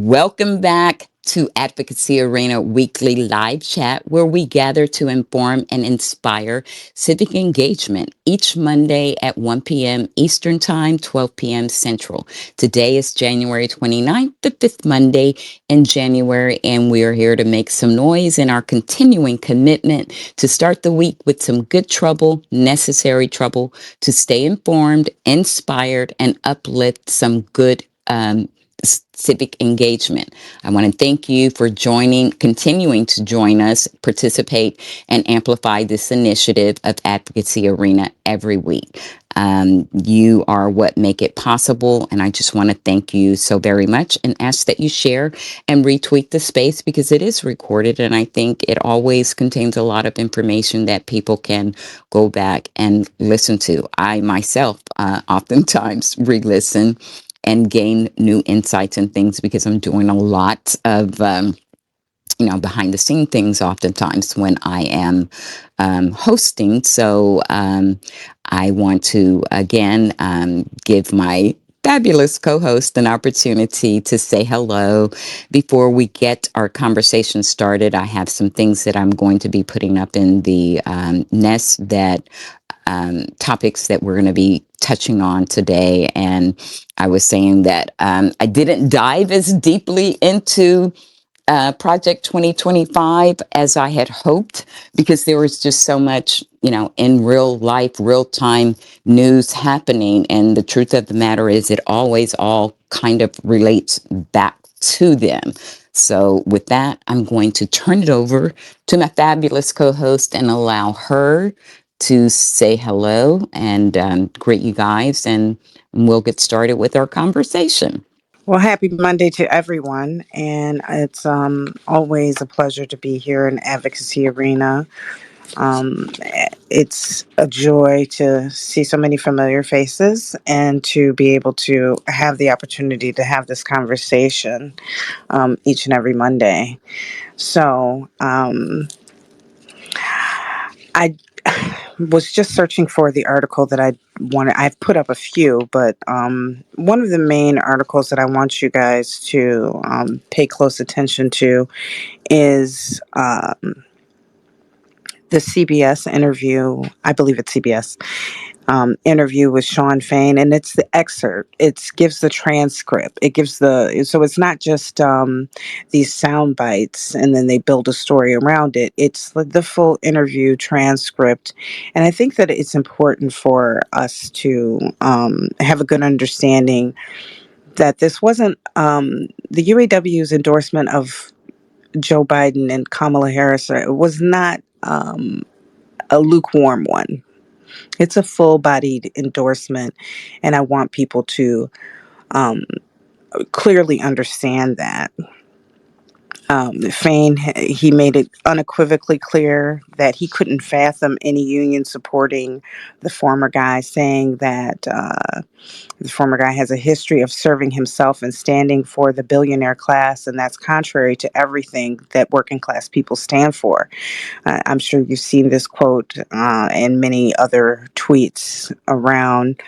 Welcome back to Advocacy Arena Weekly Live Chat, where we gather to inform and inspire civic engagement each Monday at 1 p.m. Eastern Time, 12 p.m. Central. Today is January 29th, the fifth Monday in January, and we are here to make some noise in our continuing commitment to start the week with some good trouble, necessary trouble, to stay informed, inspired, and uplift some good civic engagement. I want to thank you for continuing to join us, participate, and amplify this initiative of Advocacy Arena every week. You are what make it possible, and I just want to thank you so very much and ask that you share and retweet the space because it is recorded, and I think it always contains a lot of information that people can go back and listen to. I myself oftentimes re-listen and gain new insights and things because I'm doing a lot of behind the scene things oftentimes when I am hosting. So I want to again give my fabulous co-host an opportunity to say hello before we get our conversation started. I have some things that I'm going to be putting up in the nest that topics that we're going to be touching on today. And I was saying that I didn't dive as deeply into Project 2025 as I had hoped because there was just so much, in real life, real time news happening. And the truth of the matter is, it always all kind of relates back to them. So, with that, I'm going to turn it over to my fabulous co host and allow her to say hello and greet you guys. And we'll get started with our conversation. Well, happy Monday to everyone. And it's always a pleasure to be here in Advocacy Arena. Um, it's a joy to see so many familiar faces and to be able to have the opportunity to have this conversation each and every Monday. So I was just searching for the article that I wanted. I've put up a few, but one of the main articles that I want you guys to pay close attention to is the CBS interview. I believe it's CBS interview with Sean Fain, and it's the excerpt. It gives the transcript. It gives so it's not just these sound bites, and then they build a story around it. It's the full interview transcript, and I think that it's important for us to have a good understanding that this wasn't the UAW's endorsement of Joe Biden and Kamala Harris. It was not a lukewarm one. It's a full-bodied endorsement, and I want people to um, clearly understand that. Fain, he made it unequivocally clear that he couldn't fathom any union supporting the former guy, saying that the former guy has a history of serving himself and standing for the billionaire class, and that's contrary to everything that working class people stand for. I'm sure you've seen this quote and many other tweets around,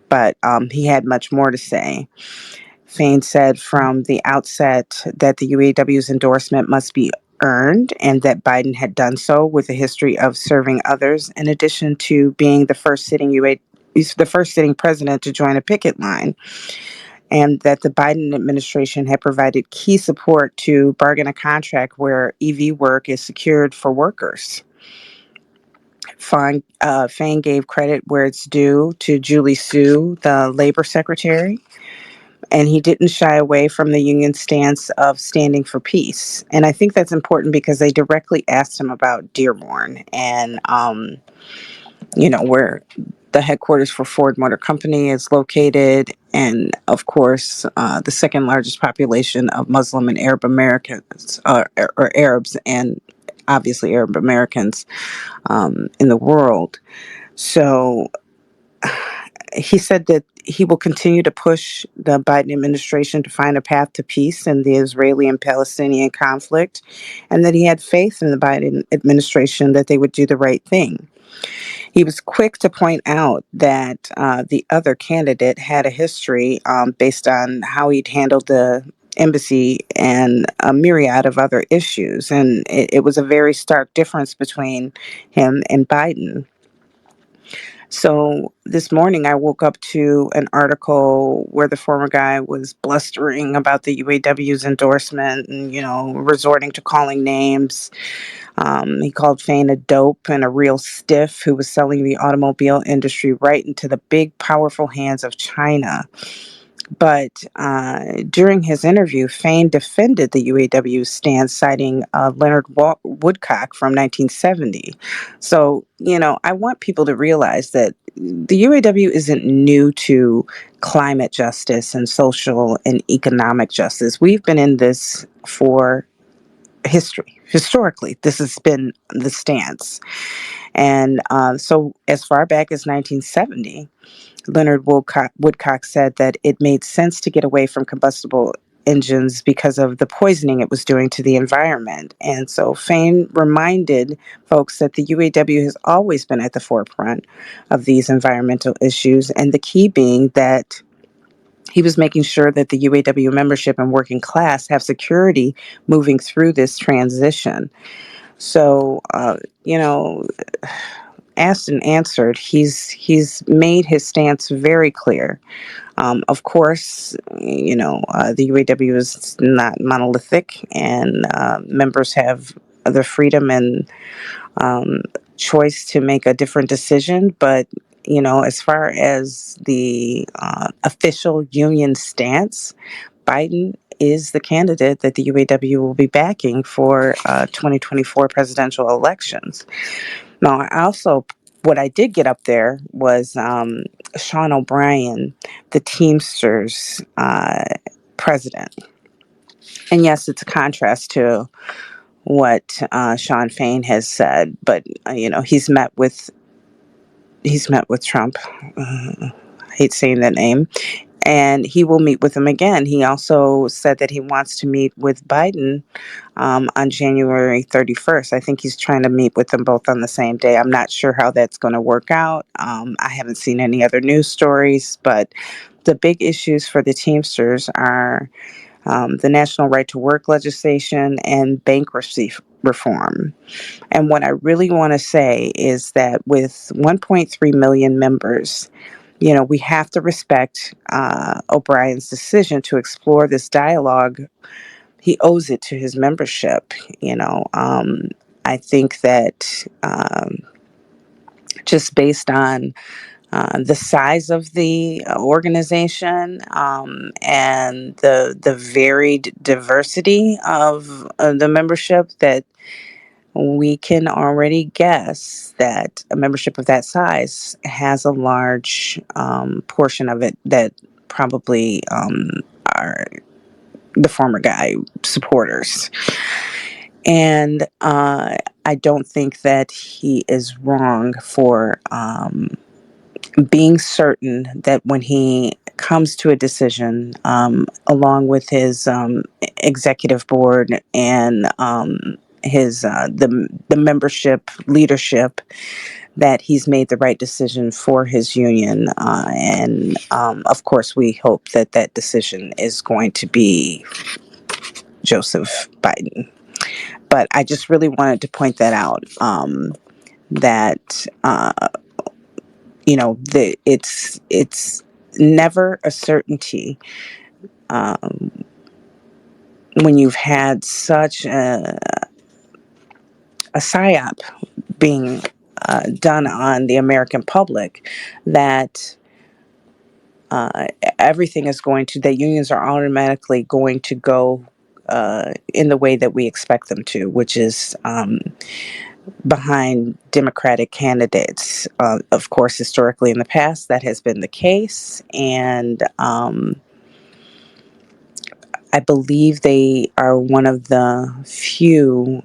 but he had much more to say. Fain said from the outset that the UAW's endorsement must be earned and that Biden had done so with a history of serving others, in addition to being the first sitting president to join a picket line, and that the Biden administration had provided key support to bargain a contract where EV work is secured for workers. Fain gave credit where it's due to Julie Su, the labor secretary, and he didn't shy away from the union stance of standing for peace. And I think that's important because they directly asked him about Dearborn and, where the headquarters for Ford Motor Company is located, and of course, the second largest population of Muslim and Arab Americans, or Arabs, and obviously Arab Americans in the world. So he said that he will continue to push the Biden administration to find a path to peace in the Israeli and Palestinian conflict, and that he had faith in the Biden administration that they would do the right thing. He was quick to point out that the other candidate had a history based on how he'd handled the embassy and a myriad of other issues. And it was a very stark difference between him and Biden. So this morning I woke up to an article where the former guy was blustering about the UAW's endorsement and, resorting to calling names. He called Fain a dope and a real stiff who was selling the automobile industry right into the big, powerful hands of China. But during his interview, Fain defended the UAW stance, citing Leonard Woodcock from 1970. So, I want people to realize that the UAW isn't new to climate justice and social and economic justice. We've been in this for history. Historically, this has been the stance. And so, as far back as 1970, Leonard Woodcock said that it made sense to get away from combustible engines because of the poisoning it was doing to the environment. And so Fain reminded folks that the UAW has always been at the forefront of these environmental issues, and the key being that he was making sure that the UAW membership and working class have security moving through this transition. So, asked and answered, he's made his stance very clear. Of course, the UAW is not monolithic, and members have the freedom and choice to make a different decision. But as far as the official union stance, Biden is the candidate that the UAW will be backing for 2024 presidential elections. Now, what I did get up there was Sean O'Brien, the Teamsters president. And yes, it's a contrast to what Sean Fain has said, but he's met with Trump. I hate saying that name. And he will meet with him again. He also said that he wants to meet with Biden on January 31st. I think he's trying to meet with them both on the same day. I'm not sure how that's going to work out. I haven't seen any other news stories, but the big issues for the Teamsters are the national right to work legislation and bankruptcy reform. And what I really want to say is that with 1.3 million members, we have to respect O'Brien's decision to explore this dialogue. He owes it to his membership. I think that just based on the size of the organization and the varied diversity of the membership, that we can already guess that a membership of that size has a large portion of it that probably are the former guy supporters. And I don't think that he is wrong for being certain that when he comes to a decision, along with his executive board and his the membership leadership, that he's made the right decision for his union. And of course, we hope that that decision is going to be Joseph Biden. But I just really wanted to point that out. That it's never a certainty um, when you've had such a psyop being done on the American public, that uh, everything is going to, that unions are automatically going to go in the way that we expect them to, which is behind Democratic candidates. Of course, historically in the past, that has been the case. And I believe they are one of the few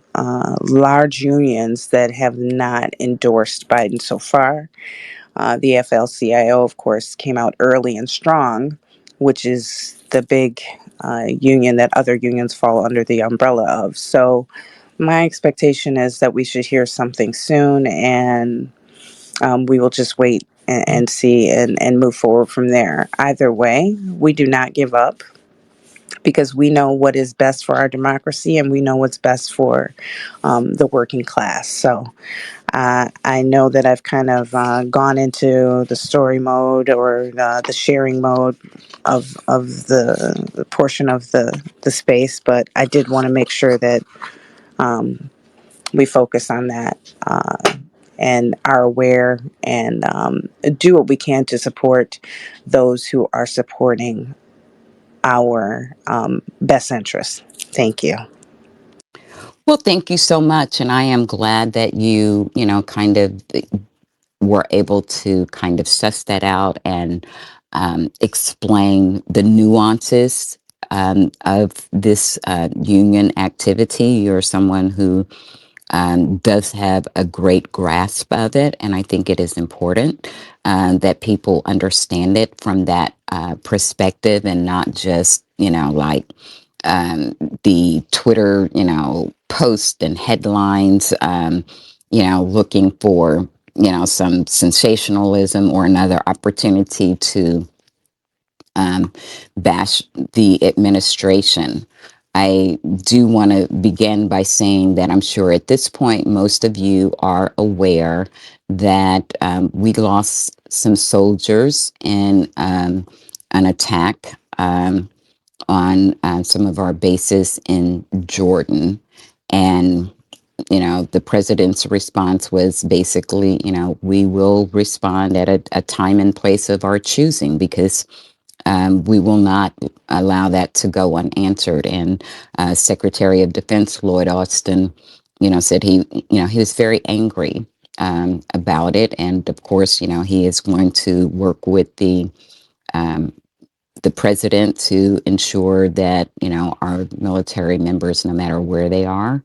large unions that have not endorsed Biden so far. The AFL-CIO, of course, came out early and strong, which is the big union that other unions fall under the umbrella of. So my expectation is that we should hear something soon, and we will just wait and see and move forward from there. Either way, we do not give up. because we know what is best for our democracy and we know what's best for the working class. So I know that I've kind of gone into the story mode or the sharing mode of the portion of the space, but I did want to make sure that we focus on that and are aware and do what we can to support those who are supporting our best interests. Thank you. Well, thank you so much. And I am glad that kind of were able to kind of suss that out and explain the nuances of this union activity. You're someone who does have a great grasp of it. And I think it is important that people understand it from that perspective and not just, like the Twitter, posts and headlines, looking for, some sensationalism or another opportunity to bash the administration. I do want to begin by saying that I'm sure at this point, most of you are aware that we lost some soldiers in an attack on some of our bases in Jordan. And the president's response was basically, we will respond at a time and place of our choosing because we will not allow that to go unanswered. And Secretary of Defense Lloyd Austin, said he was very angry about it. And of course, he is going to work with um, the president to ensure that our military members, no matter where they are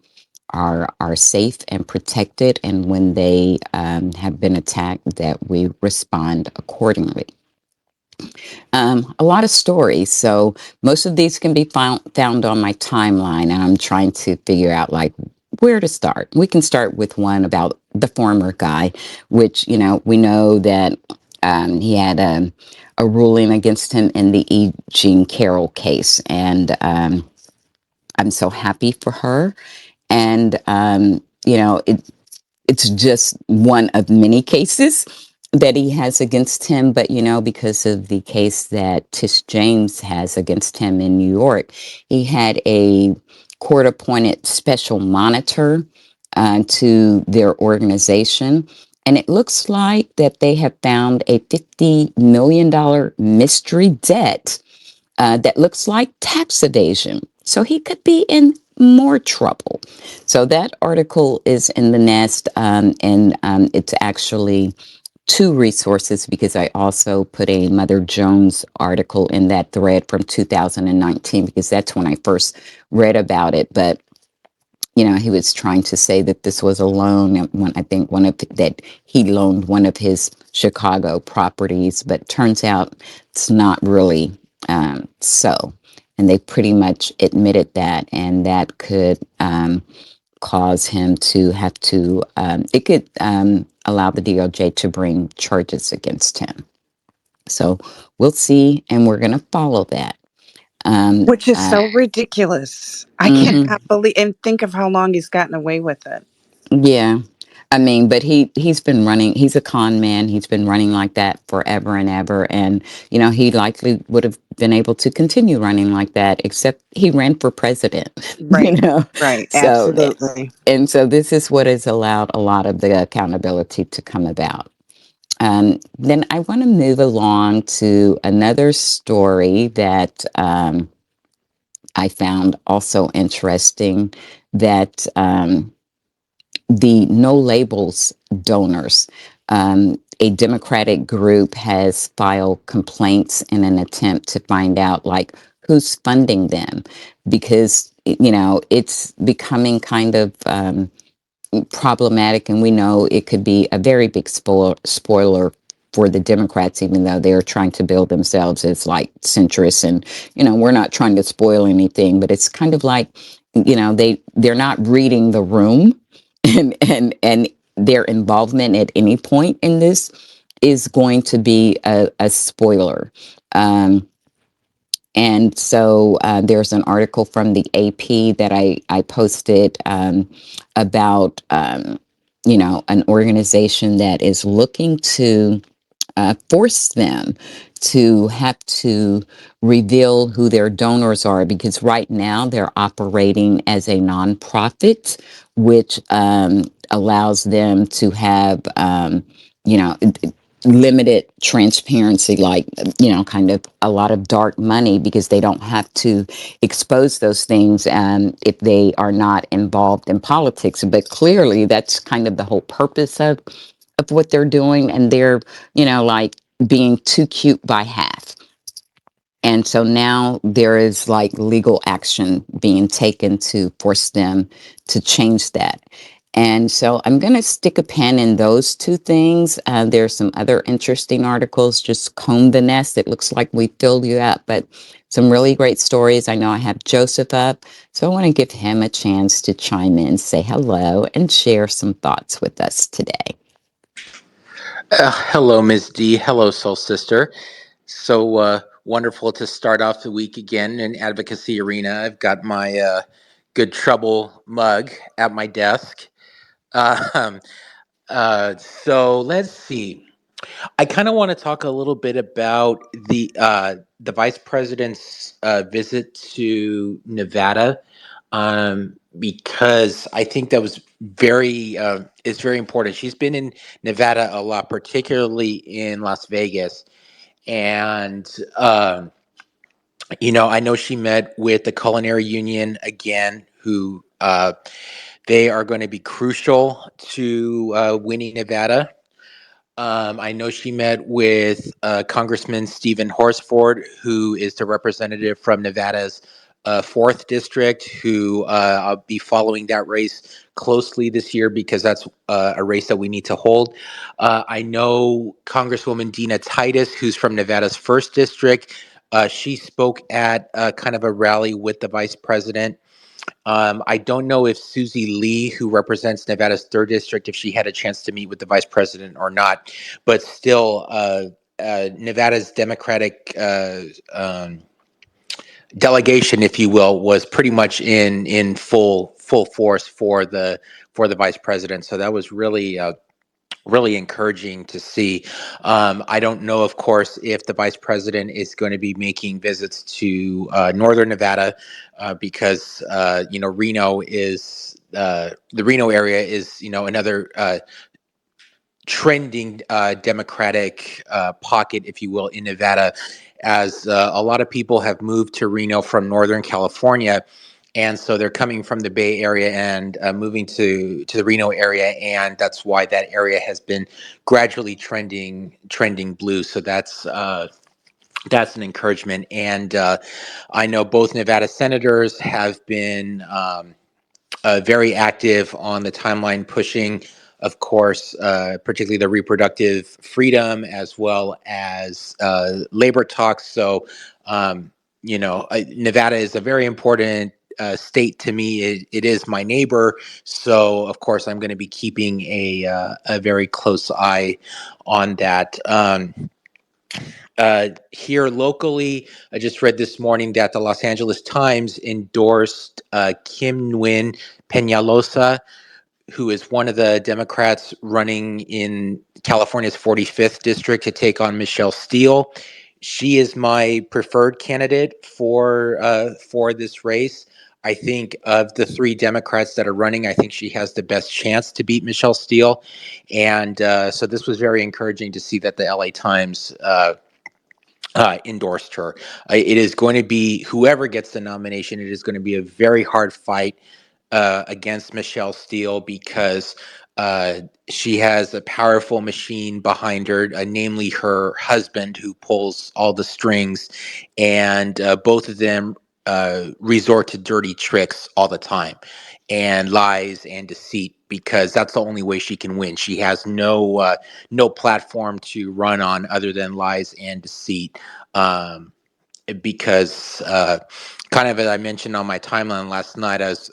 safe and protected, and when they have been attacked, that we respond accordingly. A lot of stories. So most of these can be found on my timeline, and I'm trying to figure out like where to start. We can start with one about the former guy, which, we know that he had a ruling against him in the E. Jean Carroll case. And I'm so happy for her. And, it's just one of many cases that he has against him. But, because of the case that Tish James has against him in New York, he had a court appointed special monitor to their organization. And it looks like that they have found a $50 million mystery debt that looks like tax evasion. So he could be in more trouble. So that article is in the Nest, and it's actually two resources because I also put a Mother Jones article in that thread from 2019 because that's when I first read about it. But he was trying to say that this was a loan. I think one of that he loaned one of his Chicago properties, but turns out it's not really so. And they pretty much admitted that, and that could cause him to have to. It could allow the DOJ to bring charges against him. So we'll see, and we're going to follow that. Um, Which is uh, so ridiculous. I mhm. cannot believe, and think of how long he's gotten away with it. Yeah. I mean, but he's been running, he's a con man. He's been running like that forever and ever. And, he likely would have been able to continue running like that, except he ran for president, Right, right, So, absolutely. and so this is what has allowed a lot of the accountability to come about. Then I want to move along to another story that I found also interesting that the no labels donors. A Democratic group has filed complaints in an attempt to find out like who's funding them because it's becoming kind of problematic, and we know it could be a very big spoiler for the Democrats, even though they're trying to build themselves as like centrists, and we're not trying to spoil anything, but it's kind of like they're not reading the room, and their involvement at any point in this is going to be a spoiler. Um, And so there's an article from the AP that I posted about, an organization that is looking to force them to have to reveal who their donors are, because right now they're operating as a nonprofit, which allows them to have, you know, limited transparency, like, kind of a lot of dark money, because they don't have to expose those things if they are not involved in politics. But clearly, that's kind of the whole purpose of what they're doing, and they're, like being too cute by half. And so now there is like legal action being taken to force them to change that. And so I'm going to stick a pin in those two things. There's some other interesting articles. Just comb the nest. It looks like we filled you up, but some really great stories. I know I have Joseph up, so I want to give him a chance to chime in, say hello, and share some thoughts with us today. Hello, Ms. D. Hello, Soul Sister. So wonderful to start off the week again in Advocacy Arena. I've got my Good Trouble mug at my desk. Um, so let's see. I kind of want to talk a little bit about the vice president's visit to Nevada, because I think that was very is very important. She's been in Nevada a lot, particularly in Las Vegas, and I know she met with the Culinary Union again, who they are going to be crucial to winning Nevada. I know she met with Congressman Stephen Horsford, who is the representative from Nevada's 4th District, who I'll be following that race closely this year because that's a race that we need to hold. I know Congresswoman Dina Titus, who's from Nevada's 1st District. She spoke at kind of a rally with the vice president. I don't know if Susie Lee, who represents Nevada's 3rd District, if she had a chance to meet with the vice president or not, but still, Nevada's Democratic delegation, if you will, was pretty much in full force for the vice president. So that was really encouraging to see. I don't know, of course, if the vice president is going to be making visits to northern Nevada, because Reno is the Reno area is another trending Democratic pocket, if you will, in Nevada, as a lot of people have moved to Reno from Northern California. And so they're coming from the Bay Area and moving to the Reno area, and that's why that area has been gradually trending blue. So that's an encouragement. And I know both Nevada senators have been very active on the timeline, pushing, of course, particularly the reproductive freedom as well as labor talks. So, Nevada is a very important state to me. It is my neighbor, so of course I'm going to be keeping a very close eye on that. Here locally, I just read this morning that the Los Angeles Times endorsed Kim Nguyen Peñalosa, who is one of the Democrats running in California's 45th district to take on Michelle Steele. She is my preferred candidate for this race. I think of the 3 Democrats that are running, I think she has the best chance to beat Michelle Steele, and so this was very encouraging to see that the LA Times endorsed her. It is going to be whoever gets the nomination. It is going to be a very hard fight against Michelle Steele because she has a powerful machine behind her, namely her husband, who pulls all the strings, and both of them resort to dirty tricks all the time, and lies and deceit, because that's the only way she can win. She has no platform to run on other than lies and deceit. Um, because kind of as I mentioned on my timeline last night, I was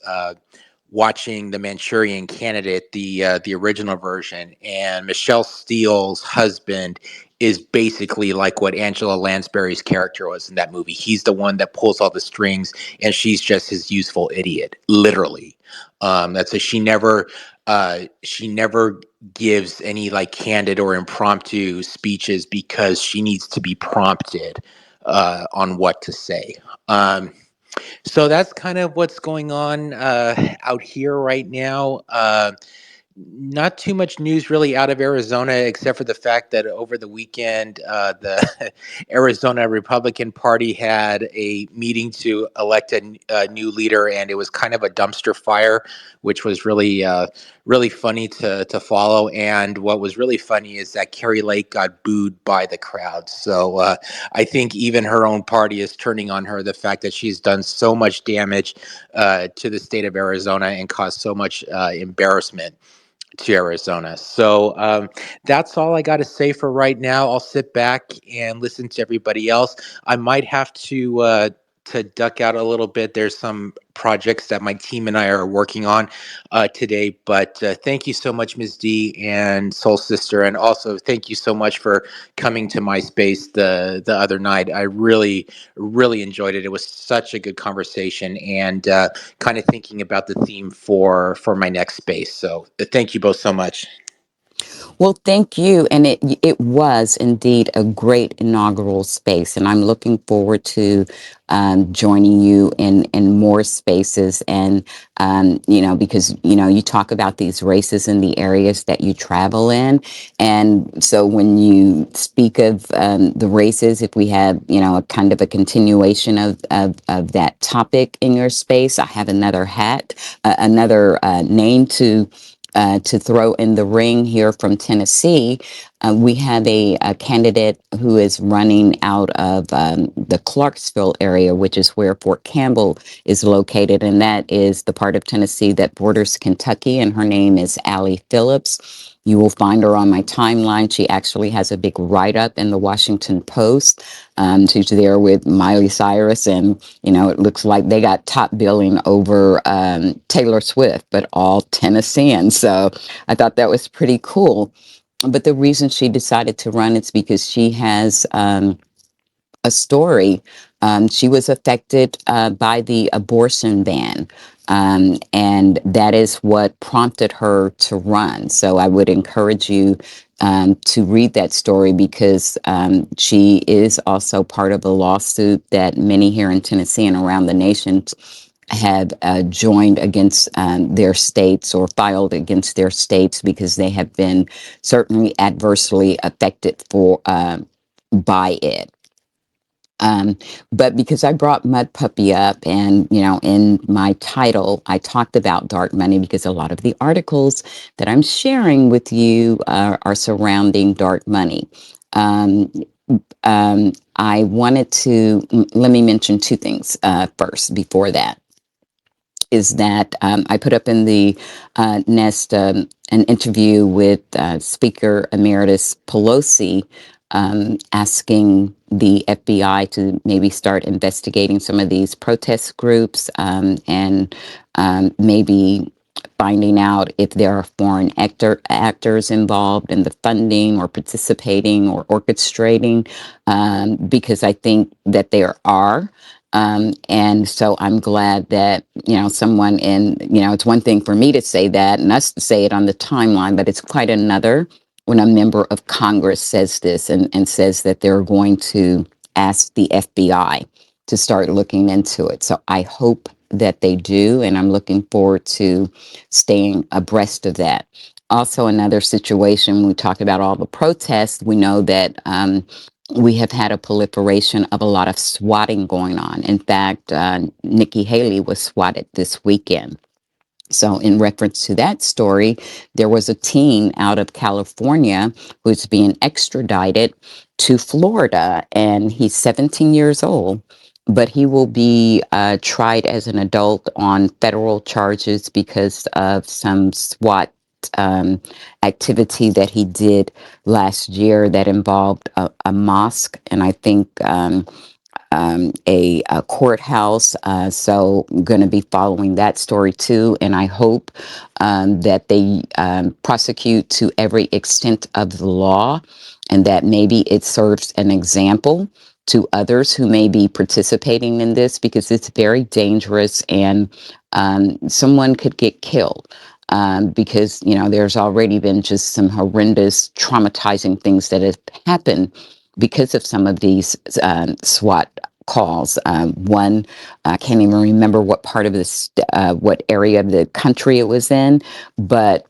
watching the Manchurian Candidate, the original version, and Michelle Steele's husband is basically like what Angela Lansbury's character was in that movie. He's the one that pulls all the strings, and she's just his useful idiot, literally. That's a she never gives any like candid or impromptu speeches because she needs to be prompted on what to say. So that's kind of what's going on out here right now. Not too much news really out of Arizona, except for the fact that over the weekend, the Arizona Republican Party had a meeting to elect a new leader, and it was kind of a dumpster fire, which was really funny to follow. And what was really funny is that Carrie Lake got booed by the crowd. So I think even her own party is turning on her. The fact that she's done so much damage to the state of Arizona and caused so much embarrassment to Arizona. So that's all I got to say for right now. I'll sit back and listen to everybody else. I might have to duck out a little bit. There's some projects that my team and I are working on today. But thank you so much, Ms. D and Soul Sister, and also thank you so much for coming to my space the other night. I really enjoyed it. It was such a good conversation, and kind of thinking about the theme for my next space. So thank you both so much. Well, thank you. And it was indeed a great inaugural space. And I'm looking forward to joining you in more spaces. And, because, you talk about these races in the areas that you travel in. And so when you speak of the races, if we have, a kind of a continuation of that topic in your space, I have another another name to throw in the ring here from Tennessee. We have a candidate who is running out of the Clarksville area, which is where Fort Campbell is located, and that is the part of Tennessee that borders Kentucky, and her name is Allie Phillips. You will find her on my timeline. She actually has a big write-up in the Washington Post. She's there with Miley Cyrus, and it looks like they got top billing over Taylor Swift, but all Tennessean. So I thought that was pretty cool. But the reason she decided to run is because she has a story. She was affected by the abortion ban. And that is what prompted her to run. So I would encourage you to read that story because she is also part of a lawsuit that many here in Tennessee and around the nation have joined against their states or filed against their states because they have been certainly adversely affected by it. Um, but because I brought Mud Puppy up and, in my title, I talked about dark money because a lot of the articles that I'm sharing with you are surrounding dark money. Um, I wanted to, let me mention two things first before that is that I put up in the Nest an interview with Speaker Emeritus Pelosi asking the FBI to maybe start investigating some of these protest groups and maybe finding out if there are foreign actors involved in the funding or participating or orchestrating, because I think that there are. And so I'm glad that, someone it's one thing for me to say that and us to say it on the timeline, but it's quite another when a member of Congress says this and says that they're going to ask the FBI to start looking into it. So I hope that they do, and I'm looking forward to staying abreast of that. Also, another situation, we talked about all the protests. We know that we have had a proliferation of a lot of swatting going on. In fact, Nikki Haley was swatted this weekend. So, in reference to that story, there was a teen out of California who's being extradited to Florida, and he's 17 years old. But he will be tried as an adult on federal charges because of some SWAT activity that he did last year that involved a mosque. And I think a courthouse. So I'm going to be following that story too. And I hope that they prosecute to every extent of the law, and that maybe it serves an example to others who may be participating in this, because it's very dangerous, and someone could get killed. Because, there's already been just some horrendous, traumatizing things that have happened because of some of these SWAT calls. One, I can't even remember what part of this, what area of the country it was in, but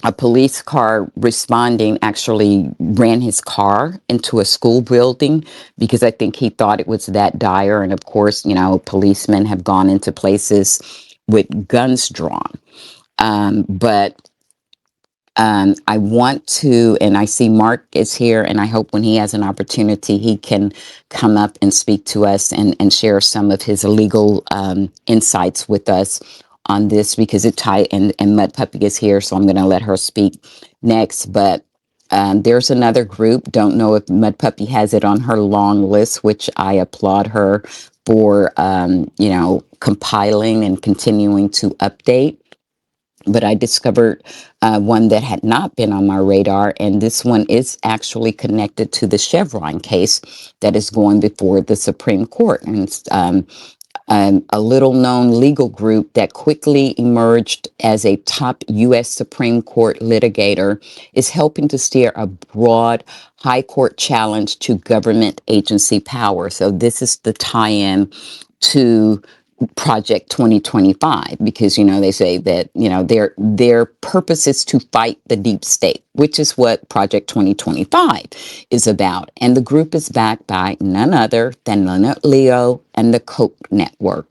a police car responding actually ran his car into a school building because I think he thought it was that dire. And of course, policemen have gone into places with guns drawn. But I want to, and I see Mark is here, and I hope when he has an opportunity, he can come up and speak to us and share some of his legal insights with us on this, because and Mud Puppy is here, so I'm going to let her speak next. But there's another group. Don't know if Mud Puppy has it on her long list, which I applaud her for, compiling and continuing to update. But I discovered one that had not been on my radar, and this one is actually connected to the Chevron case that is going before the Supreme Court. And it's a little known legal group that quickly emerged as a top U.S. Supreme Court litigator is helping to steer a broad high court challenge to government agency power. So this is the tie-in to Project 2025, because they say that their purpose is to fight the deep state, which is what Project 2025 is about. And the group is backed by none other than Leonard Leo and the Koch network.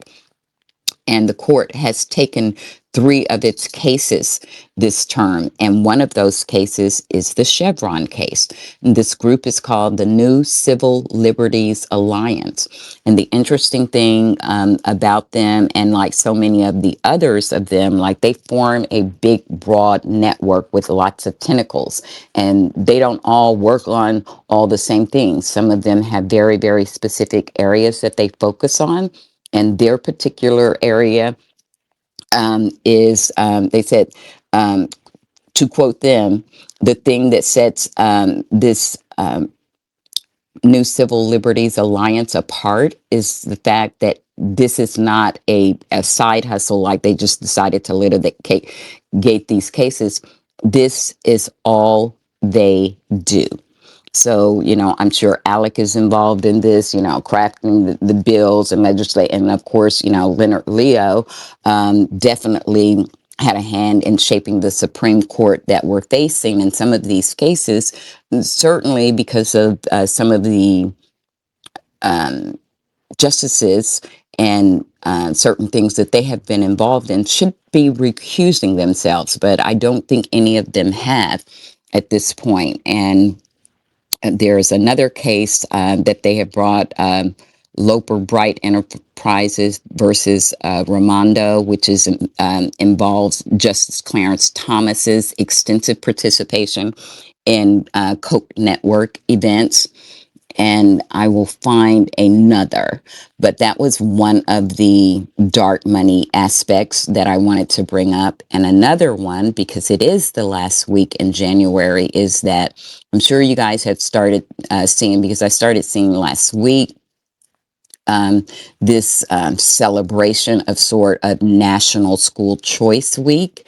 And the court has taken 3 of its cases this term. And one of those cases is the Chevron case. And this group is called the New Civil Liberties Alliance. And the interesting thing about them, and like so many of the others of them, like they form a big, broad network with lots of tentacles. And they don't all work on all the same things. Some of them have very, very specific areas that they focus on. And their particular area is, they said, to quote them, the thing that sets this New Civil Liberties Alliance apart is the fact that this is not a side hustle, like they just decided to litigate these cases. This is all they do. So, I'm sure Alec is involved in this, crafting the bills and legislate. And of course, Leonard Leo definitely had a hand in shaping the Supreme Court that we're facing in some of these cases, certainly because of some of the justices and certain things that they have been involved in should be recusing themselves. But I don't think any of them have at this point. And there's another case that they have brought, Loper Bright Enterprises versus Raimondo, which is involves Justice Clarence Thomas's extensive participation in Koch network events. And I will find another. But that was one of the dark money aspects that I wanted to bring up. And another one, because it is the last week in January, is that I'm sure you guys have started seeing, because I started seeing last week, this celebration of sort of National School Choice Week.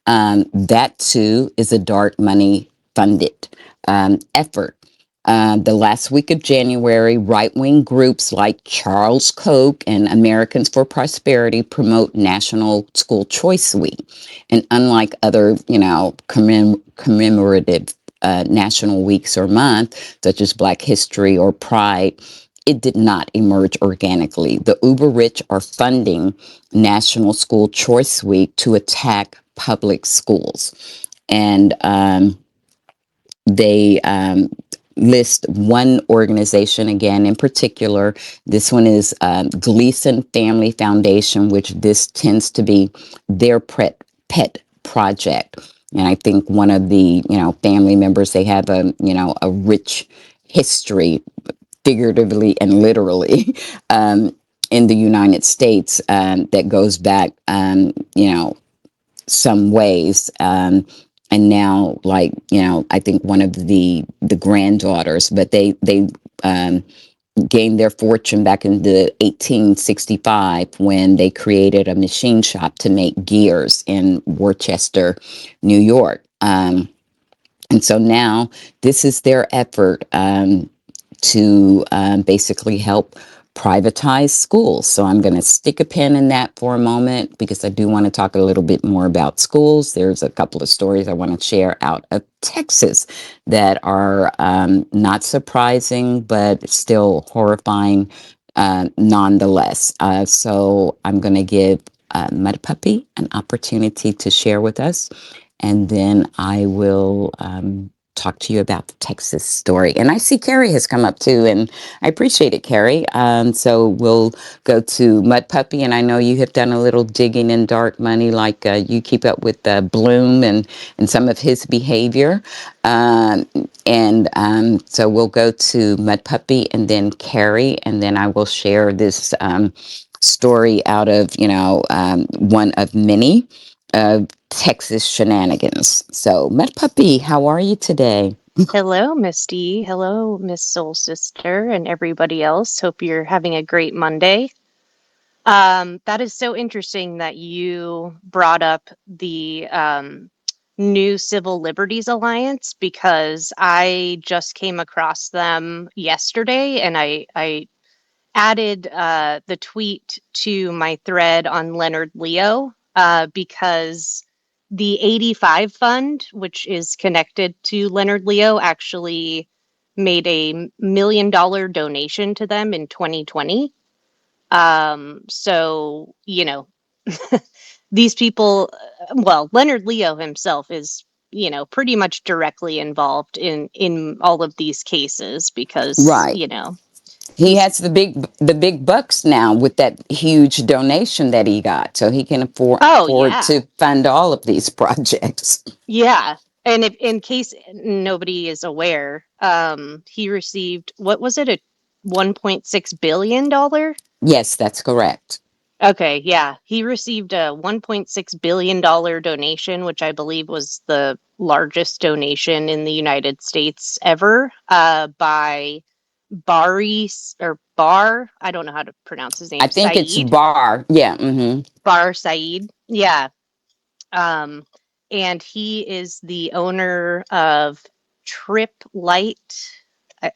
That too is a dark money funded effort. The last week of January, right-wing groups like Charles Koch and Americans for Prosperity promote National School Choice Week. And unlike other, commemorative national weeks or month, such as Black History or Pride, it did not emerge organically. The uber rich are funding National School Choice Week to attack public schools. And they list one organization again in particular. This one is Gleason Family Foundation, which this tends to be their pet project. And I think one of the family members, they have a rich history figuratively and literally, um, in the United States, that goes back, some ways. And now, like, I think one of the granddaughters, but they um, gained their fortune back in the 1865 when they created a machine shop to make gears in Worcester, New York. And so now this is their effort, to basically help privatize schools. So I'm going to stick a pin in that for a moment because I do want to talk a little bit more about schools. There's a couple of stories I want to share out of Texas that are not surprising, but still horrifying, nonetheless. So I'm going to give Mud Puppy an opportunity to share with us, and then I will talk to you about the Texas story. And I see Carrie has come up too, and I appreciate it, Carrie. So we'll go to Mud Puppy, and I know you have done a little digging in dark money, like you keep up with Bloom and some of his behavior. Um, and so we'll go to Mud Puppy and then Carrie, and then I will share this story out of, one of many Texas shenanigans. So, Mud Puppy, how are you today? Hello, Misty. Hello, Miss Soul Sister, and everybody else. Hope you're having a great Monday. That is so interesting that you brought up the new Civil Liberties Alliance because I just came across them yesterday, and I added the tweet to my thread on Leonard Leo because the 85 fund, which is connected to Leonard Leo, actually made a $1 million donation to them in 2020. So, these people, well, Leonard Leo himself is, pretty much directly involved in all of these cases because, Right. He he's has the big bucks now with that huge donation that he got, so he can oh afford yeah. to fund all of these projects. Yeah. And if in case nobody is aware, he received, what was it, a $1.6 billion? Yes, that's correct. Okay, yeah. He received a $1.6 billion donation, which I believe was the largest donation in the United States ever, by Bar, I don't know how to pronounce his I name, think it's Saeed. Bar. Yeah. Mm-hmm. Bar Saeed. Yeah. Um, and he is the owner of Trip Light, uh,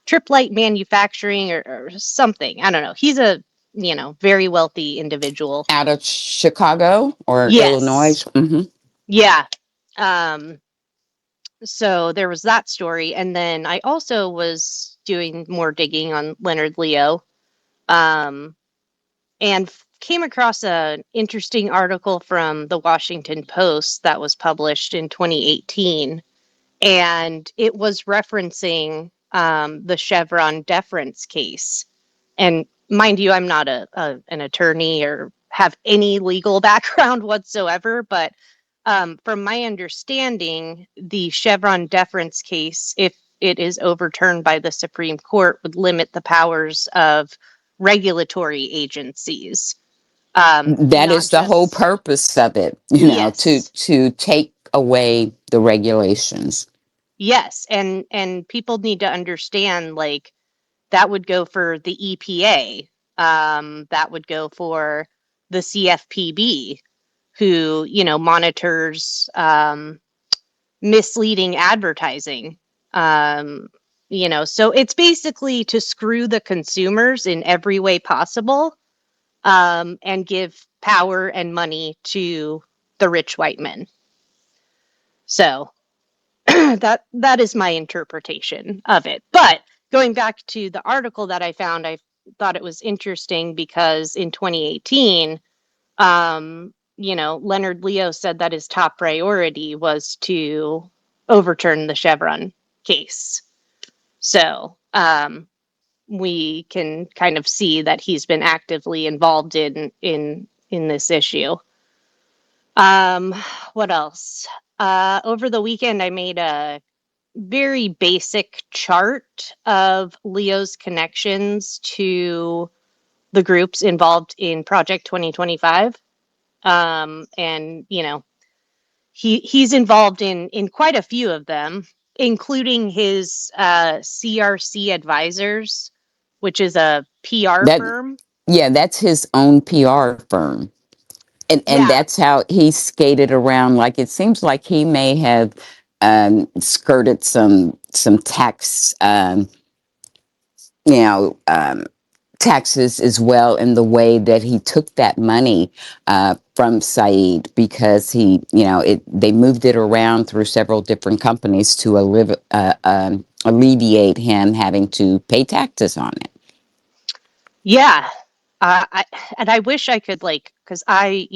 Trip Light Manufacturing or something. I don't know. He's a, very wealthy individual. Out of Chicago or Illinois. Yes. Mm-hmm. Yeah. Um, so there was that story. And then I also was doing more digging on Leonard Leo. Um, and came across an interesting article from the Washington Post that was published in 2018. And it was referencing the Chevron deference case. And mind you, I'm not an attorney or have any legal background whatsoever, but from my understanding, the Chevron deference case, if it is overturned by the Supreme Court, would limit the powers of regulatory agencies. That Not is the whole just, purpose of it, to yes, take away the regulations. yes, and people need to understand, like, that would go for the EPA, that would go for the CFPB, who monitors misleading advertising. Um, so it's basically to screw the consumers in every way possible, and give power and money to the rich white men. So that is my interpretation of it. But going back to the article that I found, I thought it was interesting because in 2018, Leonard Leo said that his top priority was to overturn the Chevron case. So we can kind of see that he's been actively involved in this issue. Um, what else? Over the weekend, I made a very basic chart of Leo's connections to the groups involved in Project 2025. And he's involved in quite a few of them, including his CRC Advisors, which is a PR That firm. yeah, that's his own PR firm. And Yeah. that's how he skated around. Like it seems like he may have skirted some tax you know taxes as well in the way that he took that money from Saeed, because they moved it around through several different companies to alleviate him having to pay taxes on it. Yeah. And I wish I could, like, because I,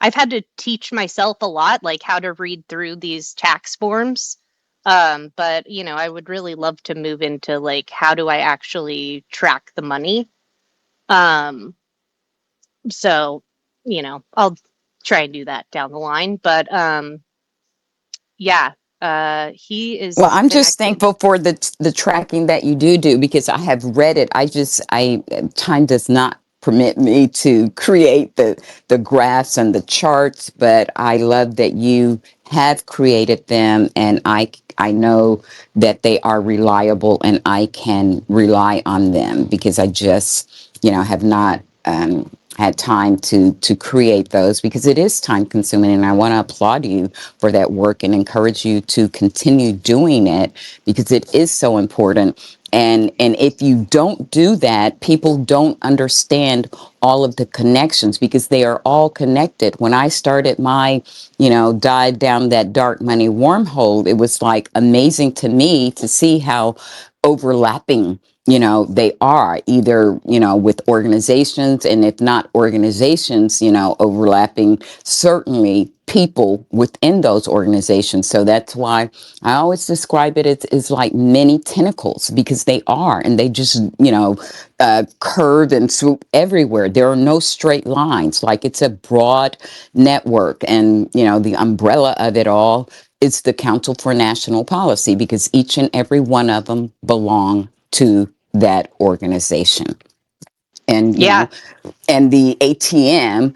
I've had to teach myself a lot, like how to read through these tax forms. But I would really love to move into like, how do I actually track the money? Um, so, I'll try and do that down the line. But yeah, he Well, is I'm just connected. thankful for the tracking that you do, because I have read it. I time does not permit me to create the graphs and the charts, but I love that you have created them, and I know that they are reliable, and I can rely on them, because I just have not had time to create those, because it is time consuming, and I want to applaud you for that work and encourage you to continue doing it, because it is so important. And if you don't do that, people don't understand all of the connections, because they are all connected. When I started my dive down that dark money wormhole, it was like amazing to me to see how overlapping they are, either with organizations, and if not organizations overlapping, certainly people within those organizations. So that's why I always describe it as like many tentacles, because they are, and they just curve and swoop everywhere. There are no straight lines. Like, it's a broad network, and the umbrella of it all is the Council for National Policy, because each and every one of them belong to that organization. And Yeah. and the ATM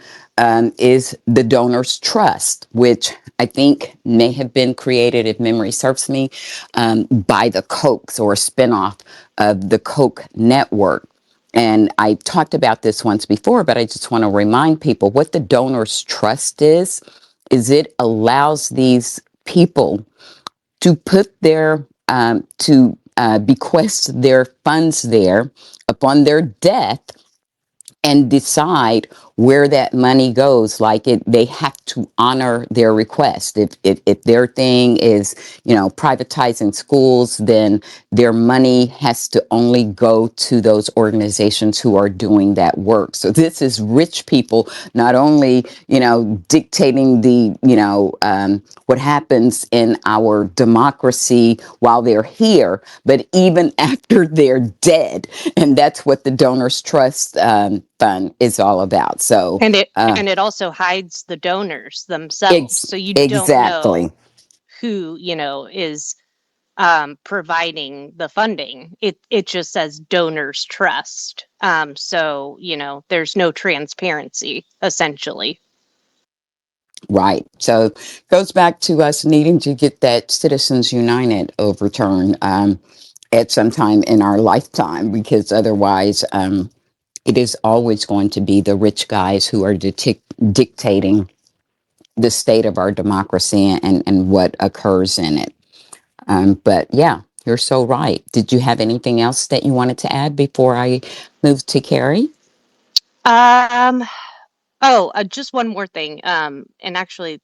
is the Donors Trust, which I think may have been created, if memory serves me, by the Kochs, or a spinoff of the Koch network. And I talked about this once before, but I just want to remind people what the Donors Trust is it allows these people to put to bequest their funds there upon their death, and decide where that money goes. Like, they have to honor their request. If their thing is privatizing schools, then their money has to only go to those organizations who are doing that work. So this is rich people not only dictating the what happens in our democracy while they're here, but even after they're dead. And that's what the Donors Trust Fund is all about. So, And it also hides the donors themselves, ex- so you don't exactly. know who is providing the funding. It just says Donors Trust. So there's no transparency, essentially. Right. So, goes back to us needing to get that Citizens United overturned at some time in our lifetime, because otherwise, it is always going to be the rich guys who are dictating the state of our democracy, and what occurs in it. But yeah, you're so right. Did you have anything else that you wanted to add before I move to Carrie? Um. Oh, just one more thing. And actually,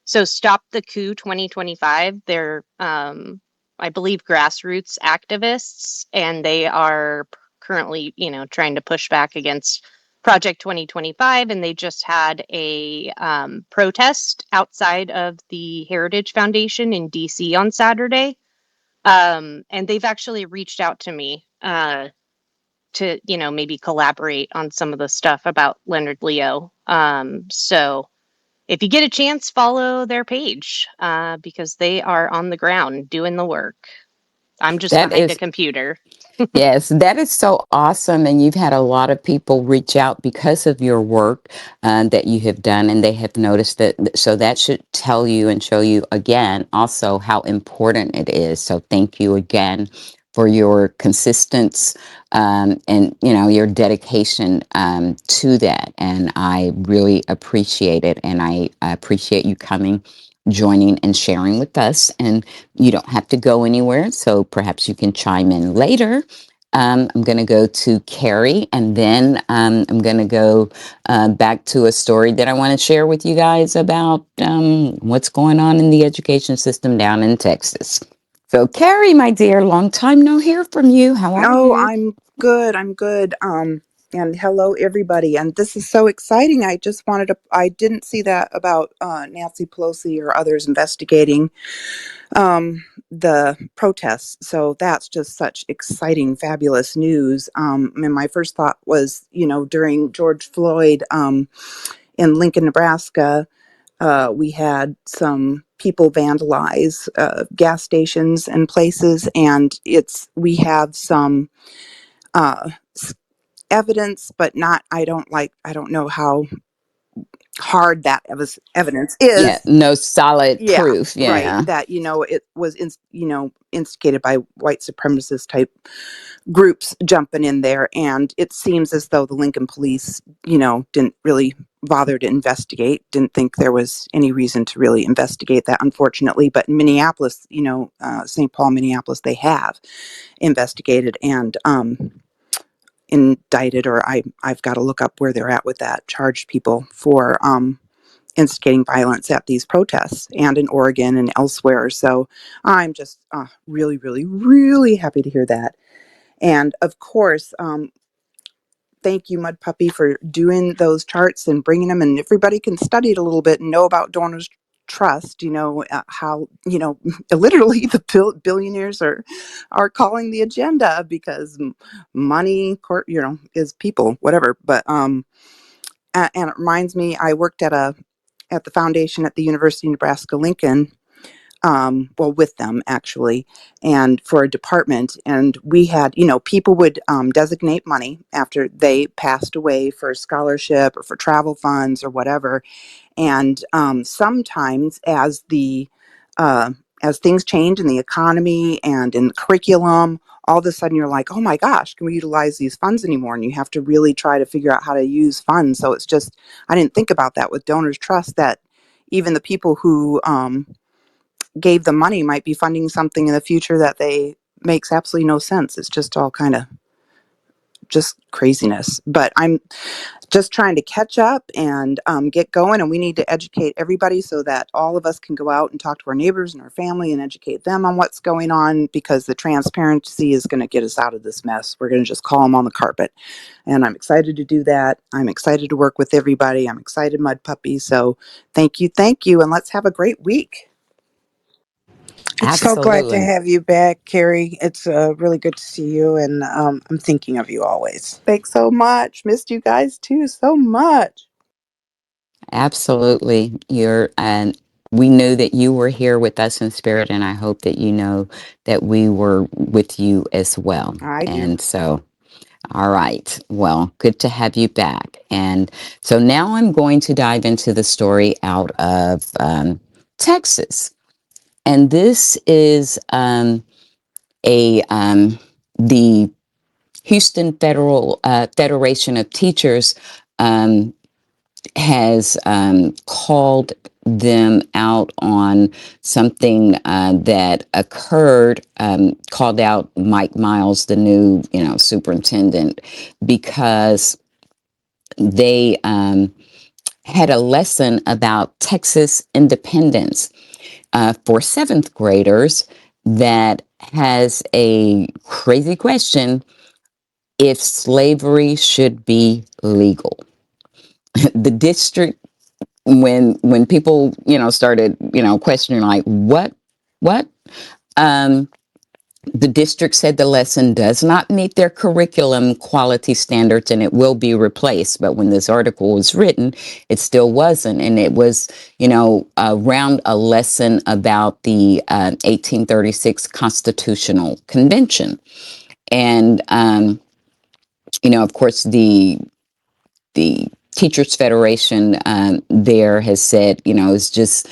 so Stop the Coup 2025. They're I believe grassroots activists, and they are currently trying to push back against Project 2025, and they just had a protest outside of the Heritage Foundation in DC on Saturday. And they've actually reached out to me to maybe collaborate on some of the stuff about Leonard Leo. So if you get a chance, follow their page because they are on the ground doing the work. I'm just That behind a is computer. Yes, that is so awesome. And you've had a lot of people reach out because of your work that you have done, and they have noticed that. So that should tell you and show you again also how important it is. So thank you again for your consistency and your dedication to that. And I really appreciate it. And I appreciate you coming, joining, and sharing with us. And you don't have to go anywhere. So perhaps you can chime in later. I'm going to go to Carrie, and then I'm going to go back to a story that I want to share with you guys about what's going on in the education system down in Texas. So, Carrie, my dear, long time no hear from you. How are Oh, you? I'm good. I'm good. And hello, everybody. And this is so exciting. I just wanted to, I didn't see that about Nancy Pelosi or others investigating the protests. So that's just such exciting, fabulous news. And my first thought was, during George Floyd in Lincoln, Nebraska, we had some people vandalize gas stations and places, and we have some uh, evidence, but not. I don't know how hard that evidence Yeah, is. no solid Yeah, proof. right. Yeah. That it was instigated by white supremacist type groups jumping in there, and it seems as though the Lincoln police, didn't really bother to investigate. Didn't think there was any reason to really investigate that, unfortunately. But in Minneapolis, St. Paul, Minneapolis, they have investigated and indicted, or I've got to look up where they're at with that. Charged people for instigating violence at these protests and in Oregon and elsewhere. So I'm just really, really, really happy to hear that. And of course, thank you, Mud Puppy, for doing those charts and bringing them, and everybody can study it a little bit and know about donors trust. How literally the billionaires are calling the agenda because money is people, whatever. But and it reminds me, I worked at the foundation at the University of Nebraska Lincoln, well, with them actually, and for a department. And we had, people would designate money after they passed away for scholarship or for travel funds or whatever. And sometimes as things change in the economy and in the curriculum, all of a sudden you're like, oh my gosh, can we utilize these funds anymore? And you have to really try to figure out how to use funds. So it's just, I didn't think about that with donors trust, that even the people who gave the money might be funding something in the future that they makes absolutely no sense. It's just all kind of just craziness. But I'm just trying to catch up and get going, and we need to educate everybody so that all of us can go out and talk to our neighbors and our family and educate them on what's going on, because the transparency is going to get us out of this mess. We're going to just call them on the carpet, and I'm excited to do that. I'm excited to work with everybody. I'm excited, Mud Puppy. So thank you, and let's have a great week. It's so glad to Absolutely. have you back, Carrie. It's really good to see you, and I'm thinking of you always. Thanks so much. Missed you guys too so much. Absolutely. And we know that you were here with us in spirit, and I hope that you know that we were with you as well. I do. And so, all right. Well, good to have you back. And so now I'm going to dive into the story out of Texas. And this is a the Houston Federation of Teachers um, has called them out on something that occurred. Called out Mike Miles, the new superintendent, because they had a lesson about Texas independence for seventh graders that has a crazy question: if slavery should be legal. The district, when people started questioning, like, what um The district said the lesson does not meet their curriculum quality standards and it will be replaced. But when this article was written, it still wasn't. And it was, around a lesson about the 1836 Constitutional Convention. And, of course, the Teachers Federation there has said, it's just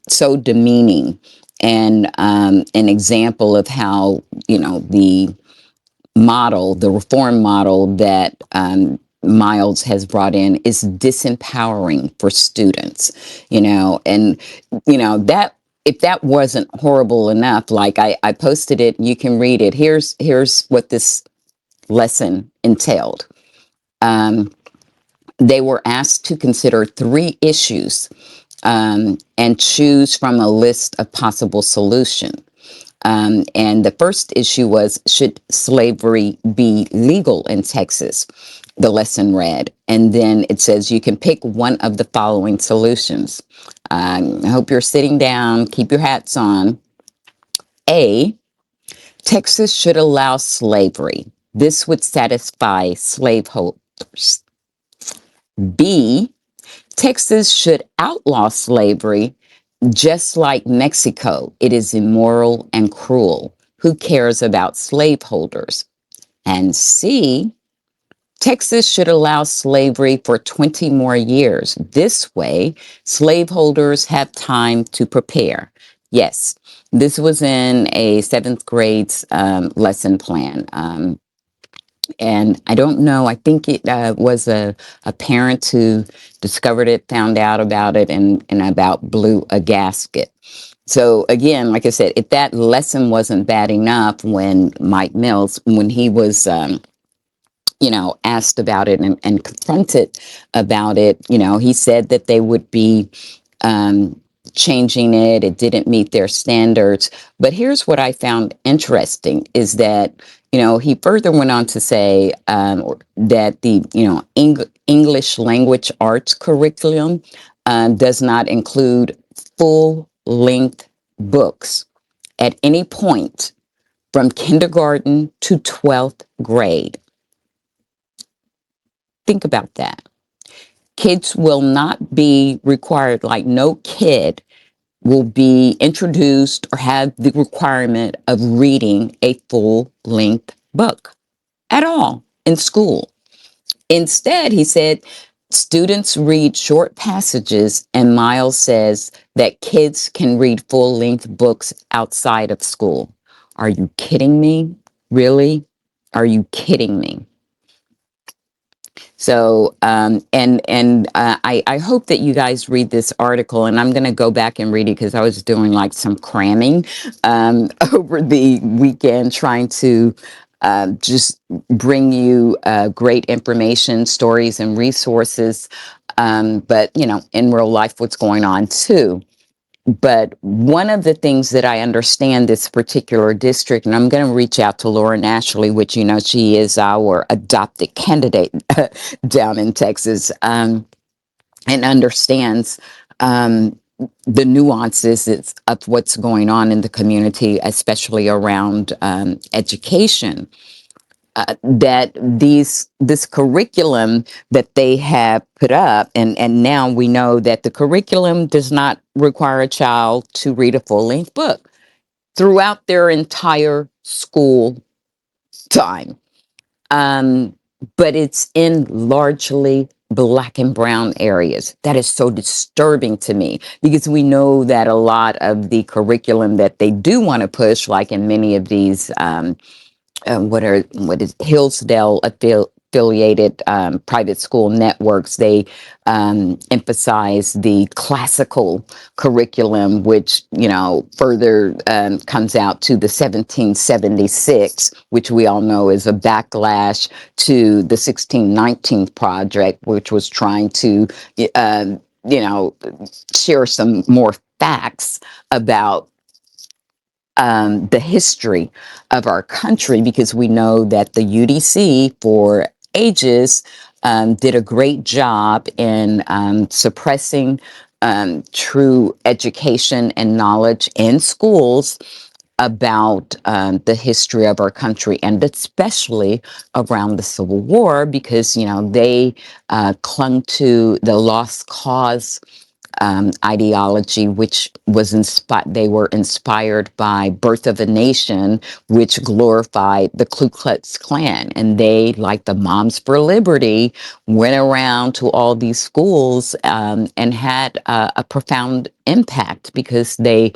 so demeaning and an example of how, the the reform model that Miles has brought in is disempowering for students, and, that if that wasn't horrible enough, like I posted it, you can read it. Here's what this lesson entailed. Um, they were asked to consider three issues and choose from a list of possible solutions. And the first issue was, should slavery be legal in Texas? The lesson read. And then it says you can pick one of the following solutions. I hope you're sitting down, keep your hats on. A, Texas should allow slavery. This would satisfy slaveholders. B, Texas should outlaw slavery. Just like Mexico, it is immoral and cruel. Who cares about slaveholders? And C, Texas should allow slavery for 20 more years. This way, slaveholders have time to prepare. Yes, this was in a seventh grade lesson plan. And I don't know, I think it was a parent who discovered it, found out about it, and about blew a gasket. So again, like I said, if that lesson wasn't bad enough when Mike Mills, when he was, asked about it and confronted about it, he said that they would be um, changing it. It didn't meet their standards. But here's what I found interesting is that, he further went on to say that the, English language arts curriculum does not include full length books at any point from kindergarten to 12th grade. Think about that. Kids will not be required, like no kid will be introduced or have the requirement of reading a full length book at all in school. Instead, he said, students read short passages, and Miles says that kids can read full length books outside of school. Are you kidding me? Really? Are you kidding me? So, I hope that you guys read this article, and I'm going to go back and read it because I was doing like some cramming over the weekend, trying to just bring you great information, stories, and resources. But in real life, what's going on too. But one of the things that I understand this particular district, and I'm going to reach out to Lauren Ashley, which, she is our adopted candidate down in Texas, and understands the nuances of what's going on in the community, especially around education. That this curriculum that they have put up, and now we know that the curriculum does not require a child to read a full length book throughout their entire school time. Um, but it's in largely Black and brown areas. That is so disturbing to me because we know that a lot of the curriculum that they do want to push, like in many of these what is Hillsdale affiliated private school networks, they emphasize the classical curriculum, which further comes out to the 1776, which we all know is a backlash to the 1619 project, which was trying to share some more facts about the history of our country, because we know that the UDC for ages did a great job in suppressing true education and knowledge in schools about the history of our country, and especially around the Civil War, because they clung to the lost cause ideology, which was inspired. They were inspired by Birth of a Nation, which glorified the Ku Klux Klan, and they, like the Moms for Liberty, went around to all these schools and had a profound impact because they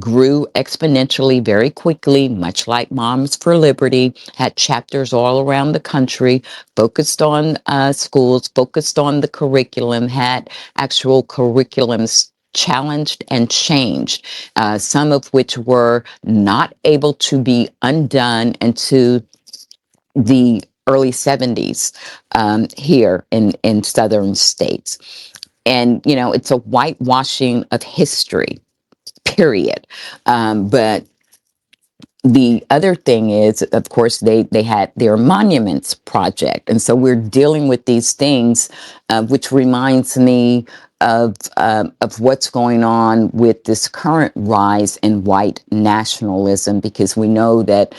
grew exponentially very quickly, much like Moms for Liberty, had chapters all around the country, focused on schools, focused on the curriculum, had actual curriculums challenged and changed, some of which were not able to be undone into the early 70s here in southern states. And, it's a whitewashing of history, period. But the other thing is, of course, they had their monuments project, and so we're dealing with these things, which reminds me of what's going on with this current rise in white nationalism, because we know that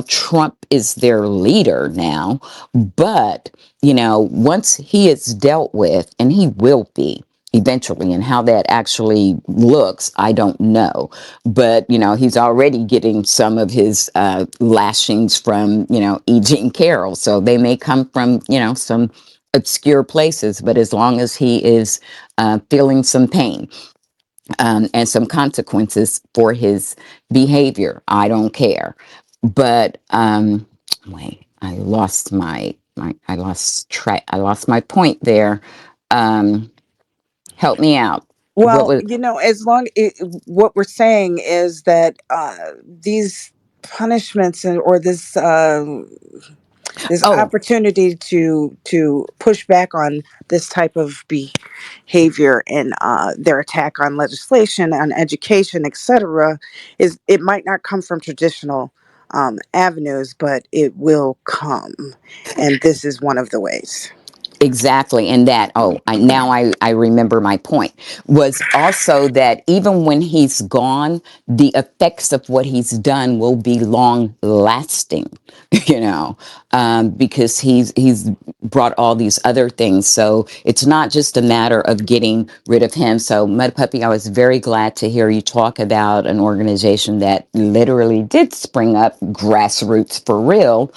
Trump is their leader now, but once he is dealt with, and he will be eventually, and how that actually looks, I don't know. But, he's already getting some of his lashings from, E. Jean Carroll. So they may come from, some obscure places, but as long as he is feeling some pain and some consequences for his behavior, I don't care. But wait, I lost track. I lost my point there. Help me out. What Well, was as long what we're saying is that these punishments or this Oh, opportunity to push back on this type of behavior and their attack on legislation, on education, etc., is it might not come from traditional avenues, but it will come, and this is one of the ways. exactly. And that, I remember my point was also that even when he's gone, the effects of what he's done will be long lasting, because he's brought all these other things. So it's not just a matter of getting rid of him. So Mud Puppy, I was very glad to hear you talk about an organization that literally did spring up grassroots for real,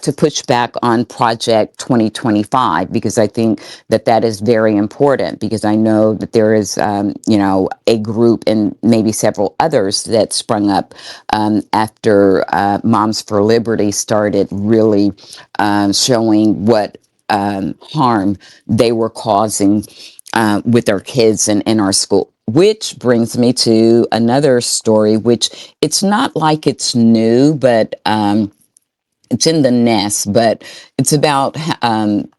to push back on Project 2025, because I think that is very important, because I know that there is, a group and maybe several others that sprung up after Moms for Liberty started really showing what harm they were causing with our kids and in our school. Which brings me to another story, which it's not like it's new, but it's in the nest, but it's about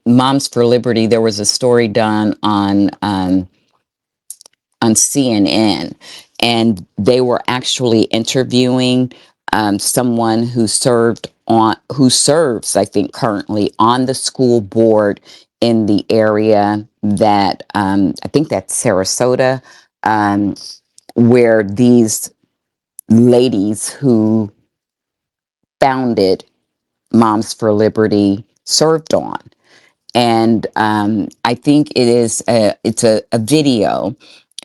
Moms for Liberty. There was a story done on CNN, and they were actually interviewing someone who serves, I think, currently on the school board in the area that I think that's Sarasota, um, where these ladies who founded Moms for Liberty served on. And I think it's a video,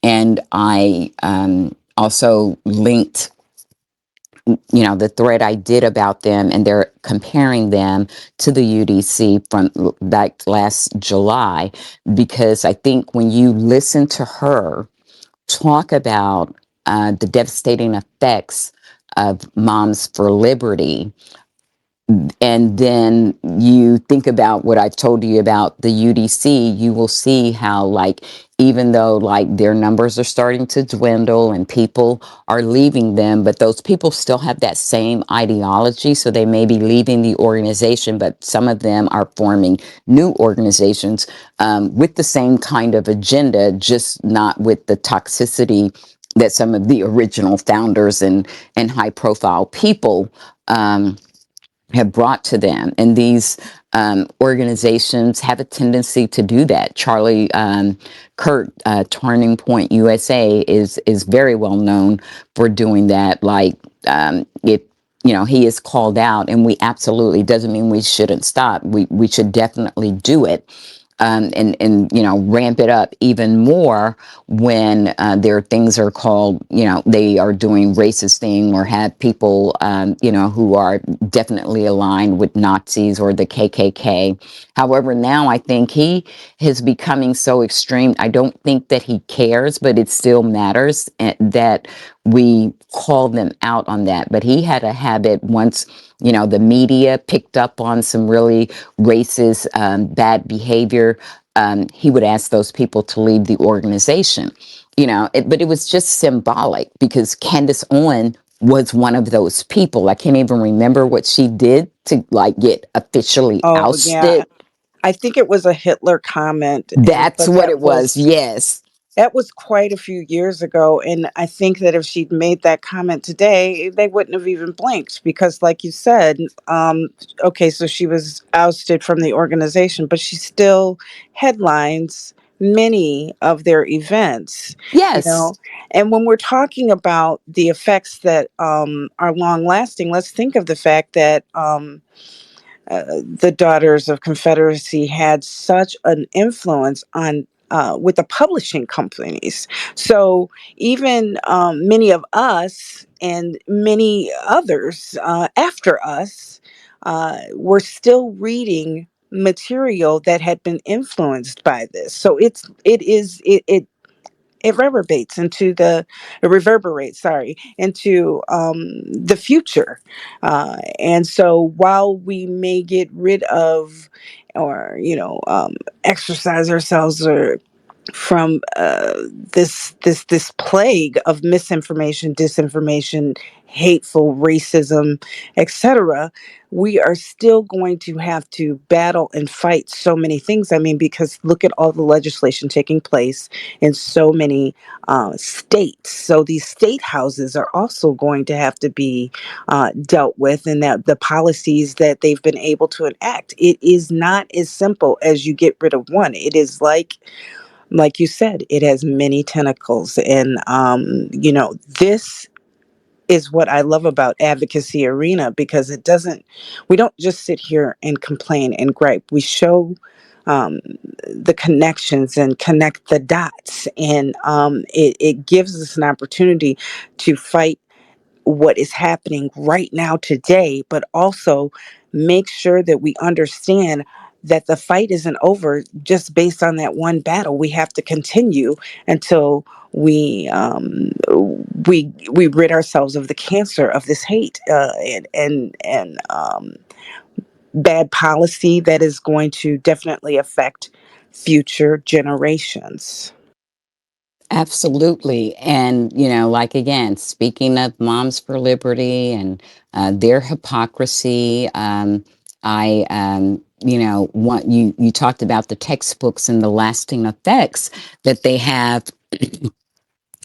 and I also linked the thread I did about them, and they're comparing them to the UDC from like last July, because I think when you listen to her talk about the devastating effects of Moms for Liberty, and then you think about what I've told you about the UDC, you will see how, like, even though like their numbers are starting to dwindle and people are leaving them, but those people still have that same ideology. So they may be leaving the organization, but some of them are forming new organizations with the same kind of agenda, just not with the toxicity that some of the original founders and high profile people have brought to them. And these organizations have a tendency to do that. Charlie Kurt, Turning Point USA, is very well known for doing that. Like, if he is called out, and we absolutely, doesn't mean we shouldn't stop. We should definitely do it. And ramp it up even more when their things are called, they are doing racist thing, or have people who are definitely aligned with Nazis or the KKK. However, now I think he is becoming so extreme. I don't think that he cares, but it still matters that we call them out on that. But he had a habit once, the media picked up on some really racist, bad behavior. He would ask those people to leave the organization, but it was just symbolic, because Candace Owen was one of those people. I can't even remember what she did to like get officially Oh yeah, ousted. I think it was a Hitler comment, That's but what it was. Yes. that was quite a few years ago, and I think that if she'd made that comment today, they wouldn't have even blinked because, like you said, okay, so she was ousted from the organization, but she still headlines many of their events, you Yes. know. And when we're talking about the effects that are long lasting, let's think of the fact that the Daughters of Confederacy had such an influence on with the publishing companies. So even many of us and many others after us were still reading material that had been influenced by this. So it reverberates into the it reverberates, sorry, into the future. And so while we may get rid of, or exercise ourselves, or from this plague of misinformation, disinformation, hateful racism, etc., we are still going to have to battle and fight so many things. I mean, because look at all the legislation taking place in so many states. So these state houses are also going to have to be dealt with, and that the policies that they've been able to enact. It is not as simple as you get rid of one. It is like you said, it has many tentacles. And, this is what I love about Advocacy Arena, because we don't just sit here and complain and gripe. We show um, the connections and connect the dots. And it gives us an opportunity to fight what is happening right now today, but also make sure that we understand that the fight isn't over just based on that one battle. We have to continue until we rid ourselves of the cancer of this hate and bad policy that is going to definitely affect future generations. Absolutely. And, like again, speaking of Moms for Liberty and their hypocrisy, want you talked about the textbooks and the lasting effects that they have.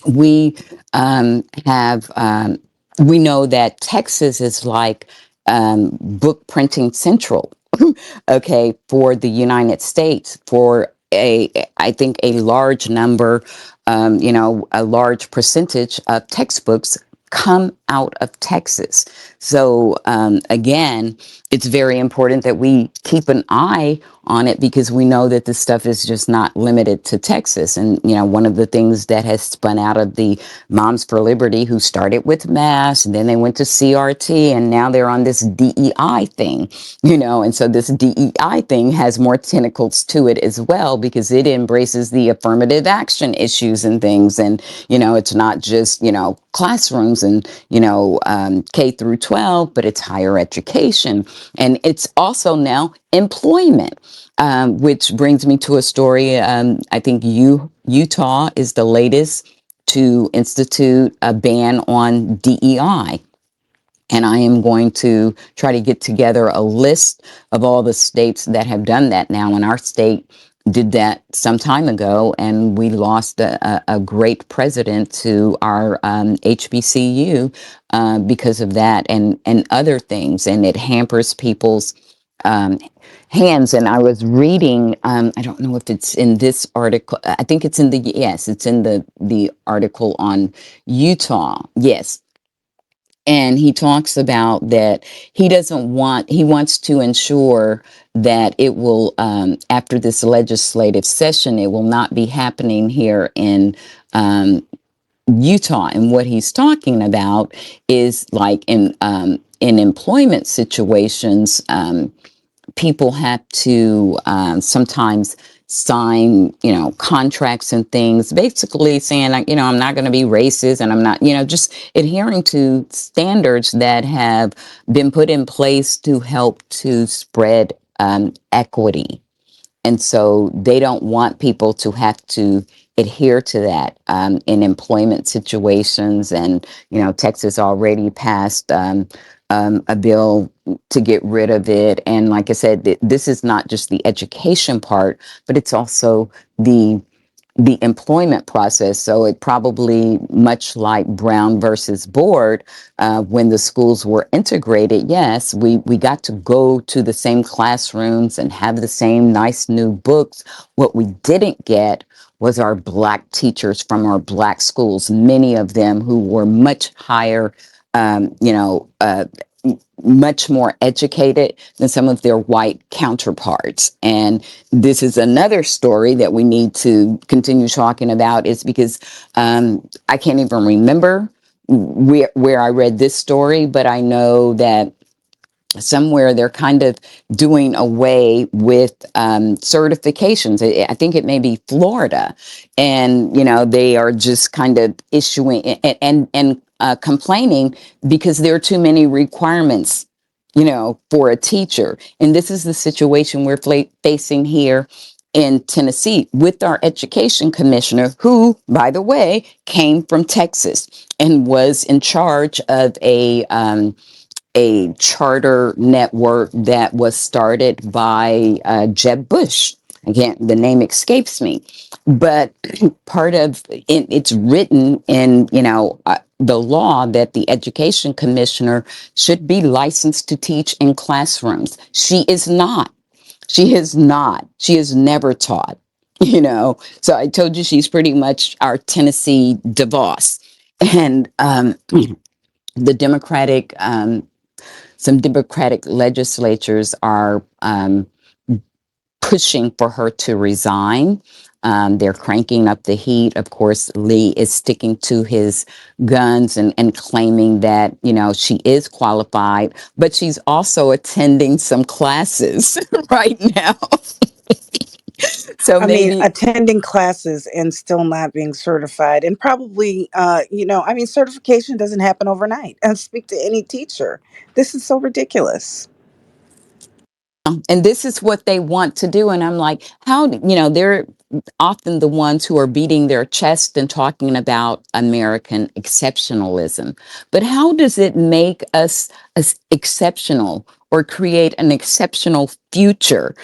We have we know that Texas is like book printing central, okay, for the United States, for I think a large number, a large percentage of textbooks come out of Texas. So again, it's very important that we keep an eye on it, because we know that this stuff is just not limited to Texas. And, one of the things that has spun out of the Moms for Liberty, who started with Mass, and then they went to CRT, and now they're on this DEI thing, and so this DEI thing has more tentacles to it as well, because it embraces the affirmative action issues and things. And, it's not just, classrooms and, K through 12, but it's higher education. And it's also now employment, which brings me to a story. I think Utah is the latest to institute a ban on DEI. And I am going to try to get together a list of all the states that have done that now. And our state did that some time ago, and we lost a great president to our HBCU because of that, and other things. And it hampers people's um, hands. And I was reading, I don't know if it's in this article. I think it's in the, yes, it's in the article on Utah. Yes. And he talks about that he wants to ensure that it will, after this legislative session, it will not be happening here in Utah. And what he's talking about is like in employment situations, people have to sometimes sign, contracts and things, basically saying, like, I'm not going to be racist, and I'm not, just adhering to standards that have been put in place to help to spread equity. And so they don't want people to have to adhere to that in employment situations. And, Texas already passed a bill to get rid of it. And like I said, this is not just the education part, but it's also the employment process. So it probably, much like Brown versus Board, when the schools were integrated, yes, we got to go to the same classrooms and have the same nice new books. What we didn't get was our Black teachers from our Black schools, many of them who were much higher, much more educated than some of their white counterparts. And this is another story that we need to continue talking about, is because I can't even remember where I read this story, but I know that somewhere they're kind of doing away with certifications. I think it may be Florida, and they are just kind of issuing and complaining because there are too many requirements, for a teacher. And this is the situation we're facing here in Tennessee with our education commissioner, who, by the way, came from Texas and was in charge of a charter network that was started by Jeb Bush. Again, the name escapes me, but part of it's written in the law that the education commissioner should be licensed to teach in classrooms. She is not. She has not. She has never taught. So I told you she's pretty much our Tennessee DeVos, and the Democratic some Democratic legislatures are pushing for her to resign. They're cranking up the heat. Of course, Lee is sticking to his guns and claiming that, she is qualified, but she's also attending some classes right now. So I mean, maybe attending classes and still not being certified, and probably, I mean, certification doesn't happen overnight. And speak to any teacher. This is so ridiculous. and this is what they want to do. And I'm like, they're often the ones who are beating their chest and talking about American exceptionalism. But how does it make us exceptional or create an exceptional future,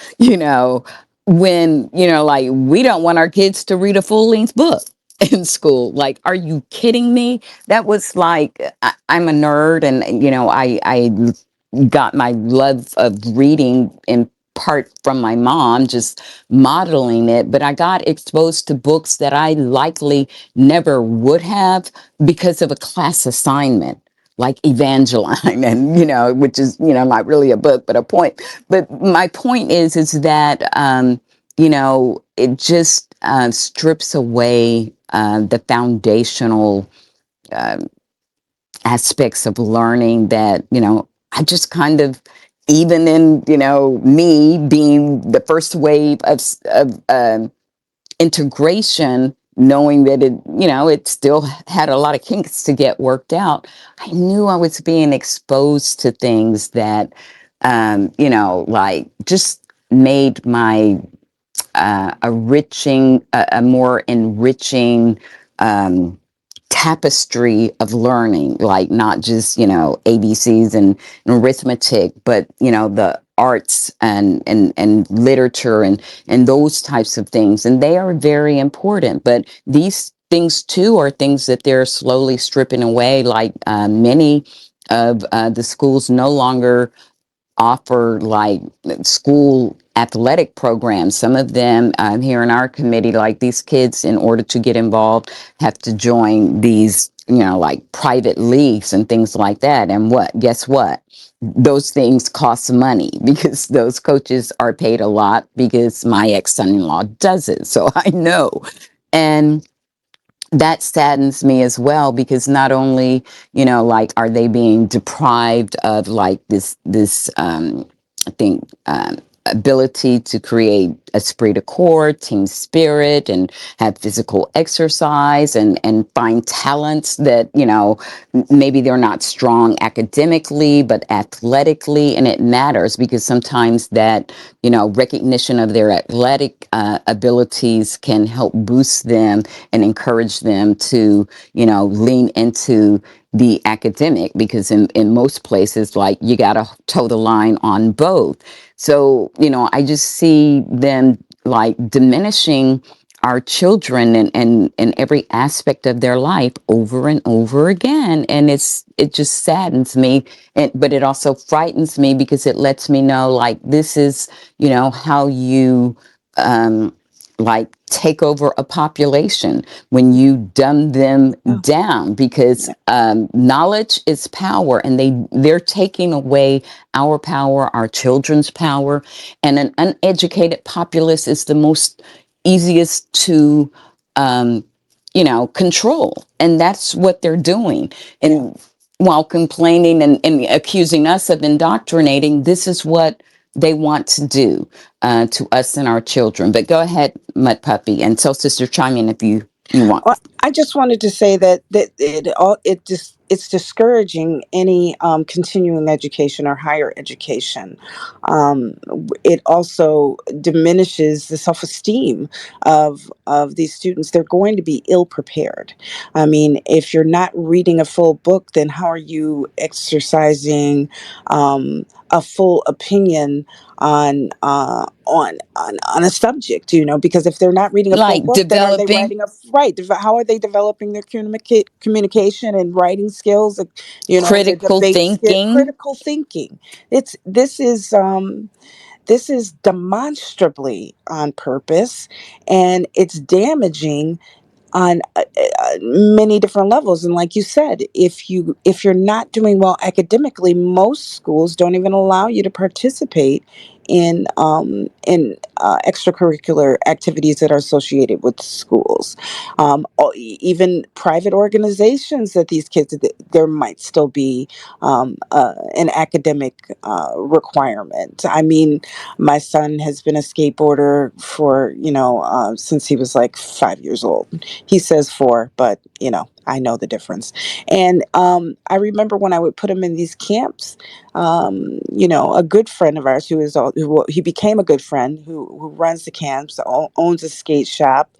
when, like, we don't want our kids to read a full length book in school? Like, are you kidding me? That was like, I'm a nerd, and, I got my love of reading in part from my mom, just modeling it, but I got exposed to books that I likely never would have because of a class assignment, like Evangeline, and which is not really a book but a point. But my point is that it just strips away the foundational aspects of learning that, I just kind of, even in, me being the first wave of integration, knowing that it still had a lot of kinks to get worked out, I knew I was being exposed to things that, like just made my a more enriching, tapestry of learning, like not just, ABCs and arithmetic, but, the arts and literature and those types of things. And they are very important. But these things too are things that they're slowly stripping away, like many of the schools no longer offer like school athletic programs. Some of them here in our committee, like these kids, in order to get involved, have to join these, like private leagues and things like that. And guess what? Those things cost money because those coaches are paid a lot because my ex-son-in-law does it. So I know. And that saddens me as well because not only, like, are they being deprived of like this I think ability to create esprit de corps, team spirit, and have physical exercise and find talents that, maybe they're not strong academically, but athletically. And it matters because sometimes that, recognition of their athletic abilities can help boost them and encourage them to, lean into the academic because in most places, like you got to toe the line on both. So, I just see them like diminishing our children and every aspect of their life over and over again. And it just saddens me. But it also frightens me because it lets me know like this is, how you like take over a population when you dumb them Oh, down because knowledge is power and they're taking away our power, our children's power, and an uneducated populace is the most easiest to control, and that's what they're doing. yeah. And while complaining and accusing us of indoctrinating, this is what they want to do to us and our children. But go ahead, Mud Puppy, and tell Sister chime in if you want. Well, I just wanted to say that it's discouraging any continuing education or higher education. It also diminishes the self esteem of these students. They're going to be ill prepared. I mean, if you're not reading a full book, then how are you exercising a full opinion on a subject, because if they're not reading a full Like book, then are they developing writing a right? How are they developing their communication and writing skills? Their critical debate skill, thinking. critical thinking. It's this is demonstrably on purpose, and it's damaging on many different levels. And like you said, if you're not doing well academically, most schools don't even allow you to participate in extracurricular activities that are associated with schools. Even private organizations that these kids, there might still be an academic requirement. I mean, my son has been a skateboarder for since he was like 5 years old. He says four, but I know the difference. And I remember when I would put him in these camps, a good friend of ours who he became a good friend who runs the camps, owns a skate shop.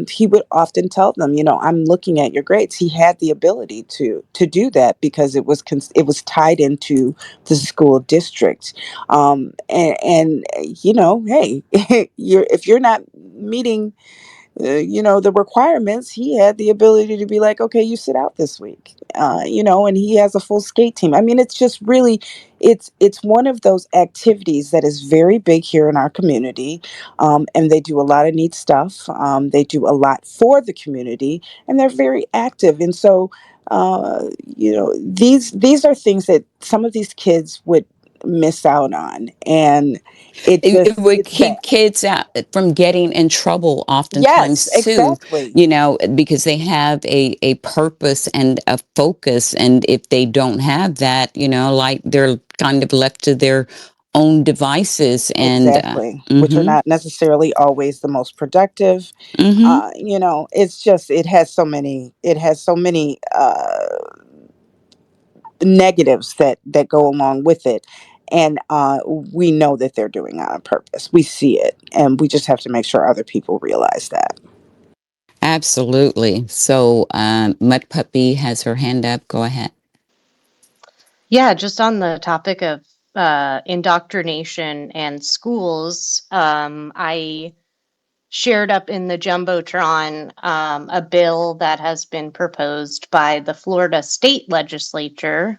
He would often tell them, I'm looking at your grades. He had the ability to do that because it was tied into the school district. And hey, if you're not meeting the requirements, he had the ability to be like, okay, you sit out this week, and he has a full skate team. I mean, it's just really, it's one of those activities that is very big here in our community, and they do a lot of neat stuff. They do a lot for the community, and they're very active. And so, these are things that some of these kids would miss out on, and It would it's sad. keep kids out from getting in trouble Yes, oftentimes too, exactly. because they have a purpose and a focus. And if they don't have that, like they're kind of left to their own devices. And Exactly, which are not necessarily always the most productive. hmm It's just it has so many negatives that go along with it, and we know that they're doing it on purpose. We see it, and we just have to make sure other people realize that. absolutely. So, Mud Puppy has her hand up. Go ahead. Yeah, just on the topic of indoctrination and schools, I shared up in the Jumbotron a bill that has been proposed by the Florida state legislature,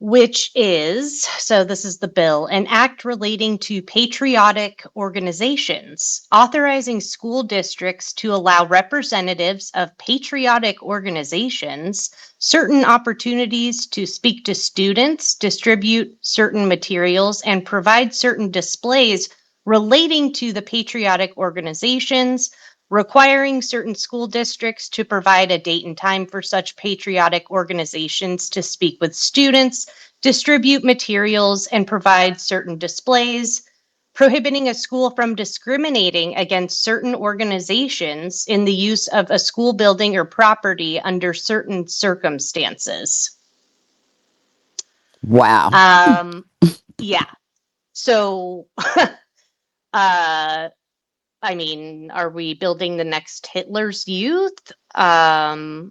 which is, so this is the bill, an act relating to patriotic organizations, authorizing school districts to allow representatives of patriotic organizations certain opportunities to speak to students, distribute certain materials, and provide certain displays relating to the patriotic organizations, requiring certain school districts to provide a date and time for such patriotic organizations to speak with students, distribute materials, and provide certain displays, prohibiting a school from discriminating against certain organizations in the use of a school building or property under certain circumstances. Wow. Um, yeah. So, uh, I mean, are we building the next Hitler's Youth? Yeah,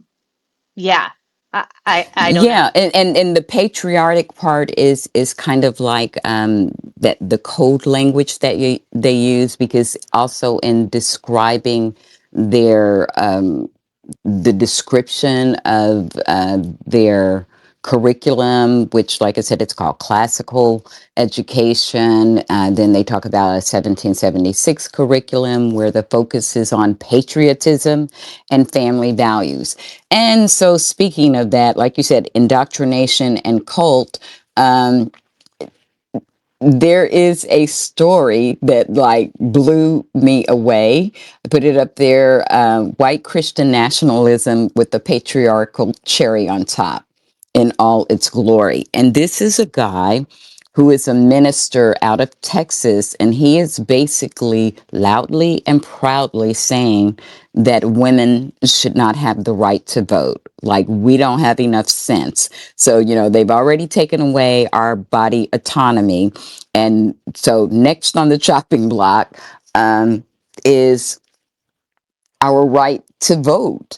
I don't know. Yeah, and the patriotic part is kind of like that the code language that they use, because also in describing their the description of their curriculum, which, like I said, it's called classical education. Then they talk about a 1776 curriculum where the focus is on patriotism and family values. And so, speaking of that, like you said, indoctrination and cult. There is a story that like blew me away. I put it up there: white Christian nationalism with the patriarchal cherry on top in all its glory. And this is a guy who is a minister out of Texas, and he is basically loudly and proudly saying that women should not have the right to vote. Like, we don't have enough sense. So, they've already taken away our body autonomy. And so, next on the chopping block is our right to vote.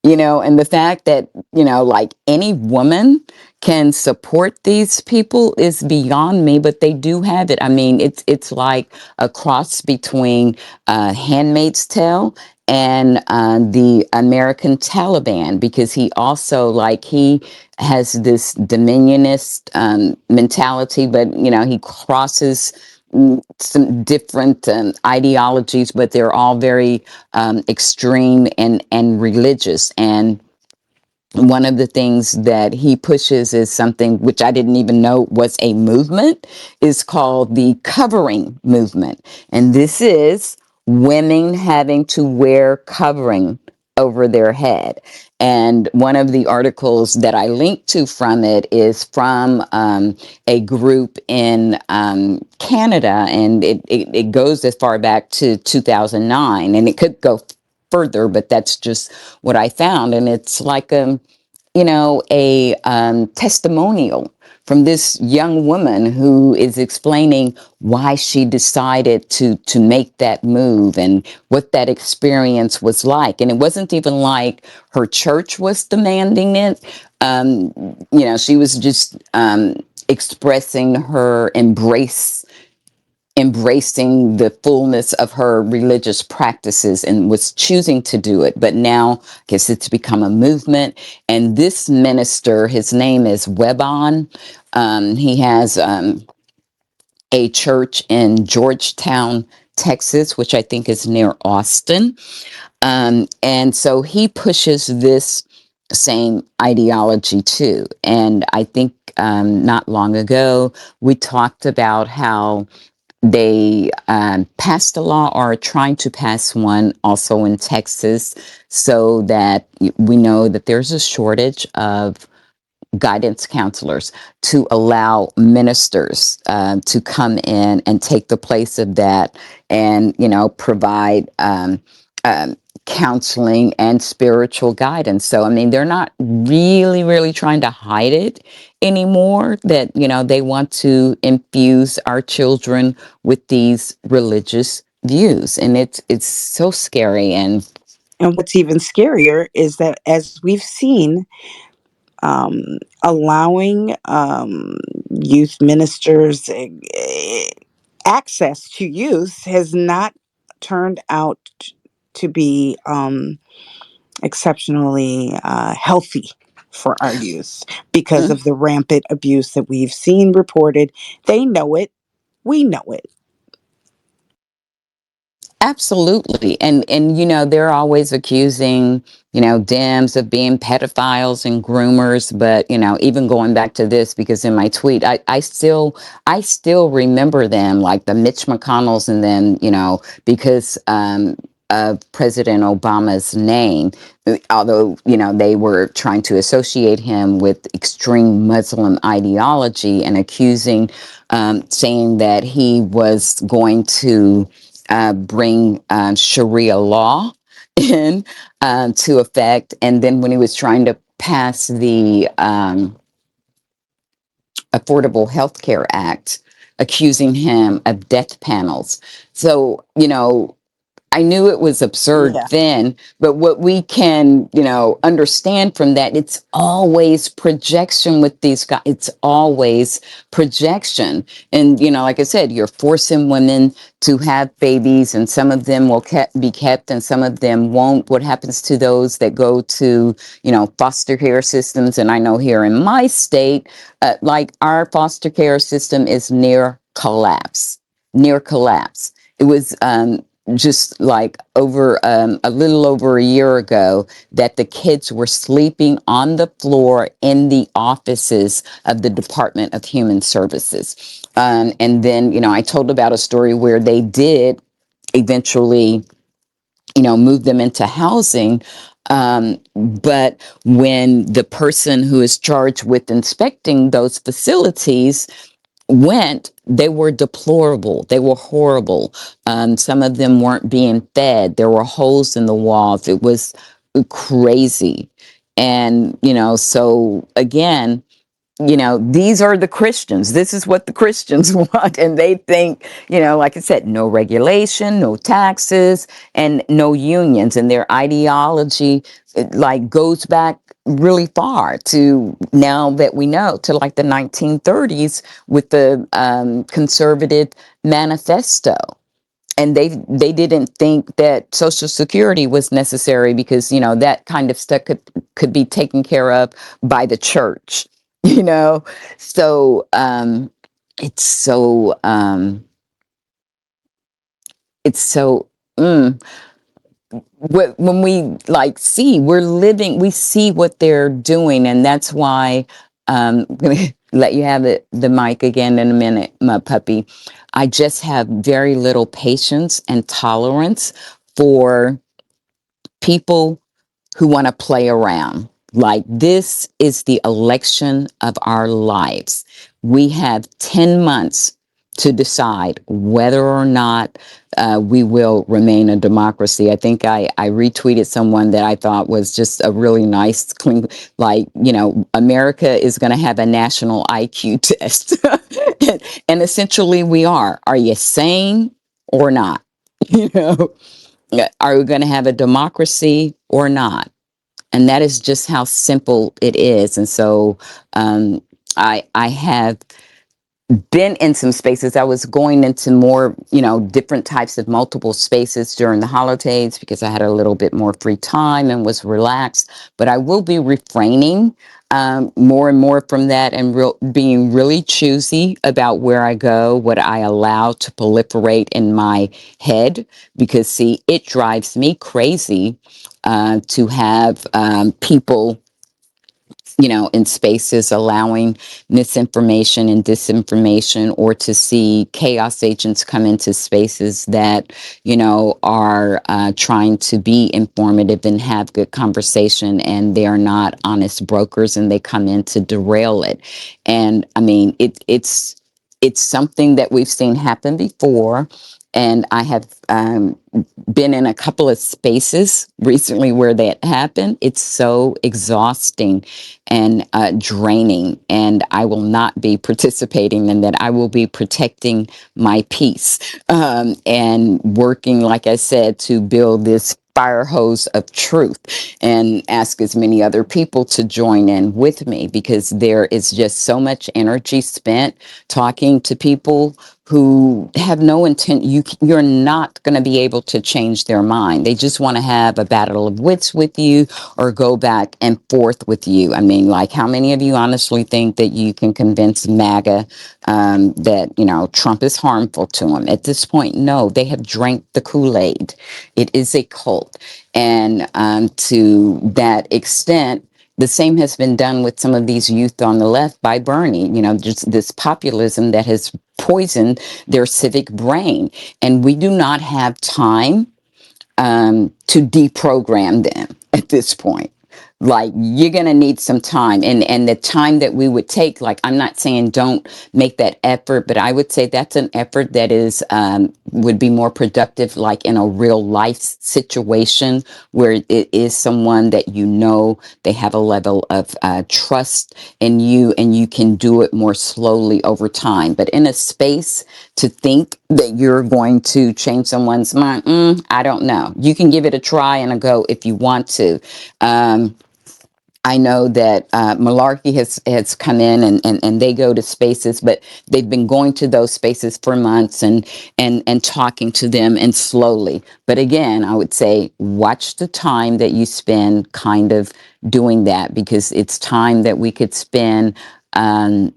And the fact that, like, any woman can support these people is beyond me, but they do have it. I mean, it's like a cross between Handmaid's Tale and the American Taliban, because he also, like, he has this dominionist mentality, but, he crosses some different ideologies, but they're all very extreme and religious. And one of the things that he pushes is something which I didn't even know was a movement, is called the covering movement. And this is women having to wear covering over their head. And one of the articles that I linked to from it is from a group in Canada, and it goes as far back to 2009, and it could go further, but that's just what I found. And it's like a testimonial from this young woman who is explaining why she decided to make that move and what that experience was like. And it wasn't even like her church was demanding it. She was just expressing her embracing the fullness of her religious practices and was choosing to do it. But now, I guess it's become a movement. And this minister, his name is Webon. He has a church in Georgetown, Texas, which I think is near Austin. And so he pushes this same ideology too. And I think not long ago, we talked about how they passed a law, or are trying to pass one also in Texas, so that we know that there's a shortage of guidance counselors, to allow ministers to come in and take the place of that, and provide counseling and spiritual guidance. So I mean, they're not really trying to hide it anymore, that they want to infuse our children with these religious views, and it's so scary. And what's even scarier is that, as we've seen, allowing youth ministers access to youth has not turned out to be exceptionally healthy for our youth because of the rampant abuse that we've seen reported. They know it. We know it. Absolutely. And they're always accusing, Dems of being pedophiles and groomers, but even going back to this, because in my tweet I still remember them, like the Mitch McConnells, and then, because of President Obama's name, although, they were trying to associate him with extreme Muslim ideology and accusing, saying that he was going to bring Sharia law in to effect. And then when he was trying to pass the Affordable Health Care Act, accusing him of death panels. So, I knew it was absurd Yeah. then, but what we can, understand from that, it's always projection with these guys. It's always projection. And, like I said, you're forcing women to have babies, and some of them will be kept and some of them won't. What happens to those that go to, foster care systems? And I know here in my state, like our foster care system is near collapse. It was, just like over a little over a year ago, that the kids were sleeping on the floor in the offices of the Department of Human Services. And then, I told about a story where they did eventually, move them into housing. But when the person who is charged with inspecting those facilities went, they were deplorable. They were horrible. Some of them weren't being fed. There were holes in the walls. It was crazy. And, so again, these are the Christians. This is what the Christians want. And they think, like I said, no regulation, no taxes, and no unions. And their ideology, like, goes back really far to, now that we know, to like the 1930s with the conservative manifesto. And they didn't think that Social Security was necessary because, that kind of stuff could be taken care of by the church, you know. So it's so it's so when we like see, we see what they're doing, and that's why I'm gonna let you have the mic again in a minute, my puppy. I just have very little patience and tolerance for people who want to play around. Like, this is the election of our lives. We have 10 months to decide whether or not we will remain a democracy. I think I retweeted someone that I thought was just a really nice, clean, like, America is going to have a national IQ test. And essentially we are. Are you sane or not? You know? Are we going to have a democracy or not? And that is just how simple it is. And so I have been in some spaces. I was going into more, different types of multiple spaces during the holidays because I had a little bit more free time and was relaxed. But I will be refraining more and more from that, and being really choosy about where I go, what I allow to proliferate in my head, because see, it drives me crazy to have people, in spaces allowing misinformation and disinformation, or to see chaos agents come into spaces that, are trying to be informative and have good conversation, and they're not honest brokers, and they come in to derail it. And I mean, it's something that we've seen happen before. And I have been in a couple of spaces recently where that happened. It's so exhausting and draining, and I will not be participating in that. I will be protecting my peace and working, like I said, to build this fire hose of truth, and ask as many other people to join in with me, because there is just so much energy spent talking to people who have no intent. You're not going to be able to change their mind. They just want to have a battle of wits with you or go back and forth with you. I mean, like, how many of you honestly think that you can convince MAGA that, Trump is harmful to them? At this point, no, they have drank the Kool-Aid. It is a cult. And to that extent, the same has been done with some of these youth on the left by Bernie, just this populism that has poisoned their civic brain. And we do not have time to deprogram them at this point. Like, you're going to need some time, and the time that we would take, like, I'm not saying don't make that effort, but I would say that's an effort that is would be more productive, like in a real life situation where it is someone that they have a level of trust in you, and you can do it more slowly over time. But in a space to think that you're going to change someone's mind, I don't know. You can give it a try and a go if you want to. I know that Malarkey has come in, and they go to spaces, but they've been going to those spaces for months and talking to them, and slowly. But again, I would say watch the time that you spend kind of doing that, because it's time that we could spend amplifying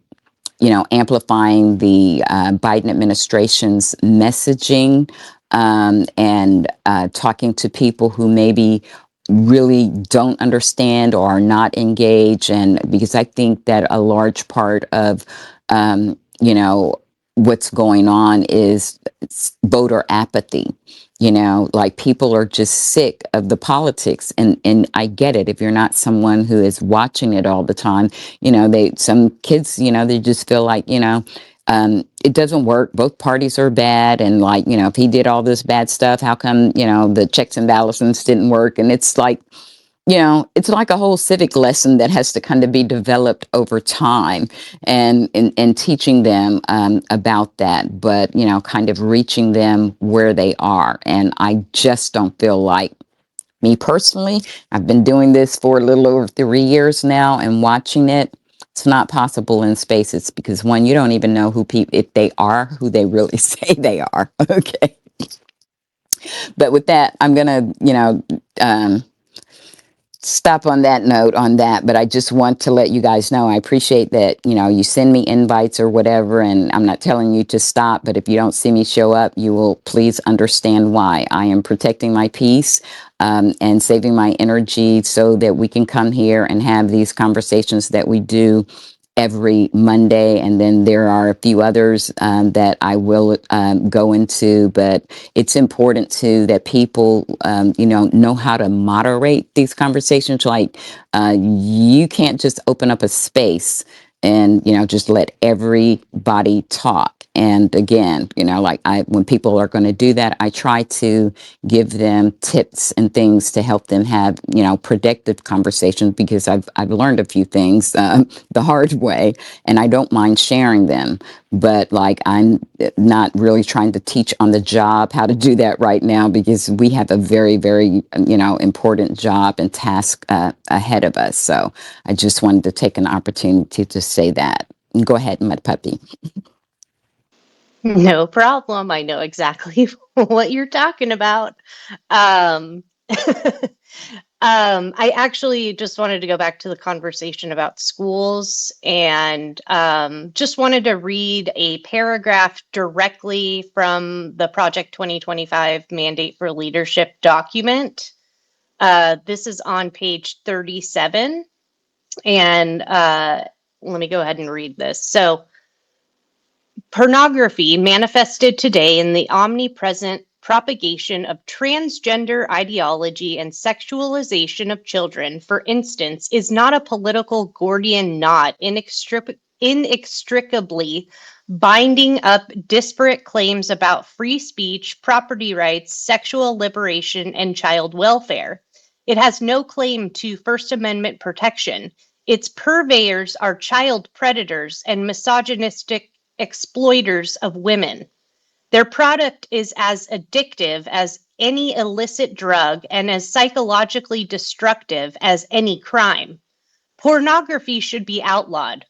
the Biden administration's messaging, and talking to people who maybe really don't understand or are not engaged. And because I think that a large part of, what's going on is voter apathy. Like, people are just sick of the politics, and I get it. If you're not someone who is watching it all the time, some kids, they just feel like, it doesn't work. Both parties are bad. And, like, if he did all this bad stuff, how come, the checks and balances didn't work? And it's like, it's like a whole civic lesson that has to kind of be developed over time, and teaching them about that, but, kind of reaching them where they are. And I just don't feel like, me personally, I've been doing this for a little over 3 years now, and watching it, it's not possible in spaces, because one, you don't even know who people, if they are who they really say they are. Okay. But with that, I'm going to, stop on that note on that. But I just want to let you guys know, I appreciate that, you send me invites or whatever, and I'm not telling you to stop, but if you don't see me show up, you will please understand why. I am protecting my peace, and saving my energy so that we can come here and have these conversations that we do every Monday. And then there are a few others that I will go into, but it's important too that people, know how to moderate these conversations. Like, you can't just open up a space and, just let everybody talk. And again, like, when people are going to do that, I try to give them tips and things to help them have, productive conversations, because I've learned a few things the hard way, and I don't mind sharing them. But, like, I'm not really trying to teach on the job how to do that right now, because we have a very, very, important job and task ahead of us. So I just wanted to take an opportunity to say that. Go ahead, Mud Puppy. No problem. I know exactly what you're talking about. Um, I actually just wanted to go back to the conversation about schools, and just wanted to read a paragraph directly from the Project 2025 Mandate for Leadership document. This is on page 37, and let me go ahead and read this. So, pornography manifested today in the omnipresent propagation of transgender ideology and sexualization of children, for instance, is not a political Gordian knot inextricably binding up disparate claims about free speech, property rights, sexual liberation, and child welfare. It has no claim to First Amendment protection. Its purveyors are child predators and misogynistic exploiters of women. Their product is as addictive as any illicit drug and as psychologically destructive as any crime. Pornography should be outlawed.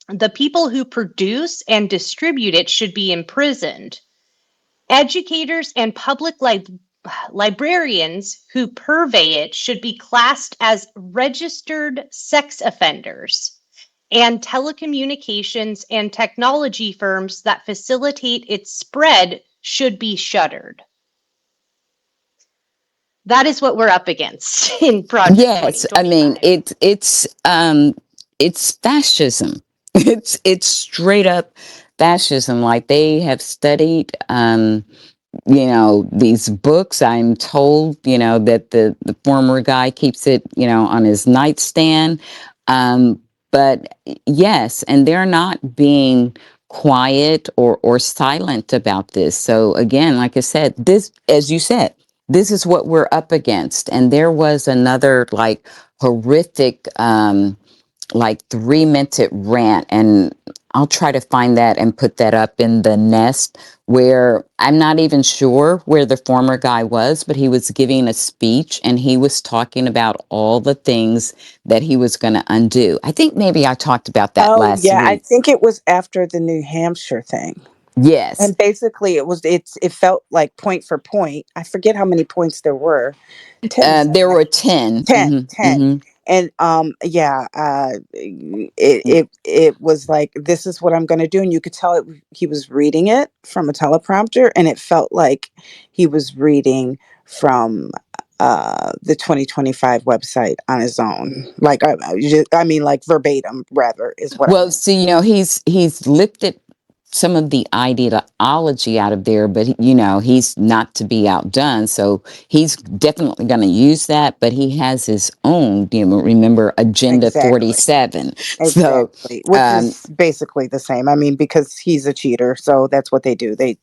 The people who produce and distribute it should be imprisoned. Educators and librarians who purvey it should be classed as registered sex offenders. And telecommunications and technology firms that facilitate its spread should be shuttered. That is what we're up against in Project Yes, I mean 2025. it's fascism. It's straight up fascism. Like they have studied these books. I'm told, that the former guy keeps it, on his nightstand. Um, but yes, and they're not being quiet or silent about this. So again, like I said, this, as you said, this is what we're up against. And there was another like horrific, like 3-minute rant, and I'll try to find that and put that up in the nest, where I'm not even sure where the former guy was, but he was giving a speech and he was talking about all the things that he was going to undo. I think maybe I talked about that Oh last yeah, I week. think it was after the New Hampshire thing. Yes. And basically it felt like point for point. I forget how many points there were. 10 or There 7. were 10. 10, Hmm. 10. Hmm. And yeah, it was like, this is what I'm going to do, and you could tell he was reading it from a teleprompter, and it felt like he was reading from the 2025 website on his own, like I mean, like verbatim rather is what I Well, meant. see, he's lifted some of the ideology out of there, but he's not to be outdone. So he's definitely going to use that, but he has his own. Remember Agenda Exactly. 47. So, Exactly, which um, is basically the same. I mean, because he's a cheater, so that's what they do. They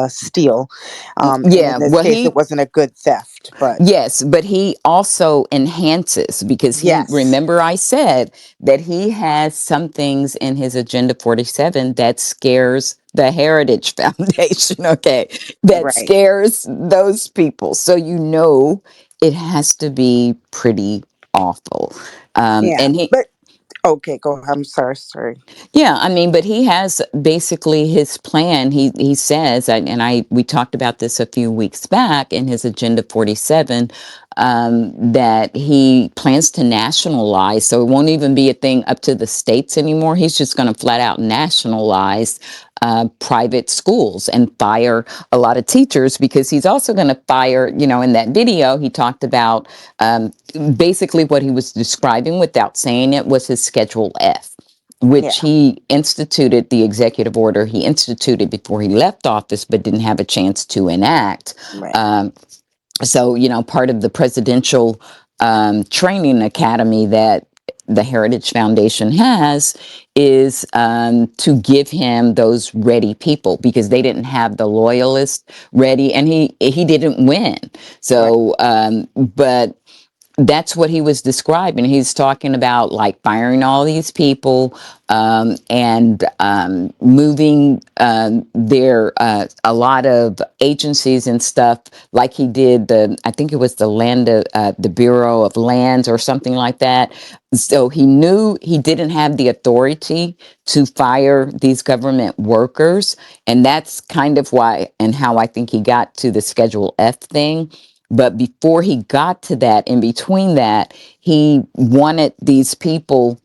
steal, and in yeah. this Well, case, it wasn't a good theft, but yes, but he also enhances, because yes, remember I said that he has some things in his Agenda 47 that scares the Heritage Foundation, okay? That right, scares those people. So it has to be pretty awful. yeah. And he But okay, go. I'm sorry, sorry. Yeah, I mean, but he has basically his plan. He says, and we talked about this a few weeks back in his Agenda 47, that he plans to nationalize. So it won't even be a thing up to the states anymore. He's just going to flat out nationalize private schools and fire a lot of teachers, because he's also going to fire, in that video, he talked about basically what he was describing without saying it was his Schedule F, which Yeah, he instituted, the executive order he instituted before he left office, but didn't have a chance to enact. right. Um, so, part of the presidential training academy that the Heritage Foundation has is to give him those ready people, because they didn't have the loyalists ready, and he didn't win. Right. So, but that's what he was describing. He's talking about like firing all these people, and moving a lot of agencies and stuff, like he did I think it was the Bureau of Lands or something like that. So he knew he didn't have the authority to fire these government workers, and that's kind of why and how I think he got to the Schedule F thing. But before he got to that, in between that, he wanted these people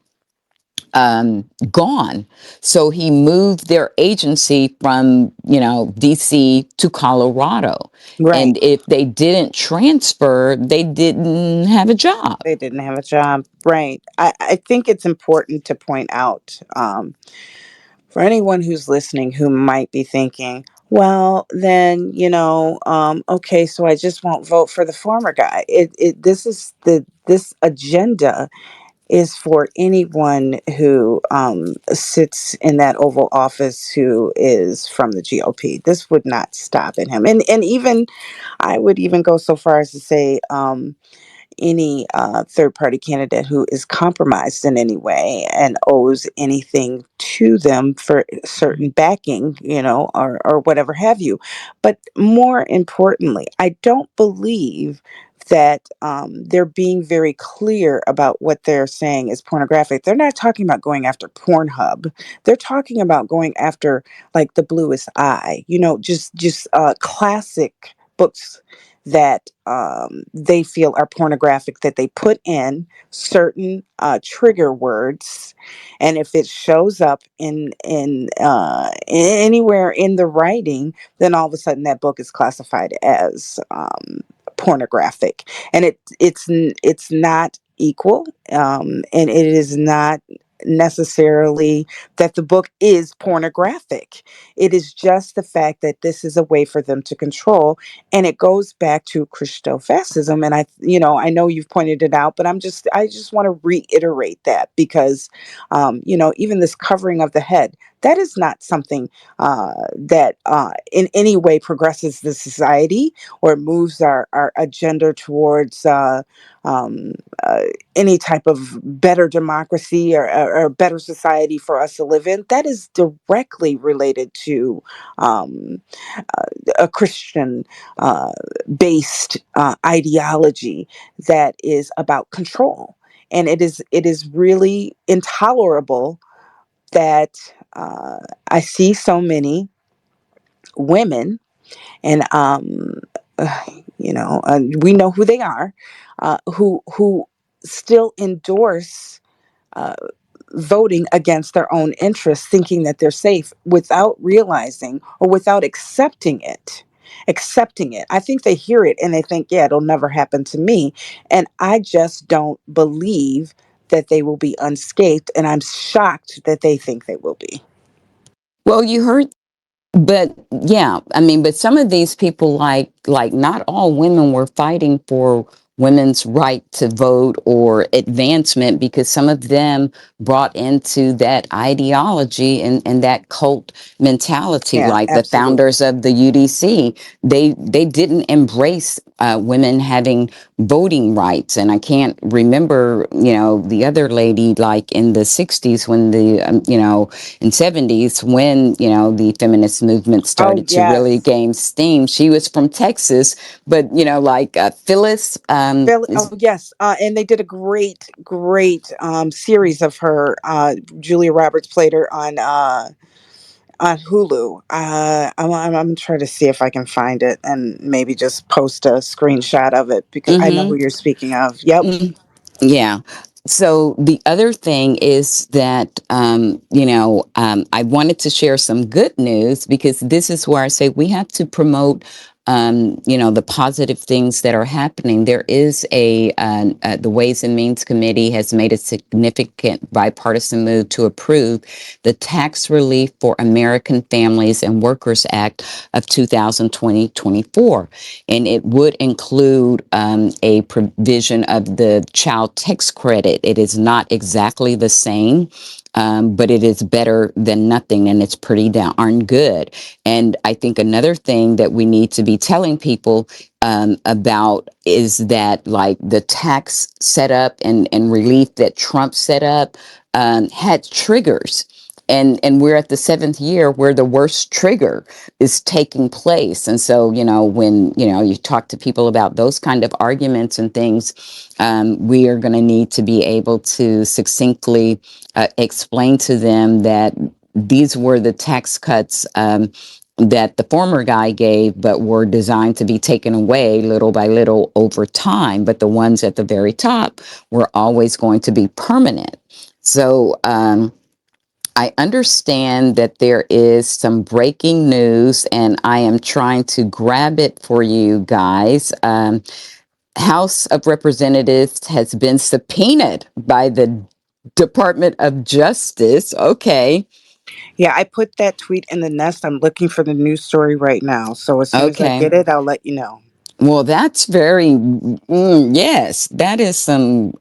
gone. So he moved their agency from, DC to Colorado. Right. And if they didn't transfer, they didn't have a job. They didn't have a job. Right. I think it's important to point out, for anyone who's listening who might be thinking, well, then, okay, so I just won't vote for the former guy. This agenda is for anyone who sits in that Oval Office who is from the GOP. This would not stop at him. And even, I would even go so far as to say, any third party candidate who is compromised in any way and owes anything to them for certain backing, or whatever have you. But more importantly, I don't believe that they're being very clear about what they're saying is pornographic. They're not talking about going after Pornhub. They're talking about going after like The Bluest Eye. Just classic books that they feel are pornographic, that they put in certain trigger words, and if it shows up in anywhere in the writing, then all of a sudden that book is classified as pornographic, and it's not equal, and it is not necessarily that the book is pornographic. It is just the fact that this is a way for them to control, and it goes back to Christofascism. And I know you've pointed it out, but I just want to reiterate that, because even this covering of the head, that is not something that in any way progresses the society or moves our agenda towards um, uh, any type of better democracy, or better society for us to live in. That is directly related to um, a Christian based ideology that is about control. And it is really intolerable that I see so many women, and uh, we know who they are, who still endorse uh, voting against their own interests, thinking that they're safe, without realizing or without accepting it. I think they hear it and they think, yeah, it'll never happen to me. And I just don't believe that they will be unscathed. And I'm shocked that they think they will be. Well, you heard. But yeah, I mean, but some of these people, like not all women were fighting for women's right to vote or advancement, because some of them brought into that ideology and that cult mentality, Yeah, like the absolutely. founders of the UDC. They didn't embrace women having voting rights. And I can't remember, the other lady, like in the 60s when in 70s when, the feminist movement Oh, started to really yes. gain steam. She was from Texas, but, like Phyllis Oh, is, yes, and they did a great series of her. Julia Roberts played her on Hulu. I'm trying to see if I can find it and maybe just post a screenshot of it, because I know who mm-hmm, you're speaking of. Yep. yeah. So the other thing is that, I wanted to share some good news, because this is where I say we have to promote, the positive things that are happening. There is the Ways and Means Committee has made a significant bipartisan move to approve the Tax Relief for American Families and Workers Act of 2020-24. And it would include a provision of the child tax credit. It is not exactly the same, but it is better than nothing, and it's pretty darn good. And I think another thing that we need to be telling people about is that, like, the tax setup and relief that Trump set up had triggers. And we're at the seventh year where the worst trigger is taking place. And so, when, you talk to people about those kind of arguments and things, we are going to need to be able to succinctly explain to them that these were the tax cuts that the former guy gave, but were designed to be taken away little by little over time. But the ones at the very top were always going to be permanent. So, I understand that there is some breaking news, and I am trying to grab it for you guys. House of Representatives has been subpoenaed by the Department of Justice. Okay. Yeah, I put that tweet in the nest. I'm looking for the news story right now. So as soon as I Okay. get it, I'll let you know. Well, that's very, yes, that is some.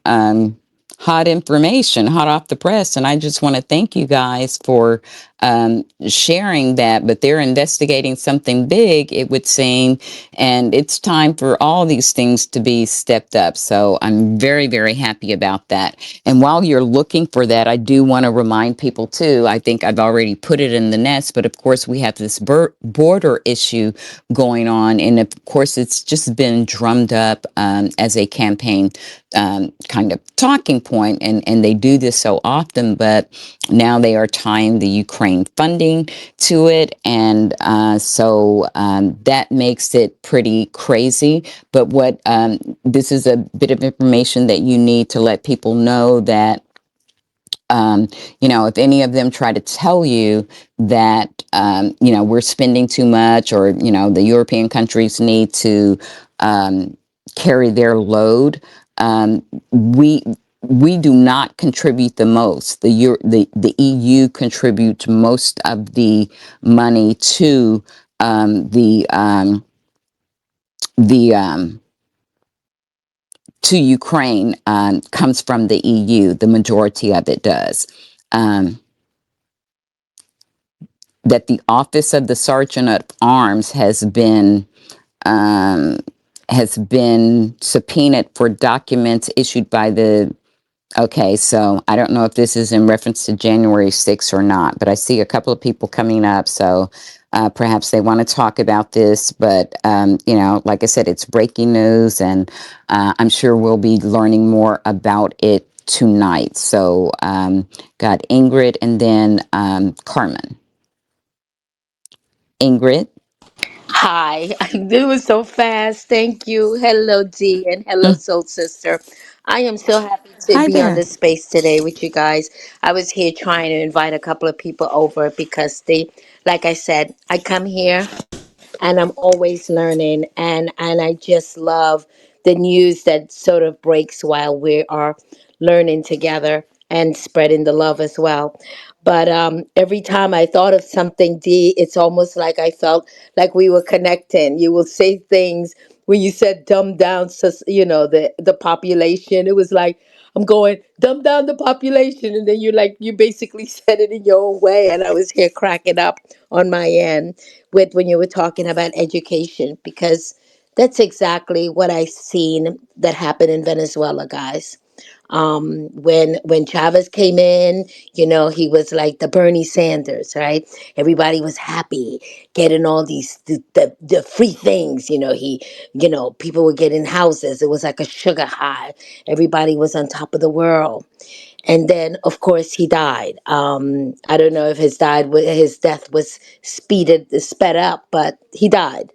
hot information, hot off the press. And I just want to thank you guys for sharing that. But they're investigating something big, it would seem. And it's time for all these things to be stepped up. So I'm very, very happy about that. And while you're looking for that, I do want to remind people too. I think I've already put it in the nest, but of course, we have this border issue going on. And of course, it's just been drummed up as a campaign kind of talking point, and they do this so often, but now they are tying the Ukraine funding to it, and so that makes it pretty crazy. But what this is a bit of information that you need to let people know that um, if any of them try to tell you that, we're spending too much, or, the European countries need to carry their load, we we do not contribute the most. The EU contributes most of the money to the to Ukraine, comes from the EU. The majority of it does. Um, that the office of the sergeant at arms um, has been subpoenaed for documents issued by the. Okay, so I don't know if this is in reference to January 6th or not, but I see a couple of people coming up, so perhaps they want to talk about this. But like I said, it's breaking news, and I'm sure we'll be learning more about it tonight. So got Ingrid, and then Carmen. Ingrid. Hi, it was so fast. Thank you. Hello, Dee, and hello, Mm. Soul Sister. I am so happy to Hi be on there. this space today with you guys. I was here trying to invite a couple of people over because like I said, I come here and I'm always learning, and I just love the news that sort of breaks while we are learning together and spreading the love as well. But every time I thought of something, D, it's almost like I felt like we were connecting. You will say things when you said dumb down, the population. It was like I'm going dumb down the population, and then you basically said it in your own way, and I was here cracking up on my end with when you were talking about education, because that's exactly what I seen that happened in Venezuela, guys. When Chavez came in, he was like the Bernie Sanders, right? Everybody was happy getting all these the free things. People were getting houses. It was like a sugar high. Everybody was on top of the world. And then, of course, he died. I don't know if his death was sped up, but he died.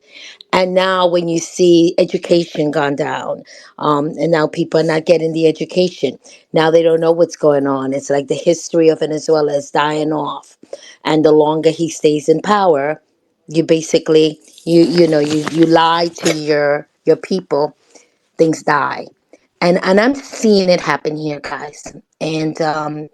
And now, when you see education gone down, and now people are not getting the education, now they don't know what's going on. It's like the history of Venezuela is dying off, and the longer he stays in power, you basically you lie to your people, things die, and I'm seeing it happen here, guys. And I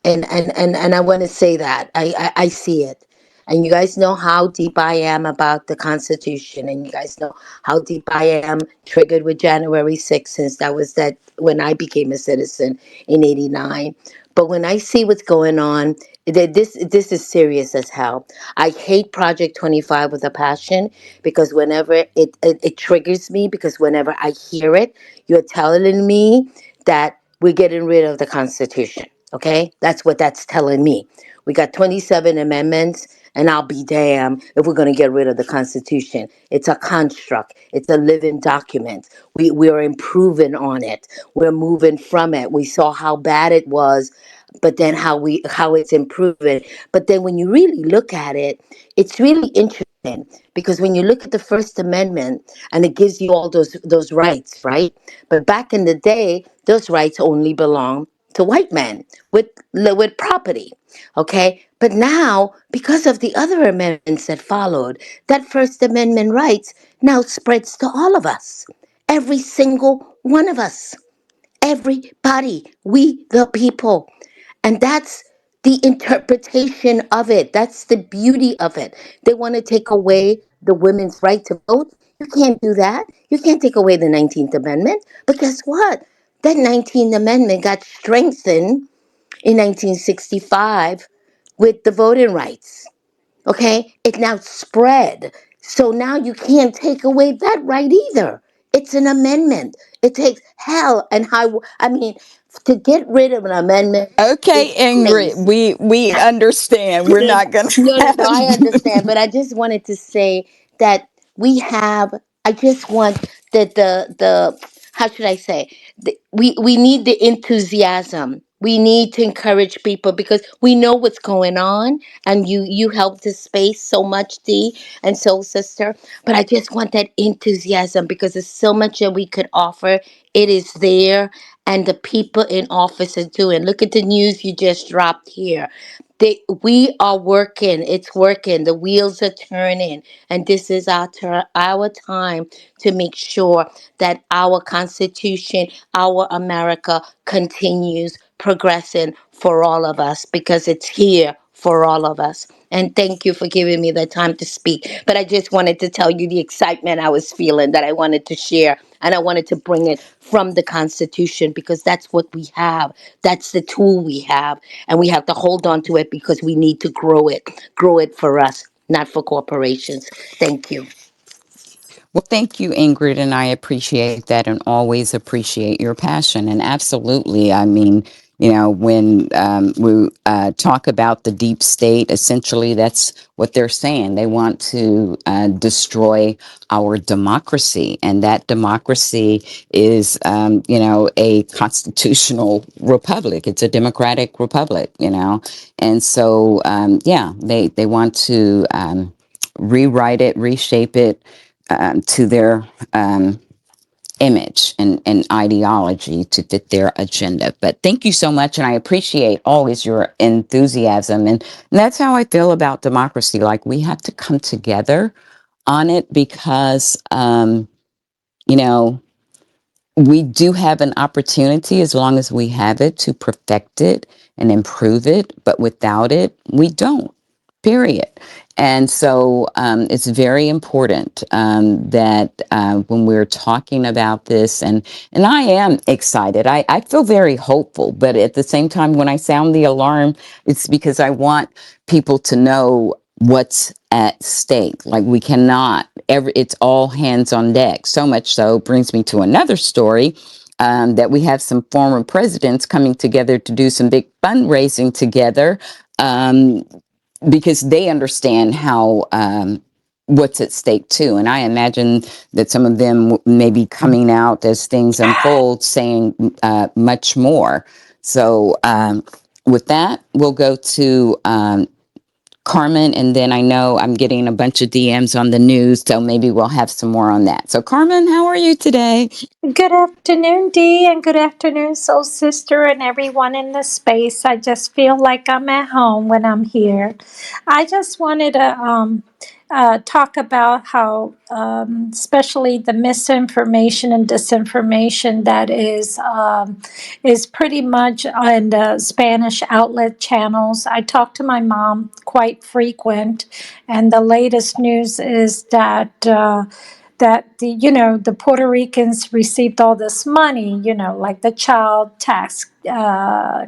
want to say that I see it. And you guys know how deep I am about the Constitution, and you guys know how deep I am triggered with January 6th, since that was that when I became a citizen in '89. But when I see what's going on, this is serious as hell. I hate Project 25 with a passion, because whenever it triggers me, because whenever I hear it, you're telling me that we're getting rid of the Constitution. Okay? That's what that's telling me. We got 27 amendments, and I'll be damned if we're going to get rid of the Constitution. It's a construct, it's a living document. We're improving on it, we're moving from it. We saw how bad it was, but then how it's improving. But then when you really look at it, it's really interesting, because when you look at the First Amendment, and it gives you all those rights, right? But back in the day, those rights only belong to white men with property. Okay, but now, because of the other amendments that followed, that First Amendment rights now spreads to all of us, every single one of us, everybody, we the people. And that's the interpretation of it. That's the beauty of it. They want to take away the women's right to vote. You can't do that. You can't take away the 19th Amendment. But guess what? That 19th Amendment got strengthened in 1965 with the voting rights. Okay? It now spread. So now you can't take away that right either. It's an amendment. It takes hell and high. I mean, to get rid of an amendment Okay, is Ingrid, crazy. we understand. We're No, not going no, to no, no, I understand, have. but I just wanted to say that we have. I just want the how should I say? We need the enthusiasm. We need to encourage people because we know what's going on, and you help this space so much, Dee and Soul Sister. But I just want that enthusiasm because there's so much that we could offer. It is there, and the people in office are doing. Look at the news you just dropped here. We are working. It's working. The wheels are turning, and this is our time to make sure that our Constitution, our America, continues progressing for all of us because it's here for all of us. And thank you for giving me the time to speak. But I just wanted to tell you the excitement I was feeling that I wanted to share. And I wanted to bring it from the Constitution because that's what we have. That's the tool we have. And we have to hold on to it because we need to grow it for us, not for corporations. Thank you. Well, thank you, Ingrid, and I appreciate that and always appreciate your passion. And absolutely, I mean, when we talk about the deep state, essentially that's what they're saying. They want to destroy our democracy, and that democracy is, a constitutional republic. It's a democratic republic. And so, yeah, they want to rewrite it, reshape it to their image and ideology to fit their agenda. But thank you so much. And I appreciate always your enthusiasm. And that's how I feel about democracy. Like we have to come together on it because, you know, we do have an opportunity as long as we have it to perfect it and improve it. But without it, we don't, period. And so it's very important that when we're talking about this, and I am excited, I feel very hopeful, but at the same time, when I sound the alarm, it's because I want people to know what's at stake. Like we cannot ever, it's all hands on deck. So much so brings me to another story that we have some former presidents coming together to do some big fundraising together. Um, because they understand how what's at stake too. And I imagine that some of them may be coming out as things unfold, saying much more. So with that, we'll go to Carmen, and then I know I'm getting a bunch of DMs on the news, so maybe we'll have some more on that. So, Carmen, how are you today? Good afternoon, Dee, and good afternoon, Soul Sister, and everyone in the space. I just feel like I'm at home when I'm here. I just wanted to talk about how, especially the misinformation and disinformation that is pretty much on the Spanish outlet channels. I talk to my mom quite frequent, and the latest news is that. That the Puerto Ricans received all this money, like the child tax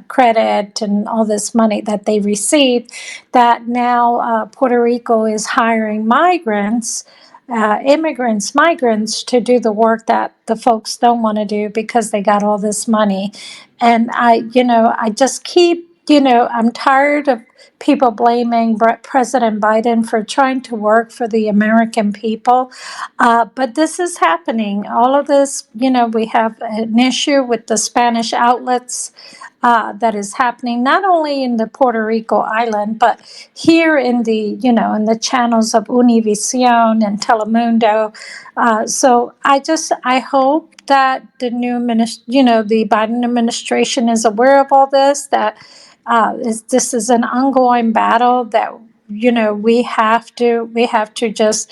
credit and all this money that they received, that now Puerto Rico is hiring migrants to do the work that the folks don't want to do because they got all this money. And I just keep, I'm tired of people blaming President Biden for trying to work for the American people. But this is happening. All of this, we have an issue with the Spanish outlets that is happening not only in the Puerto Rico island, but here in the channels of Univision and Telemundo. So I hope that the Biden administration is aware of all this. That this is an ongoing battle that we have to just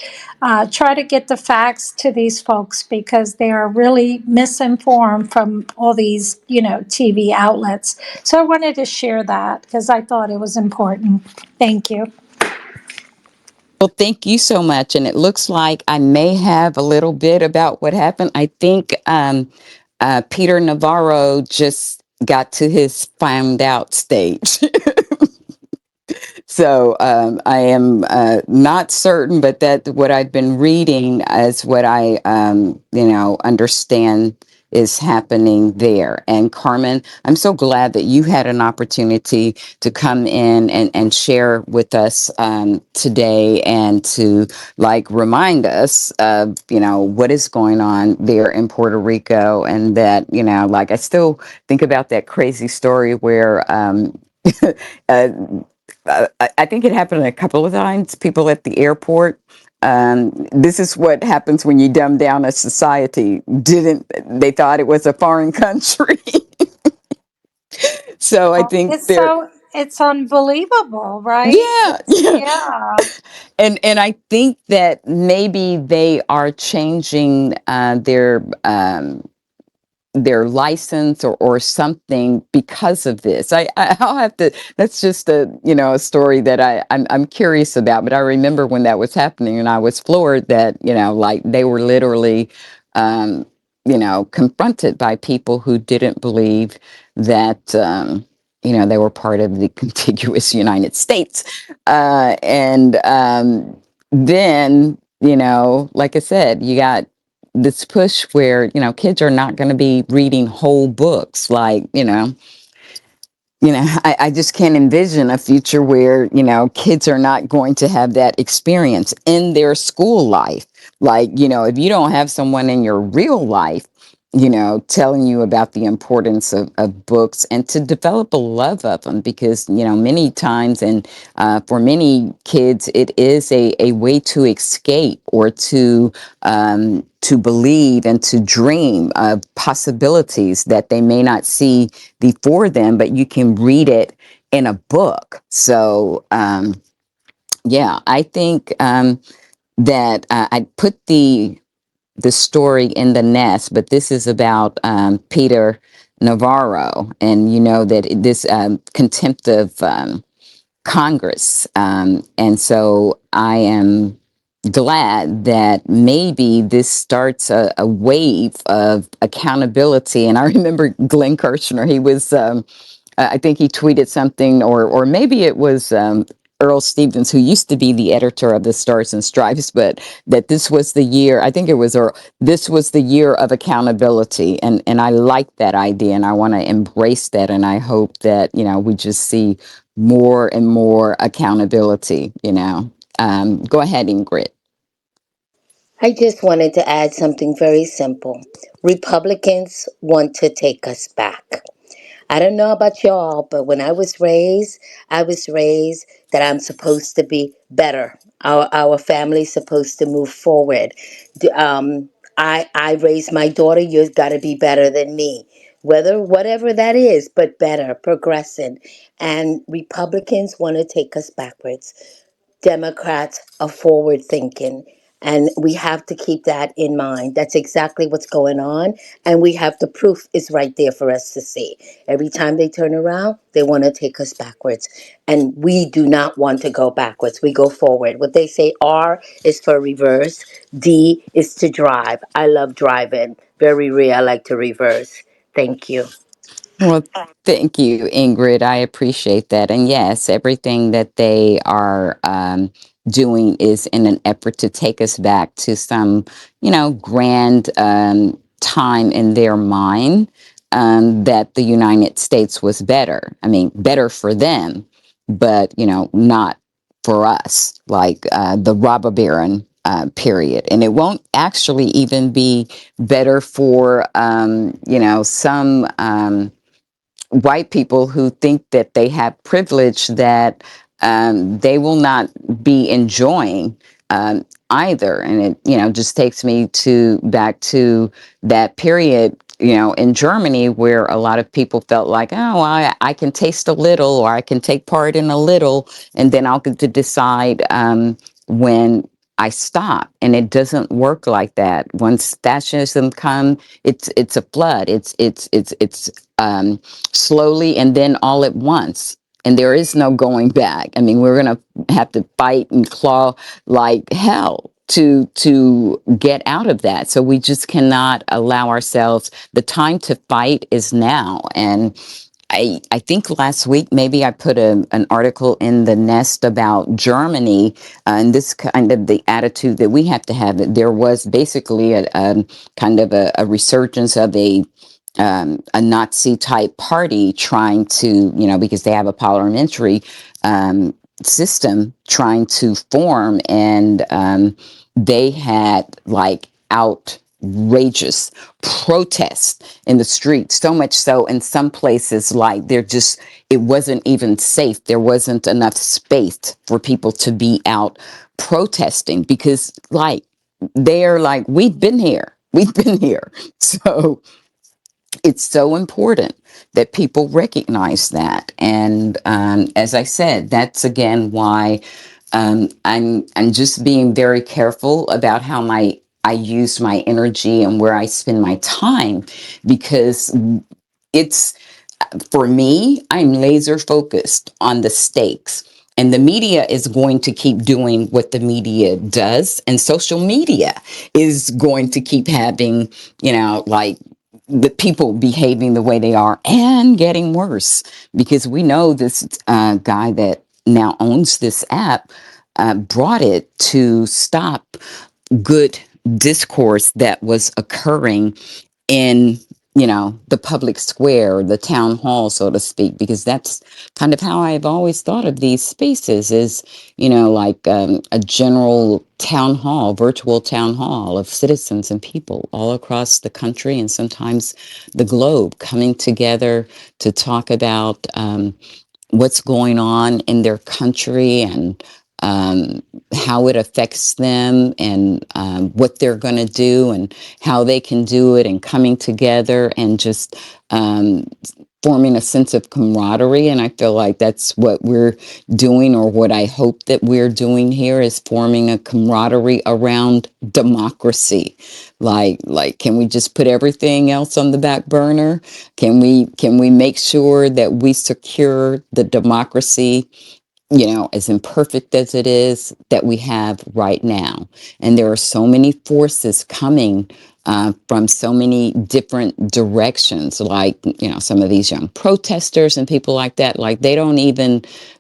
try to get the facts to these folks because they are really misinformed from all these TV outlets. So I wanted to share that because I thought it was important. Thank you. Well, thank you so much. And it looks like I may have a little bit about what happened. I think Peter Navarro just got to his found out stage. So I am not certain, but that what I've been reading is what I, understand is happening there. And Carmen, I'm so glad that you had an opportunity to come in and share with us today and to remind us of, what is going on there in Puerto Rico. And that, I still think about that crazy story where, uh, I think it happened a couple of times. People at the airport. This is what happens when you dumb down a society. Didn't they thought it was a foreign country? So I think It's they're so it's unbelievable, right? yeah, It's yeah, yeah. and I think that maybe they are changing their license or something because of this. I'll have to. That's just a story that I'm curious about. But I remember when that was happening, and I was floored that they were literally, confronted by people who didn't believe that. They were part of the contiguous United States, and then like I said, you got this push where kids are not going to be reading whole books I just can't envision a future where, kids are not going to have that experience in their school life. If you don't have someone in your real life, telling you about the importance of books and to develop a love of them, because, many times and for many kids, it is a way to escape or to believe and to dream of possibilities that they may not see before them, but you can read it in a book. So, yeah, I think that I put the story in the nest, but this is about Peter Navarro, and that this contempt of Congress, and so I am glad that maybe this starts a wave of accountability. And I remember Glenn Kirshner, he was I think he tweeted something, or maybe it was Earl Stevens, who used to be the editor of the Stars and Stripes, but that this was the year. I think it was Earl. This was the year of accountability, and I like that idea, and I want to embrace that, and I hope that we just see more and more accountability. Go ahead, Ingrid. I just wanted to add something very simple. Republicans want to take us back. I don't know about y'all, but when I was raised that I'm supposed to be better. Our family's supposed to move forward. I raised my daughter. You've got to be better than me, whatever that is, but better, progressing. And Republicans want to take us backwards. Democrats are forward thinking. And we have to keep that in mind. That's exactly what's going on. And we have the proof is right there for us to see. Every time they turn around, they want to take us backwards. And we do not want to go backwards. We go forward. What they say R is for reverse, D is to drive. I love driving. Very rare. I like to reverse. Thank you. Well, thank you, Ingrid. I appreciate that. And yes, everything that they are doing is in an effort to take us back to some, grand time in their mind that the United States was better. I mean, better for them, but, not for us, like the robber baron period. And it won't actually even be better for, some. White people who think that they have privilege that they will not be enjoying either. And it, just takes me to back to that period, in Germany where a lot of people felt like, oh, well, I can taste a little or I can take part in a little, and then I'll get to decide when I stop. And it doesn't work like that. Once fascism comes, it's a flood. It's slowly and then all at once. And there is no going back. I mean, we're going to have to fight and claw like hell to get out of that. So we just cannot allow ourselves. The time to fight is now. And I think last week maybe I put an article in the Nest about Germany, and this kind of the attitude that we have to have. There was basically a kind of a resurgence of a Nazi type party trying to, because they have a parliamentary system trying to form, and they had like outrageous protests in the streets, so much so in some places like it wasn't even safe. There wasn't enough space for people to be out protesting because like they're like, we've been here. So it's so important that people recognize that. And as I said, that's again why I'm just being very careful about how I use my energy and where I spend my time, because it's for me, I'm laser focused on the stakes. And the media is going to keep doing what the media does. And social media is going to keep having, like the people behaving the way they are and getting worse. Because we know this guy that now owns this app brought it to stop good discourse that was occurring in the public square, the town hall, so to speak, because that's kind of how I've always thought of these spaces is, like a general town hall, virtual town hall of citizens and people all across the country and sometimes the globe coming together to talk about what's going on in their country and how it affects them and what they're going to do and how they can do it, and coming together and just forming a sense of camaraderie. And I feel like that's what we're doing, or what I hope that we're doing here, is forming a camaraderie around democracy. Like, can we just put everything else on the back burner? Can we make sure that we secure the democracy, as imperfect as it is, that we have right now? And there are so many forces coming from so many different directions, like, some of these young protesters and people like that, like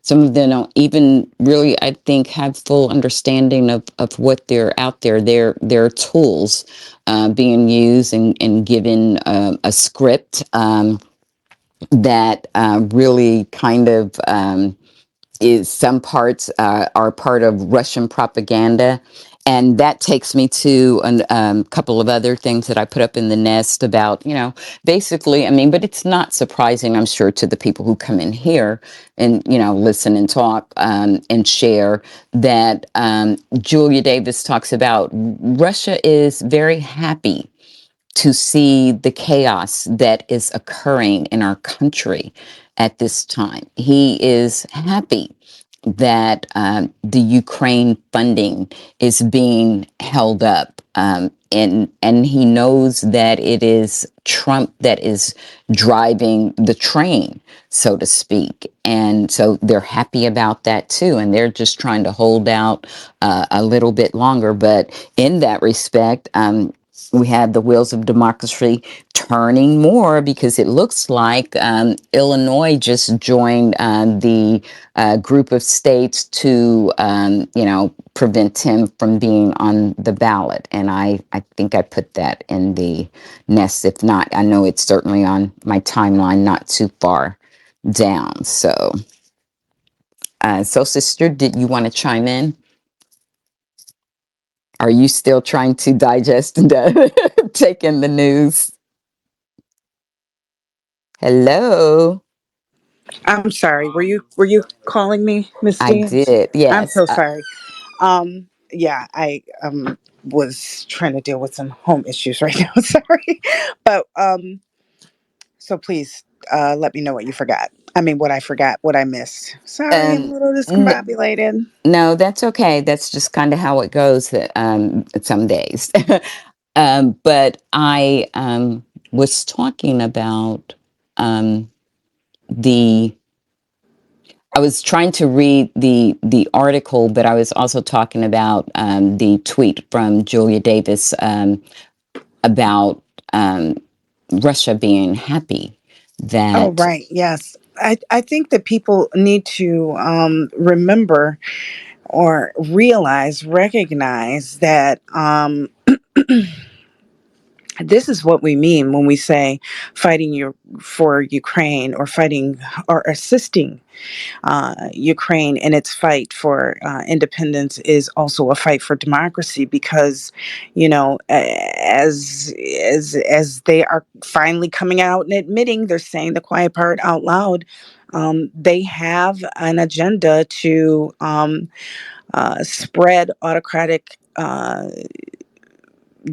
some of them don't even really, I think, have full understanding of what they're out there. They're tools being used and given a script that really kind of is some parts are part of Russian propaganda. And that takes me to a couple of other things that I put up in the Nest about, basically, I mean, but it's not surprising, I'm sure, to the people who come in here and, listen and talk and share, that Julia Davis talks about Russia is very happy to see the chaos that is occurring in our country at this time. He is happy that the Ukraine funding is being held up, and he knows that it is Trump that is driving the train, so to speak. And so they're happy about that too, and they're just trying to hold out a little bit longer. But in that respect, we have the wheels of democracy turning more, because it looks like Illinois just joined the group of states to, prevent him from being on the ballot. And I think I put that in the Nest. If not, I know it's certainly on my timeline, not too far down. So sister, did you want to chime in? Are you still trying to digest and take in the news? Hello. I'm sorry. Were you calling me, Miss I Dean? did. I'm Yes. so sorry. Yeah, I was trying to deal with some home issues right now. Sorry. But so please let me know what you forgot. I mean, what I forgot, what I missed. Sorry, I'm a Um, little n- discombobulated. no, that's okay. That's just kind of how it goes some days. But I was talking about um, the I was trying to read the article, but I was also talking about the tweet from Julia Davis about Russia being happy Oh, that right. Yes. I think that people need to remember or realize, recognize that this is what we mean when we say fighting for Ukraine, or fighting or assisting Ukraine in its fight for independence is also a fight for democracy, because as they are finally coming out and admitting, they're saying the quiet part out loud. They have an agenda to spread autocratic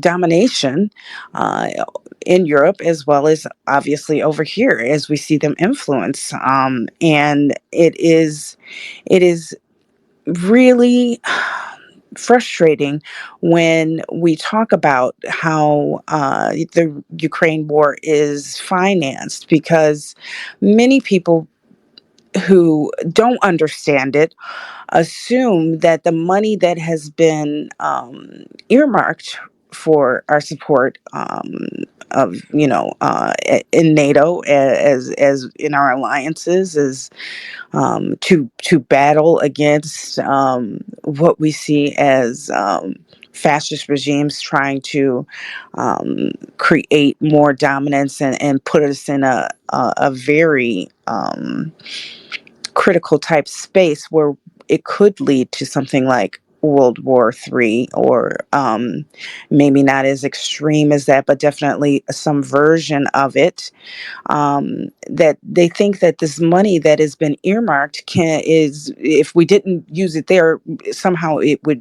domination uh, in Europe, as well as obviously over here, as we see them influence. And it is really frustrating when we talk about how the Ukraine war is financed, because many people who don't understand it assume that the money that has been earmarked for our support of in NATO, as in our alliances, is to battle against what we see as fascist regimes trying to create more dominance, and put us in a very critical type space where it could lead to something like World War III, or maybe not as extreme as that, but definitely some version of it. That they think that this money that has been earmarked is, if we didn't use it there, somehow it would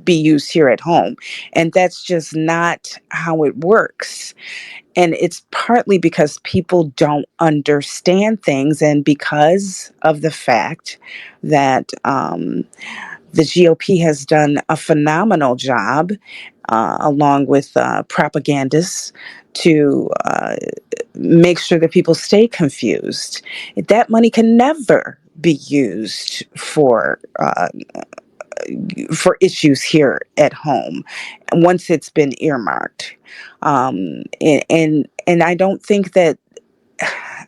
be used here at home. And that's just not how it works. And it's partly because people don't understand things, and because of the fact that the GOP has done a phenomenal job, along with propagandists, to make sure that people stay confused. That money can never be used for issues here at home once it's been earmarked. And I don't think that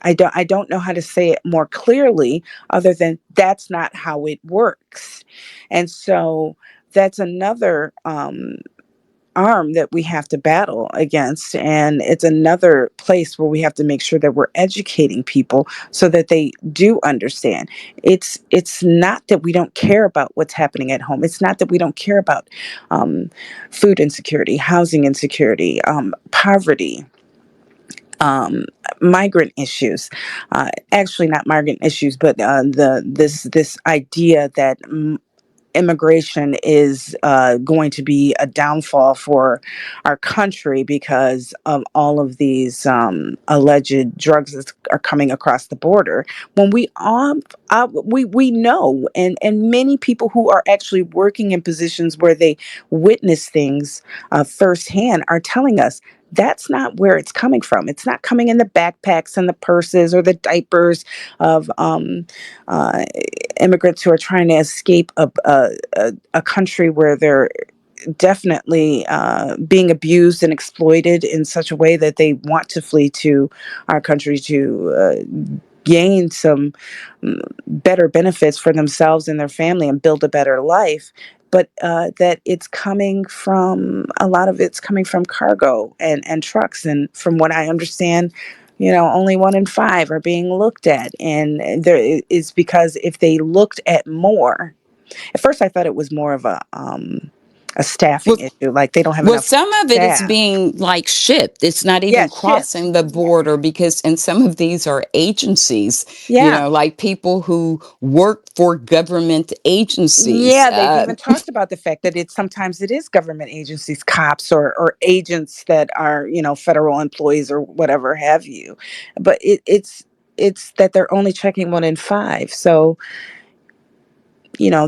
I don't know how to say it more clearly, other than that's not how it works. And so that's another arm that we have to battle against, and it's another place where we have to make sure that we're educating people so that they do understand. It's not that we don't care about what's happening at home. It's not that we don't care about um, food insecurity, housing insecurity, poverty, um, migrant issues. Actually, not migrant issues, but this idea that immigration is going to be a downfall for our country because of all of these alleged drugs that are coming across the border. When we know, and many people who are actually working in positions where they witness things firsthand are telling us that's not where it's coming from. It's not coming in the backpacks and the purses or the diapers of uh, immigrants who are trying to escape a country where they're definitely being abused and exploited in such a way that they want to flee to our country to gain some better benefits for themselves and their family and build a better life. But that it's coming from, a lot of it's coming from cargo and trucks. And from what I understand, only 1 in 5 are being looked at. And there is, because if they looked at more, at first I thought it was more of a staffing well, issue, like they don't have well, enough some of it is staff. being like shipped. It's not Yeah, even shipped. crossing the border because, and some of these are agencies, Yeah. like people who work for government agencies. Yeah, they've even talked about the fact that sometimes it is government agencies, cops, or agents that are, federal employees or whatever have you. But it's that they're only checking 1 in 5. So,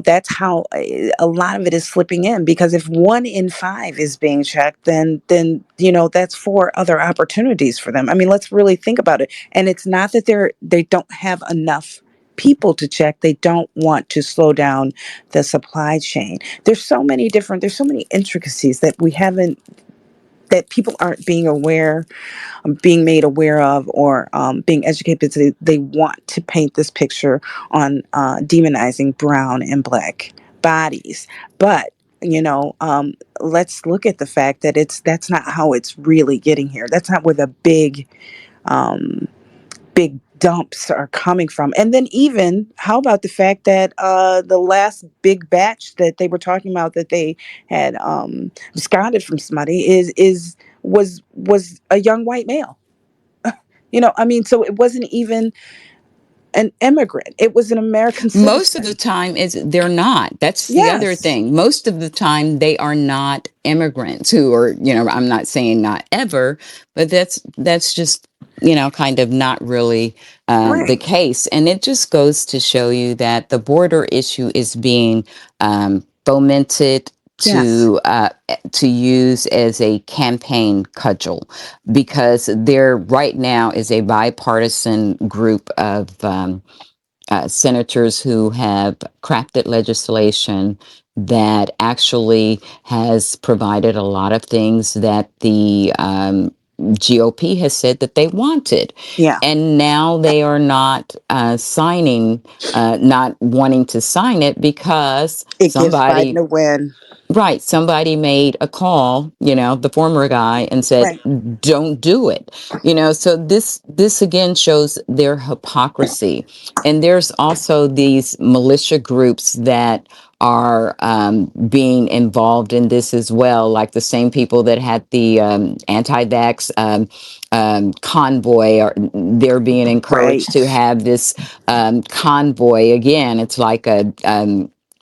that's how a lot of it is slipping in, because if 1 in 5 is being checked, then that's 4 other opportunities for them. I mean, let's really think about it. And it's not that they don't have enough people to check. They don't want to slow down the supply chain. There's so many intricacies that we haven't, that people aren't being made aware of, or being educated, because they want to paint this picture on demonizing brown and black bodies. But let's look at the fact that that's not how it's really getting here. That's not where the um, big dumps are coming from. And then, even how about the fact that the last big batch that they were talking about, that they had absconded from somebody, was a young white male. I mean, so it wasn't even an immigrant, it was an American Most of the citizen. time is they're not. That's the other Yes. thing. Most of the time they are not immigrants who are, I'm not saying not ever, but that's just, kind of not really the Right. case. And it just goes to show you that the border issue is being fomented Yes. to use as a campaign cudgel, because there right now is a bipartisan group of senators who have crafted legislation that actually has provided a lot of things that the GOP has said that they wanted. Yeah. And now they are not not wanting to sign it because It gives Biden somebody a win. Right. Somebody made a call, the former guy, and said, Right. don't do it. So this again shows their hypocrisy. And there's also these militia groups that are being involved in this as well, like the same people that had the anti-vax convoy, or they're being encouraged to Right. have this convoy again. It's like an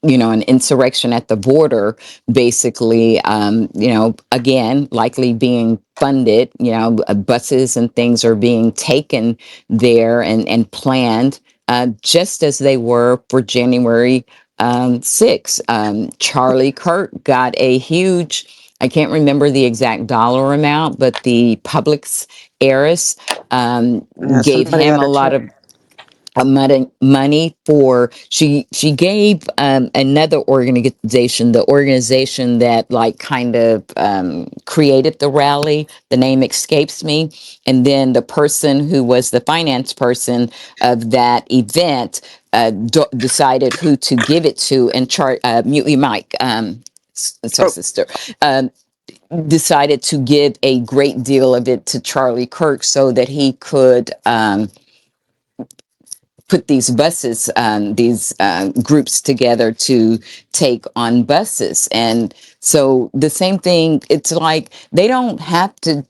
insurrection at the border, basically, again, likely being funded, buses and things are being taken there and planned, just as they were for January 6th. Charlie Kirk got a huge, I can't remember the exact dollar amount, but the Publix heiress Yeah, gave somebody him got a a lot check. of money for she gave another organization, the organization that like kind of created the rally, the name escapes me, and then the person who was the finance person of that event decided who to give it to, and Mutely Mike, so Oh, sister, um, decided to give a great deal of it to Charlie Kirk so that he could put these buses, these groups together to take on buses. And so the same thing, it's like they don't have to,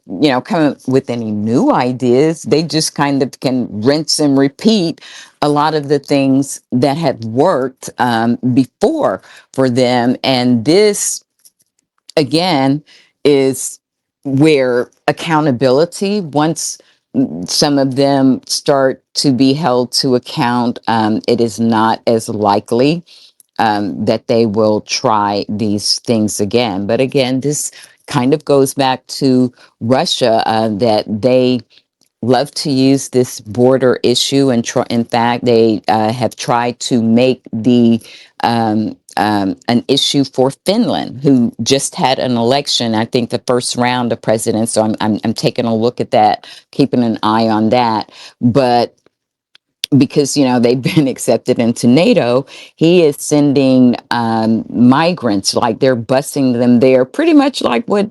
come up with any new ideas. They just kind of can rinse and repeat a lot of the things that have worked before for them. And this, again, is where accountability, once some of them start to be held to account, it is not as likely that they will try these things again. But again, this kind of goes back to Russia, that they love to use this border issue, and in fact, they have tried to make an issue for Finland, who just had an election. I think the first round of presidents. So I'm taking a look at that, keeping an eye on that. But because they've been accepted into NATO, he is sending migrants, like they're busing them there, pretty much like what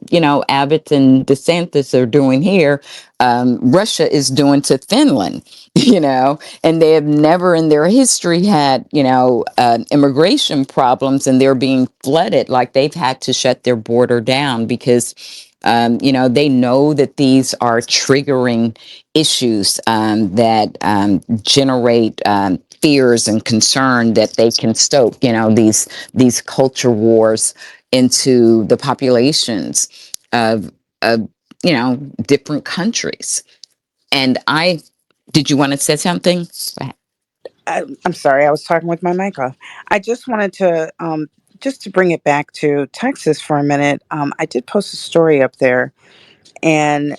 Abbott and DeSantis are doing here. Russia is doing to Finland, and they have never in their history had immigration problems, and they're being flooded. Like they've had to shut their border down because they know that these are triggering issues that generate fears and concern that they can stoke. These culture wars into the populations of different countries. And did you want to say something? Go ahead. I'm sorry, I was talking with my mic off. I just wanted to just to bring it back to Texas for a minute. I did post a story up there, And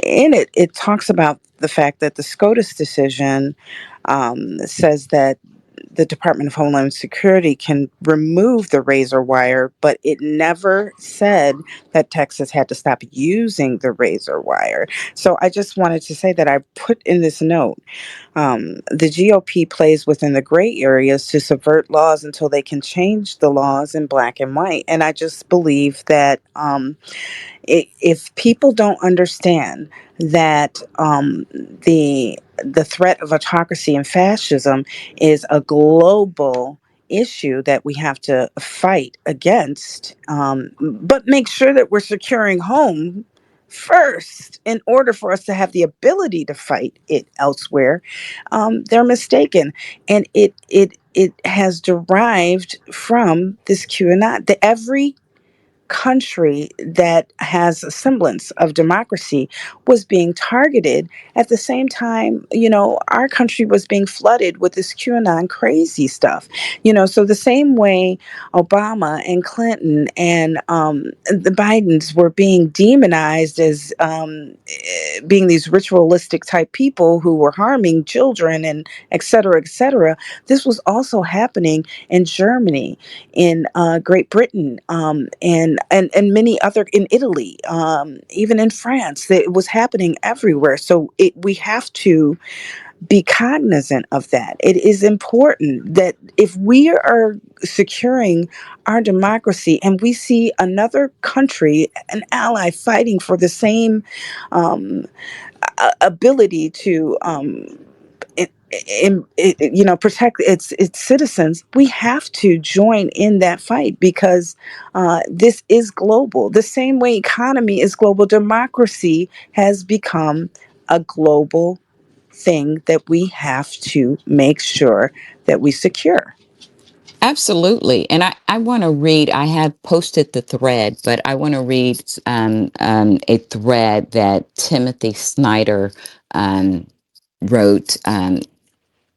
in it, it talks about the fact that the SCOTUS decision says that the Department of Homeland Security can remove the razor wire, but it never said that Texas had to stop using the razor wire. So I just wanted to say that I put in this note, the GOP plays within the gray areas to subvert laws until they can change the laws in black and white. And I just believe that if people don't understand that the threat of autocracy and fascism is a global issue that we have to fight against, but make sure that we're securing home first in order for us to have the ability to fight it elsewhere, they're mistaken. And it has derived from this QAnon. Every country that has a semblance of democracy was being targeted at the same time. Our country was being flooded with this QAnon crazy stuff. So the same way Obama and Clinton and the Bidens were being demonized as being these ritualistic type people who were harming children and et cetera, this was also happening in Germany, in Great Britain, and many other, in Italy, even in France. It was happening everywhere. So we have to be cognizant of that. It is important that if we are securing our democracy and we see another country, an ally, fighting for the same um, ability to protect its citizens, we have to join in that fight, because this is global. The same way economy is global, democracy has become a global thing that we have to make sure that we secure. Absolutely. And I want to read, I have posted the thread, but I want to read a thread that Timothy Snyder wrote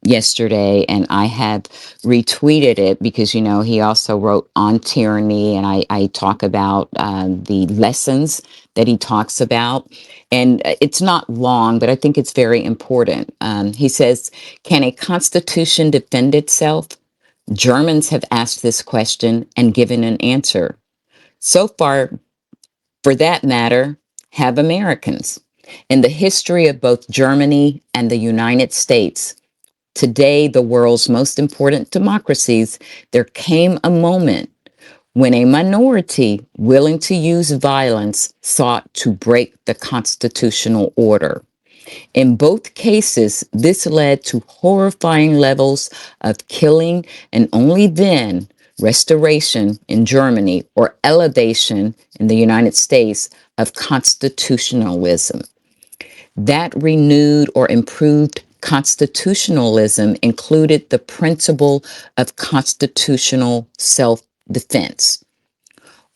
yesterday, and I have retweeted it because, he also wrote on tyranny, and I talk about the lessons that he talks about. And it's not long, but I think it's very important. He says, can a constitution defend itself? Germans have asked this question and given an answer. So far, for that matter, have Americans. In the history of both Germany and the United States, today the world's most important democracies, there came a moment when a minority willing to use violence sought to break the constitutional order. In both cases, this led to horrifying levels of killing, and only then restoration in Germany, or elevation in the United States, of constitutionalism. That renewed or improved constitutionalism included the principle of constitutional self-defense.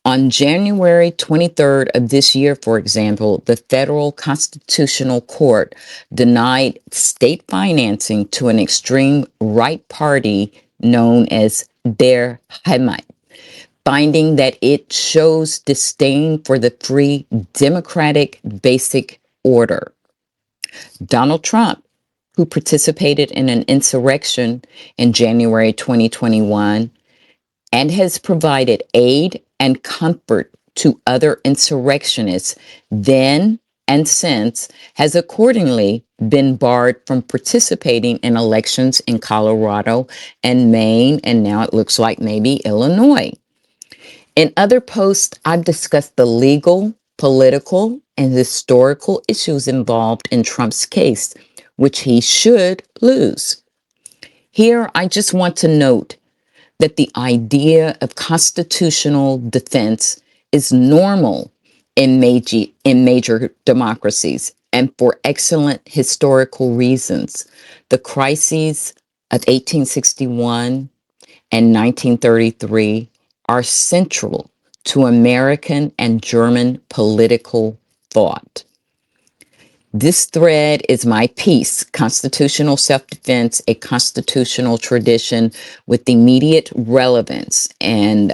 On January 23rd of this year, for example, the Federal Constitutional Court denied state financing to an extreme right party known as Der Heimat, finding that it shows disdain for the free democratic basic order. Donald Trump, who participated in an insurrection in January 2021, and has provided aid and comfort to other insurrectionists then and since, has accordingly been barred from participating in elections in Colorado and Maine, and now it looks like maybe Illinois. In other posts, I've discussed the legal, political, and historical issues involved in Trump's case, which he should lose. Here, I just want to note that the idea of constitutional defense is normal in major democracies, and for excellent historical reasons. The crises of 1861 and 1933 are central to American and German political thought. This thread is my piece, Constitutional Self-Defense, a Constitutional Tradition with Immediate Relevance. And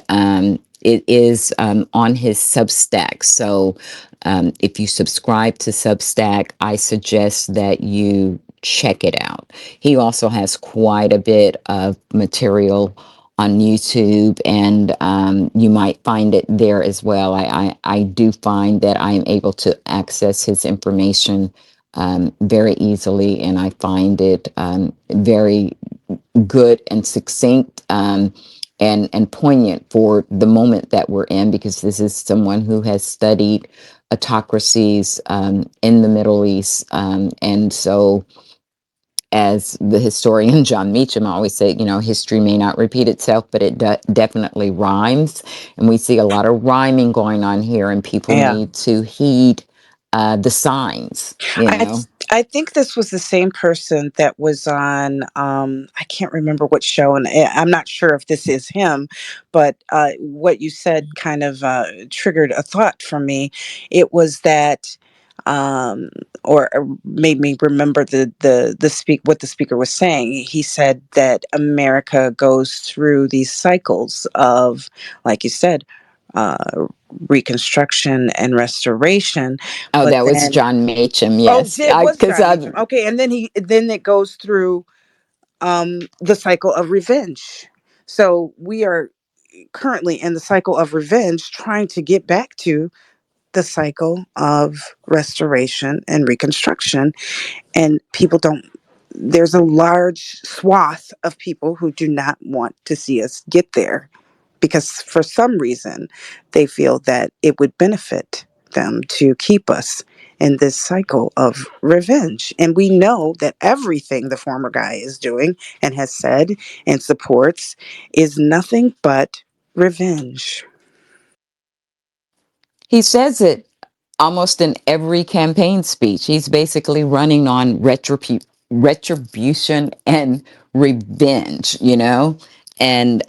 it is on his Substack. So if you subscribe to Substack, I suggest that you check it out. He also has quite a bit of material on YouTube, and you might find it there as well. I do find that I am able to access his information very easily, and I find it very good and succinct, and poignant for the moment that we're in, because this is someone who has studied autocracies in the Middle East. And so, as the historian John Meacham always said, history may not repeat itself, but it definitely rhymes. And we see a lot of rhyming going on here, and people Yeah. need to heed the signs, I I think this was the same person that was on I can't remember what show, and I'm not sure if this is him, but what you said kind of triggered a thought for me. It was that um or made me remember the speak what the speaker was saying. He said that America goes through these cycles of, like you said, uh reconstruction and restoration, Oh, but that was then John Machem. oh, Yes, it I was because John I Meacham. Okay, and then it goes through the cycle of revenge. So we are currently in the cycle of revenge, trying to get back to the cycle of restoration and reconstruction. And people don't, there's a large swath of people who do not want to see us get there, because for some reason they feel that it would benefit them to keep us in this cycle of revenge. And we know that everything the former guy is doing and has said and supports is nothing but revenge. he says it almost in every campaign speech. He's basically running on retribution and revenge, And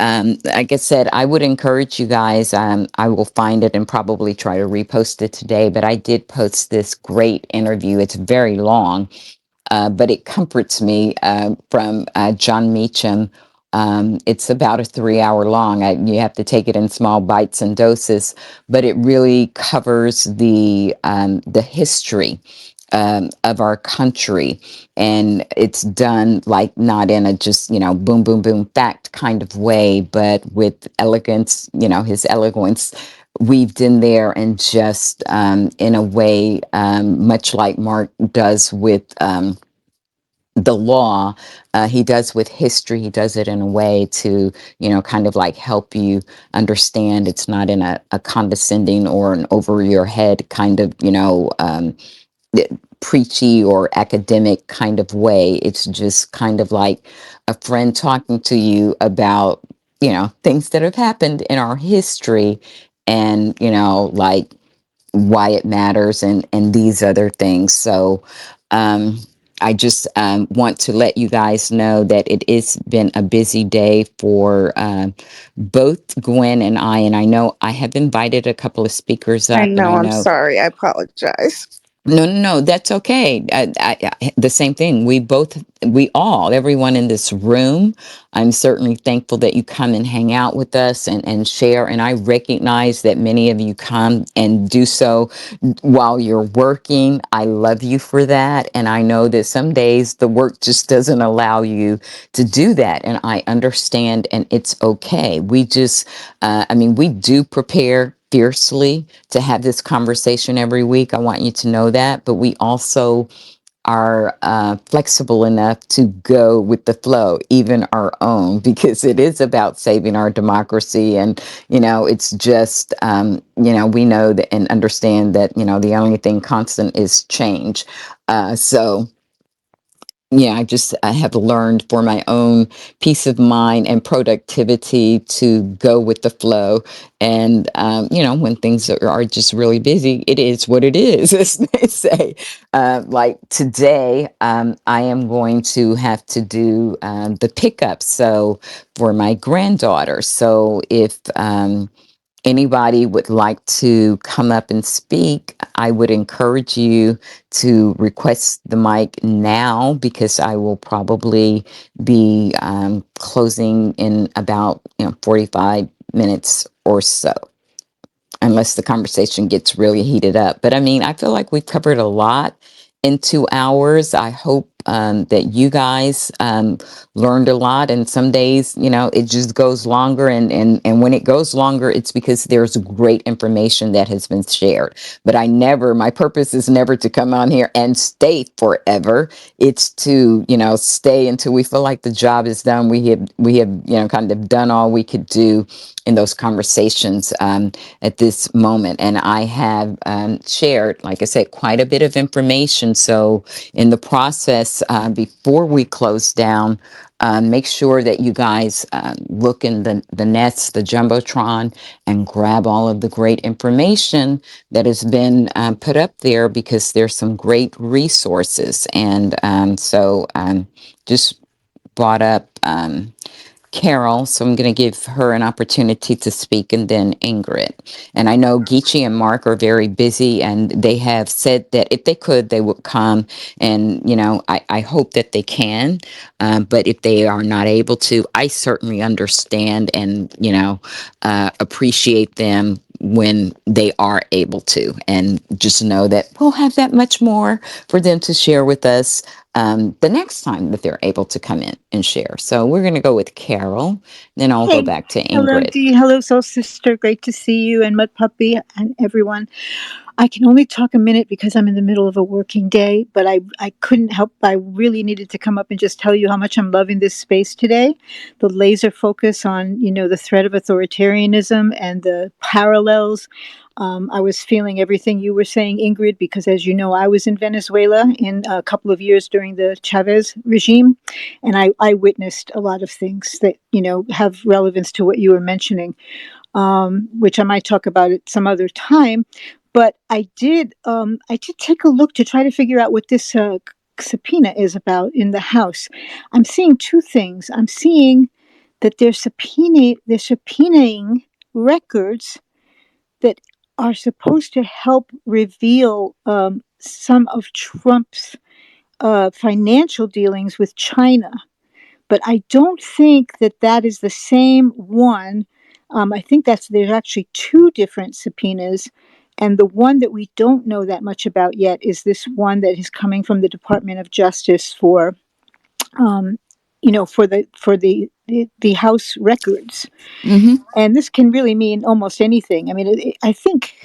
like I said, I would encourage you guys. I will find it and probably try to repost it today. But I did post this great interview. It's very long, but it comforts me, from John Meacham. It's about a 3 hour long. You have to take it in small bites and doses, but it really covers the history of our country, and it's done like not in a just boom boom boom fact kind of way, but with elegance. His eloquence weaved in there, and just in a way, much like Mark does with the law, he does with history. He does it in a way to, kind of like help you understand. It's not in a condescending or an over your head kind of, preachy or academic kind of way. It's just kind of like a friend talking to you about, things that have happened in our history, and, like why it matters, and these other things. So I just want to let you guys know that it has been a busy day for both Gwen and I know I have invited a couple of speakers I up, and know, I I'm know. sorry. I apologize. No, no, no, that's okay. The same thing. Everyone in this room, I'm certainly thankful that you come and hang out with us, and share. And I recognize that many of you come and do so while you're working. I love you for that. And I know that some days the work just doesn't allow you to do that. And I understand, and it's okay. We do prepare fiercely to have this conversation every week. I want you to know that. But we also are flexible enough to go with the flow, even our own, because it is about saving our democracy. And, it's just, we know that and understand that, the only thing constant is change. So, yeah, I have learned for my own peace of mind and productivity to go with the flow. And, when things are just really busy, it is what it is, as they say. Like today, I am going to have to do the pickup. So for my granddaughter. So if, anybody would like to come up and speak, I would encourage you to request the mic now, because I will probably be closing in about 45 minutes or so, unless the conversation gets really heated up. But I mean, I feel like we've covered a lot in 2 hours. I hope that you guys learned a lot. And some days, it just goes longer. And when it goes longer, it's because there's great information that has been shared. But my purpose is never to come on here and stay forever. It's to, stay until we feel like the job is done. We have, kind of done all we could do in those conversations at this moment. And I have shared, like I said, quite a bit of information. So in the process, before we close down, make sure that you guys look in the nets, the Jumbotron, and grab all of the great information that has been put up there, because there's some great resources. And just brought up Carol, so I'm going to give her an opportunity to speak, and then Ingrid. And I know Geechee and Mark are very busy, and they have said that if they could, they would come. And, I hope that they can. But if they are not able to, I certainly understand and, appreciate them when they are able to. And just know that we'll have that much more for them to share with us the next time that they're able to come in and share. So we're going to go with Carol, then I'll go Hey, back to hello Ingrid. Dee, hello Soul Sister. Great to see you and Mud Puppy and everyone. I can only talk a minute because I'm in the middle of a working day, but I couldn't help. I really needed to come up and just tell you how much I'm loving this space today. The laser focus on, the threat of authoritarianism and the parallels. I was feeling everything you were saying, Ingrid, because as you know, I was in Venezuela in a couple of years during the Chavez regime, and I witnessed a lot of things that, have relevance to what you were mentioning, which I might talk about at some other time. But I did take a look to try to figure out what this subpoena is about in the House. I'm seeing two things. I'm seeing that they're subpoenaing records that are supposed to help reveal some of Trump's financial dealings with China. But I don't think that that is the same one. I think there's actually two different subpoenas. And the one that we don't know that much about yet is this one that is coming from the Department of Justice for, for the House records. Mm-hmm. And this can really mean almost anything. I mean, I think,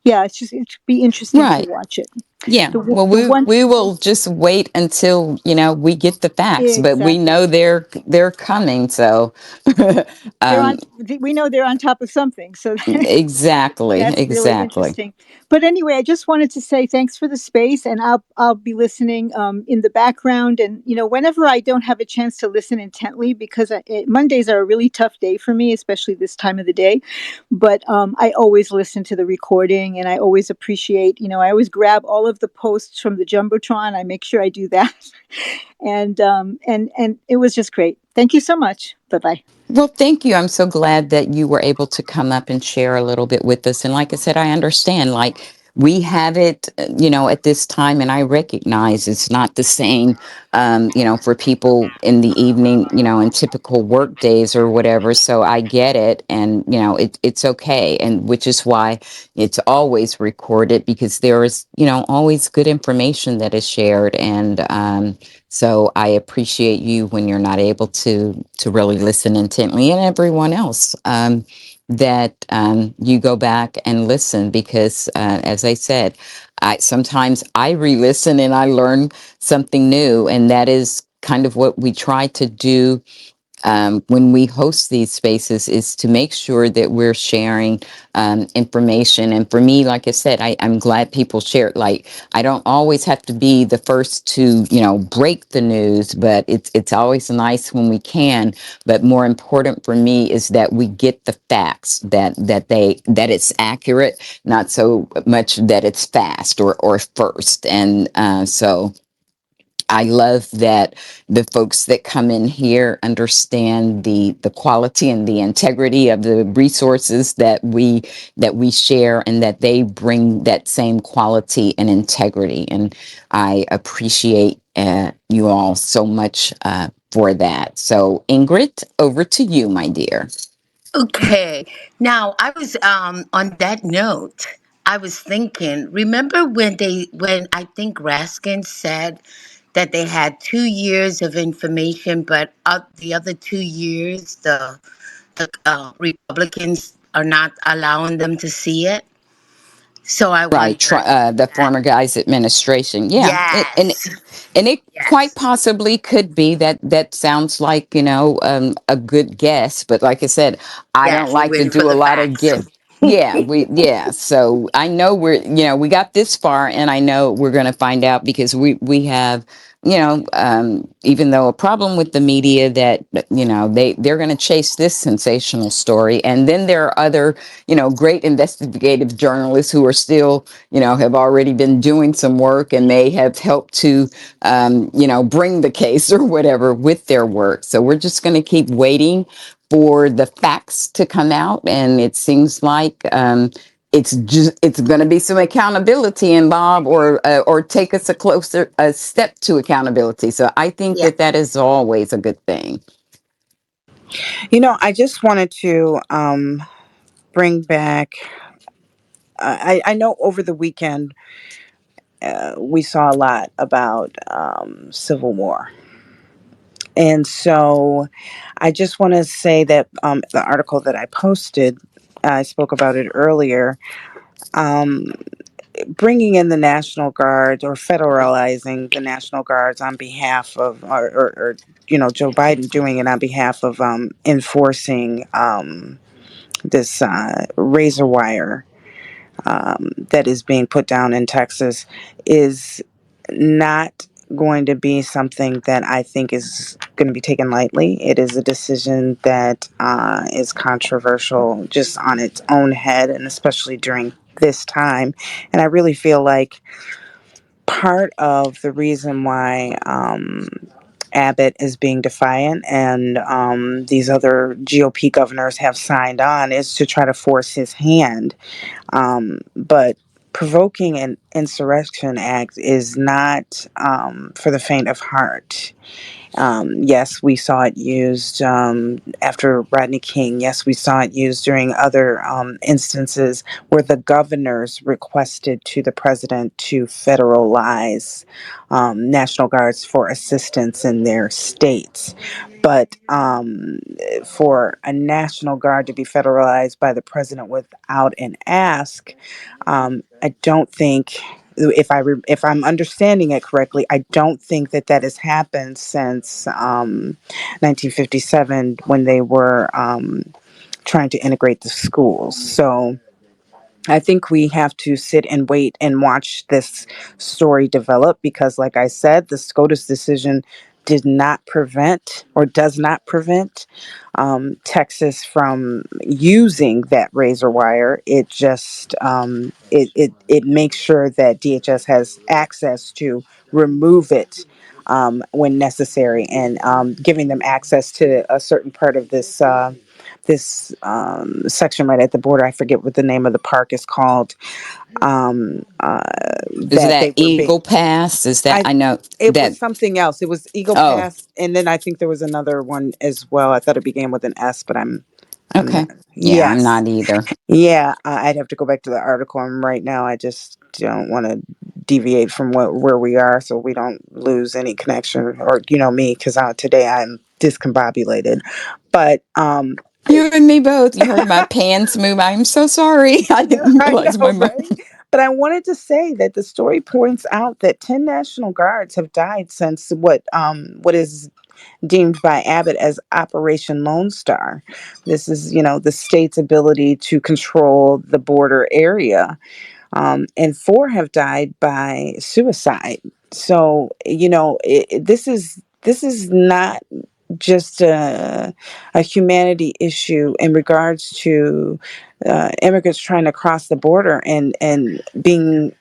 yeah, it'd be interesting to Right. watch it. Yeah. The Well, the we one we will just wait until we get the facts, but we exactly. know they're coming. So, They're um, on. We know they're on top of something. So exactly, that's really exactly. interesting. But anyway, I just wanted to say thanks for the space, and I'll be listening in the background, and whenever I don't have a chance to listen intently, because Mondays are a really tough day for me, especially this time of the day. But I always listen to the recording, and I always appreciate. I always grab all of the posts from the jumbotron. I make sure I do that, and it was just great. Thank you so much. Bye bye. Well, thank you. I'm so glad that you were able to come up and share a little bit with us. And like I said, I understand, like, we have it, at this time, and I recognize it's not the same, for people in the evening, in typical work days or whatever. So I get it. And, it's okay. And which is why it's always recorded, because there is, always good information that is shared. And, so I appreciate you when you're not able to really listen intently, and everyone else, that you go back and listen, because as I said, I sometimes I re-listen and I learn something new, and that is kind of what we try to do when we host these spaces, is to make sure that we're sharing information. And for me, like I said, I'm glad people share it. Like, I don't always have to be the first to, break the news, but it's always nice when we can. But more important for me is that we get the facts, that it's accurate, not so much that it's fast or first. And so I love that the folks that come in here understand the quality and the integrity of the resources that we share, and that they bring that same quality and integrity. And I appreciate you all so much for that. So, Ingrid, over to you, my dear. Okay. Now I was on that note, I was thinking, remember when I think Raskin said that they had 2 years of information, but the other 2 years the Republicans are not allowing them to see it. So I Right, wonder. the former guy's administration. Yeah, Yes. and it quite Yes. possibly could be that. That sounds like a good guess, but like I said, I don't Yes. We're like to waiting for do a the lot of facts. guess. Yeah. So I know we got this far, and I know we're going to find out because we have even though a problem with the media that they're going to chase this sensational story, and then there are other great investigative journalists who are still have already been doing some work and may have helped to bring the case or whatever with their work. So we're just going to keep waiting for the facts to come out, and it seems like it's going to be some accountability involved, or take us a step to accountability. So I think Yeah. that is always a good thing. I just wanted to bring back. I know over the weekend we saw a lot about Civil War. And so I just want to say that the article that I posted, I spoke about it earlier. Um, Bringing in the National Guard or federalizing the National Guards on behalf of, or Joe Biden doing it on behalf of enforcing this razor wire that is being put down in Texas is not going to be something that I think is going to be taken lightly. It is a decision that is controversial just on its own head, and especially during this time. And I really feel like part of the reason why Abbott is being defiant and these other GOP governors have signed on is to try to force his hand, but provoking an insurrection act is not for the faint of heart. Yes, we saw it used after Rodney King. Yes, we saw it used during other instances where the governors requested to the president to federalize National Guards for assistance in their states. But for a National Guard to be federalized by the president without an ask, I don't think, if I'm understanding it correctly, I don't think that that has happened since 1957 when they were trying to integrate the schools. So I think we have to sit and wait and watch this story develop because, like I said, the SCOTUS decision did not prevent or does not prevent Texas from using that razor wire. It just it makes sure that DHS has access to remove it when necessary, and giving them access to a certain part of this section right at the border. I forget what the name of the park is called. Is That they that were being. Eagle Pass? Is that I I know It was that? something else. It was Eagle Oh, Pass, and then I think there was another one as well. I thought it began with an S, but I'm not. okay. Yeah, I'm Yes, not either. yeah. I'd have to go back to the article. I'm right now. I just don't want to deviate from where we are, so we don't lose any connection, or me, because today I'm discombobulated. But You and me both. You heard my pants move. I'm so sorry. I didn't I realize my know, right? But I wanted to say that the story points out that 10 National Guards have died since what is deemed by Abbott as Operation Lone Star. This is, the state's ability to control the border area, and four have died by suicide. So this is not just a humanity issue in regards to immigrants trying to cross the border and being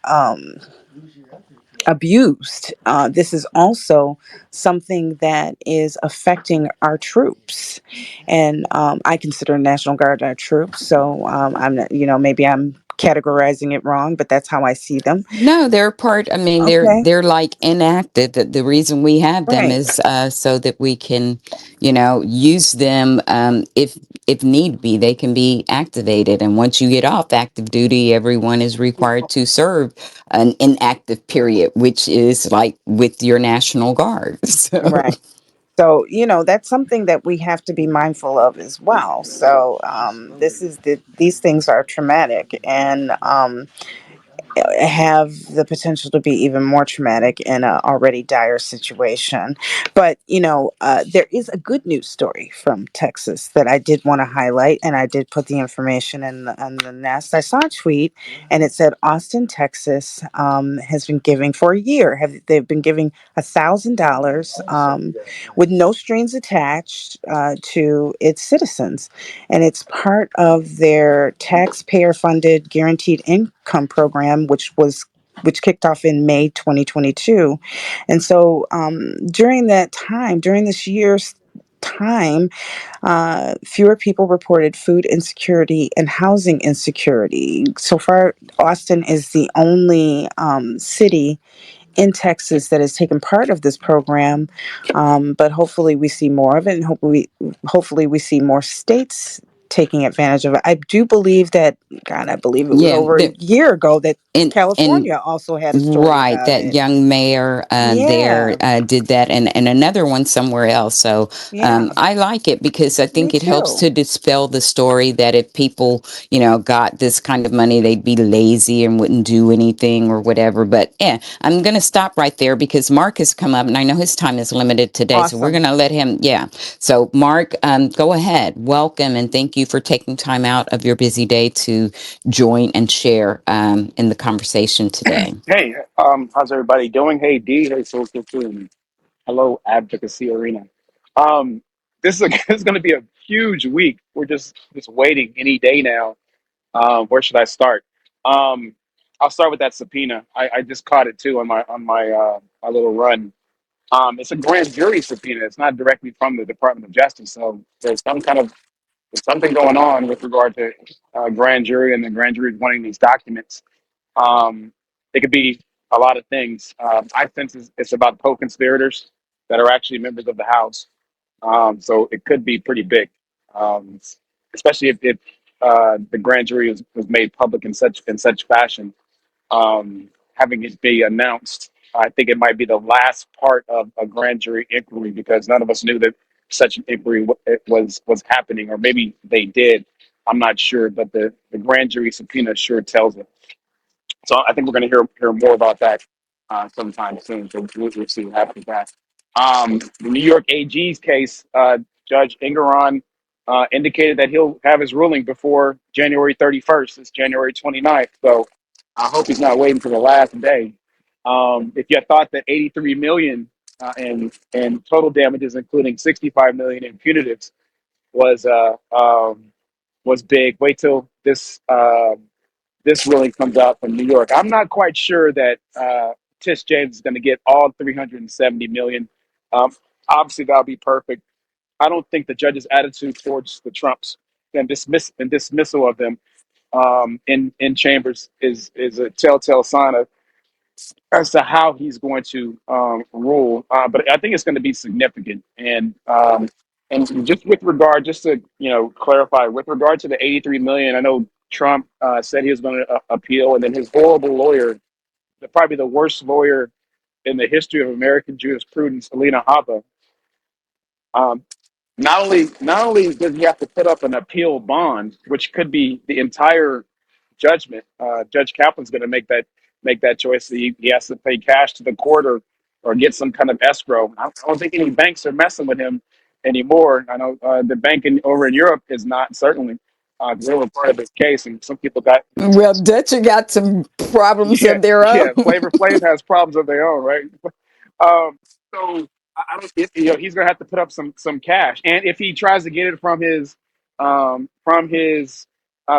abused. This is also something that is affecting our troops, and I consider National Guard our troops. So I'm not, maybe I'm categorizing it wrong, but that's how I see them. No, they're part. I mean, Okay, they're like enacted. The reason we have them right, is so that we can, use them if need be. They can be activated, and once you get off active duty, everyone is required to serve an inactive period, which is like with your National Guard. So right. So, that's something that we have to be mindful of as well. So, these things are traumatic, and have the potential to be even more traumatic in an already dire situation. But, there is a good news story from Texas that I did want to highlight, and I did put the information in the nest. I saw a tweet, and it said Austin, Texas, has been giving for a year. They've been giving $1,000 with no strings attached to its citizens, and it's part of their taxpayer-funded guaranteed income program, which kicked off in May 2022. And so during this year's time, fewer people reported food insecurity and housing insecurity. So far, Austin is the only city in Texas that has taken part of this program, but hopefully we see more of it, and hopefully we see more states taking advantage of it. I do believe that, God, I believe it was yeah, over a year ago that and California also had a story right, about that it. young mayor there Yeah, did that, and another one somewhere else. So yeah, I like it because I me think it helps too. to dispel the story that if people, got this kind of money, they'd be lazy and wouldn't do anything or whatever. But yeah, I'm going to stop right there because Mark has come up, and I know his time is limited today, so we're Awesome. going to let him. Yeah. So Mark, go ahead, welcome, and thank you for taking time out of your busy day to join and share in the conversation today. Hey, how's everybody doing? Hey, D. Hey, Social Food. Hello, Advocacy Arena. Um, this is this is going to be a huge week. We're just waiting any day now. Where should I start? Um, I'll start with that subpoena. I just caught it too on my little run. It's a grand jury subpoena. It's not directly from the Department of Justice. So there's something going on with regard to grand jury and the grand jury wanting these documents. Um, it could be a lot of things. I sense it's about co-conspirators that are actually members of the House. So it could be pretty big, um, especially if the grand jury was made public in such fashion. Having it be announced, I think it might be the last part of a grand jury inquiry because none of us knew that such an inquiry it was happening, or maybe they did. I'm not sure, but the grand jury subpoena sure tells it. So I think we're going to hear more about that sometime soon. So we'll see what happens with that. The New York AG's case, Judge Engeron indicated that he'll have his ruling before January 31st. It's January 29th. So I hope he's not waiting for the last day. If you thought that 83 million in total damages, including 65 million in punitives, was was big, wait till this ruling comes out from New York. I'm not quite sure that Tish James is going to get all 370 million. Um, Obviously, that'll be perfect. I don't think the judge's attitude towards the Trumps and dismissal of them in chambers is a telltale sign of as to how he's going to rule. But I think it's going to be significant. And just with regard, just to clarify, with regard to the 83 million, I know Trump said he was going to appeal, and then his horrible lawyer, probably the worst lawyer in the history of American jurisprudence, Alina Habba, um, not only does he have to put up an appeal bond, which could be the entire judgment. Judge Kaplan's going to make that choice. He has to pay cash to the court or get some kind of escrow. I don't think any banks are messing with him anymore. I know the bank over in Europe is not, certainly. They were part of this case, and some people got Well, Dutch got some problems yeah, of their own. yeah. Flavor Flav has problems of their own, right? So I don't. He's gonna have to put up some cash, and if he tries to get it from his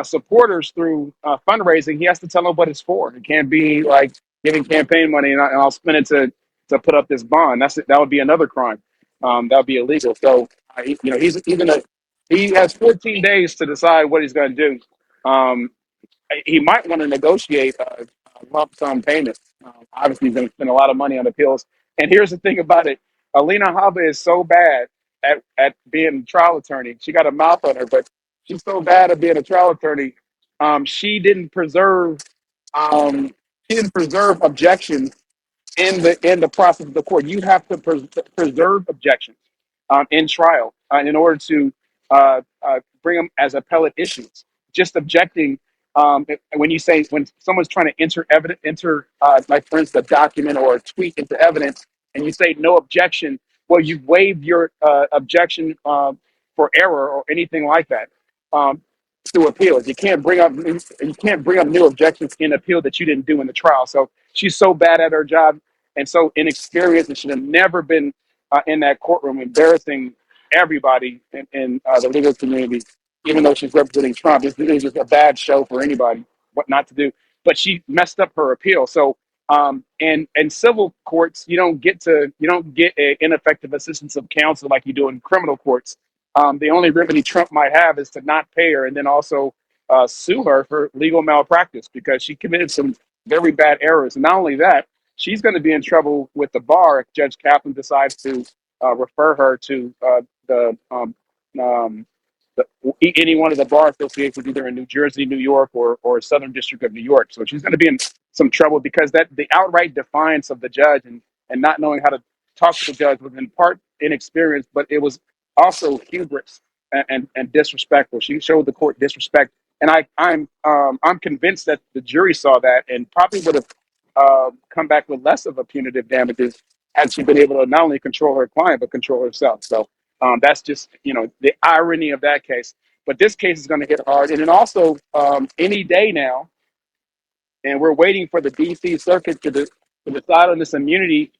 supporters through fundraising, he has to tell them what it's for. It can't be like giving campaign money and I'll spend it to put up this bond. That would be another crime. That would be illegal. So he's gonna he has 14 days to decide what he's gonna do. Um, he might want to negotiate a lump sum payment. Obviously, he's going to spend a lot of money on appeals. And here's the thing about it: Alina Habba is so bad at being a trial attorney. She got a mouth on her, but she's so bad at being a trial attorney. She didn't preserve. She didn't preserve objections in the process of the court. You have to preserve objections in trial in order to bring them as appellate issues. Just objecting when you say when someone's trying to enter evidence, like for instance a document or a tweet into evidence, and you say no objection. Well, you waive your objection for error or anything like that. Um, through appeals, you can't bring up new objections in appeal that you didn't do in the trial. So she's so bad at her job and so inexperienced, and should have never been in that courtroom, embarrassing everybody in the legal community. Even though she's representing Trump, it's just a bad show for anybody what not to do. But she messed up her appeal. So, in civil courts, you don't get a ineffective assistance of counsel like you do in criminal courts. The only remedy Trump might have is to not pay her and then also sue her for legal malpractice because she committed some very bad errors. And not only that, she's going to be in trouble with the bar if Judge Kaplan decides to refer her to um, the, any one of the bar associations, either in New Jersey, New York, or Southern District of New York. So she's going to be in some trouble because that the outright defiance of the judge and not knowing how to talk to the judge was in part inexperience, but it was also hubris and disrespectful. She showed the court disrespect, and I'm convinced that the jury saw that and probably would have come back with less of a punitive damages had she been able to not only control her client but control herself. So that's just the irony of that case. But this case is going to hit hard, and then also any day now, and we're waiting for the D.C. Circuit to decide on this immunity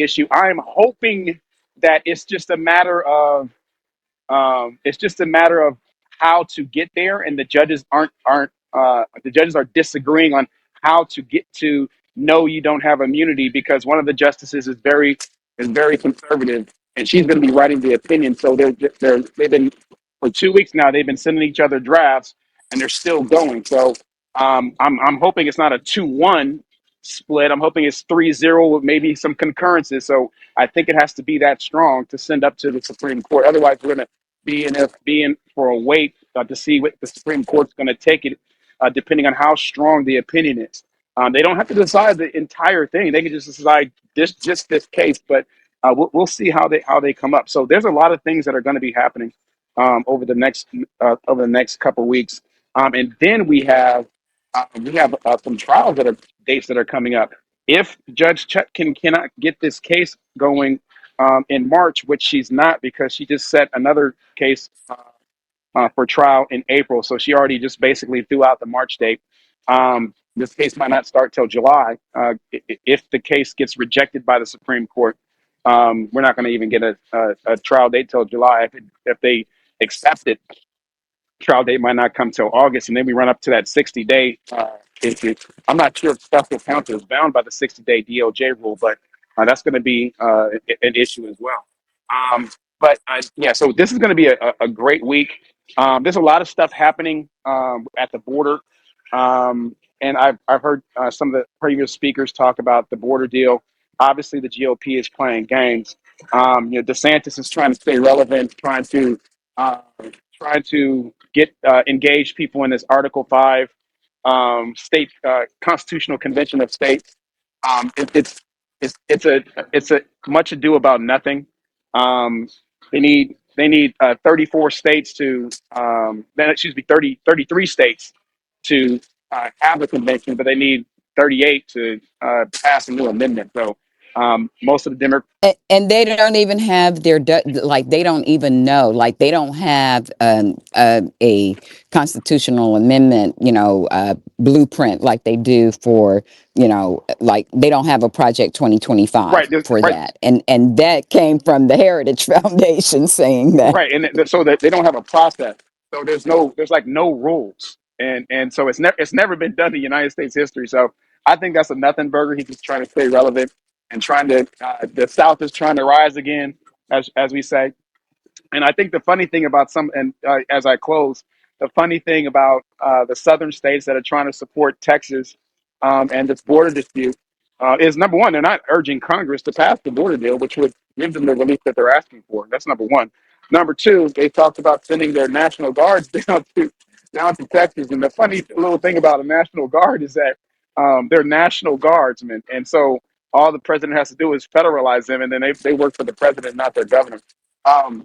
issue. I am hoping that it's just a matter of how to get there, and the judges are disagreeing on how to get to no, you don't have immunity because one of the justices is very conservative, and she's going to be writing the opinion. So they've been for 2 weeks now. They've been sending each other drafts, and they're still going. So I'm hoping it's not a 2-1 split. I'm hoping it's 3-0 with maybe some concurrences. So I think it has to be that strong to send up to the Supreme Court. Otherwise, we're going to be in for a wait to see what the Supreme Court's going to take it, depending on how strong the opinion is. They don't have to decide the entire thing; they can just decide this case. But we'll see how they come up. So there's a lot of things that are going to be happening over the next couple weeks, and then we have some trials that are dates that are coming up. If Judge Chutkin cannot get this case going in March, which she's not because she just set another case for trial in April. So she already just basically threw out the March date. This case might not start till July. If the case gets rejected by the Supreme Court, we're not going to even get a trial date till July. If they accept it, trial date might not come till August, and then we run up to that 60-day issue. I'm not sure if special counsel is bound by the 60-day DOJ rule, but that's going to be an issue as well. But yeah, so this is going to be a great week. There's a lot of stuff happening at the border, and I've heard some of the previous speakers talk about the border deal. Obviously, the GOP is playing games. DeSantis is trying to stay relevant, uh, trying to get engage people in this Article 5 state constitutional convention of states. It's a much ado about nothing. Um, they need 34 states to then excuse me 33 states to have a convention, but they need 38 to pass a new amendment. So most of the Democrats. And they don't even have like they don't even know, like they don't have a constitutional amendment, blueprint like they do for, like they don't have a Project 2025 Right, for right. that, and that came from the Heritage Foundation saying that. Right, and so that they don't have a process. So there's like no rules, and so it's never been done in United States history. So I think that's a nothing burger. He's just trying to stay relevant and trying to. The South is trying to rise again, as we say. And I think the funny thing about as I close, the funny thing about the southern states that are trying to support Texas and this border dispute is number one, they're not urging Congress to pass the border deal, which would give them the relief that they're asking for. That's number one. Number two, they talked about sending their National Guards down to Texas. And the funny little thing about a National Guard is that they're National Guardsmen. And so all the president has to do is federalize them, and then they work for the president, not their governor.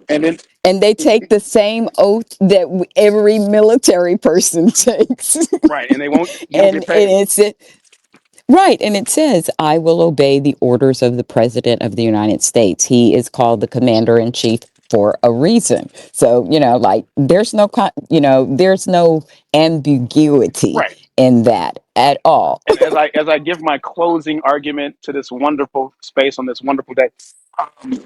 And then, And they take the same oath that every military person takes. right, and they won't, you don't and get paid. it's right, and it says, "I will obey the orders of the President of the United States." He is called the Commander in Chief for a reason. So, like there's no ambiguity Right. in that at all. And as I give my closing argument to this wonderful space on this wonderful day, um,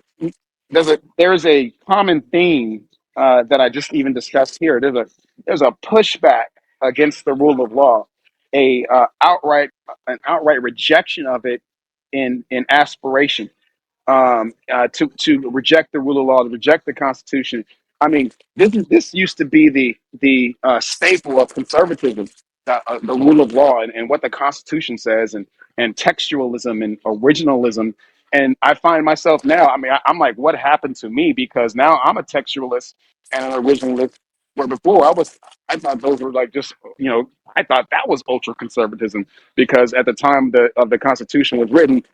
there's a common theme that I just even discussed here. There's a pushback against the rule of law, a an outright rejection of it in aspiration, to reject the rule of law, to reject the Constitution. I mean, this used to be the staple of conservatism, the rule of law, and what the Constitution says, and textualism and originalism. And I find myself now. I mean, I'm like, what happened to me? Because now I'm a textualist and an originalist. Where before I thought those were like just I thought that was ultra conservatism because at the time of the Constitution was written,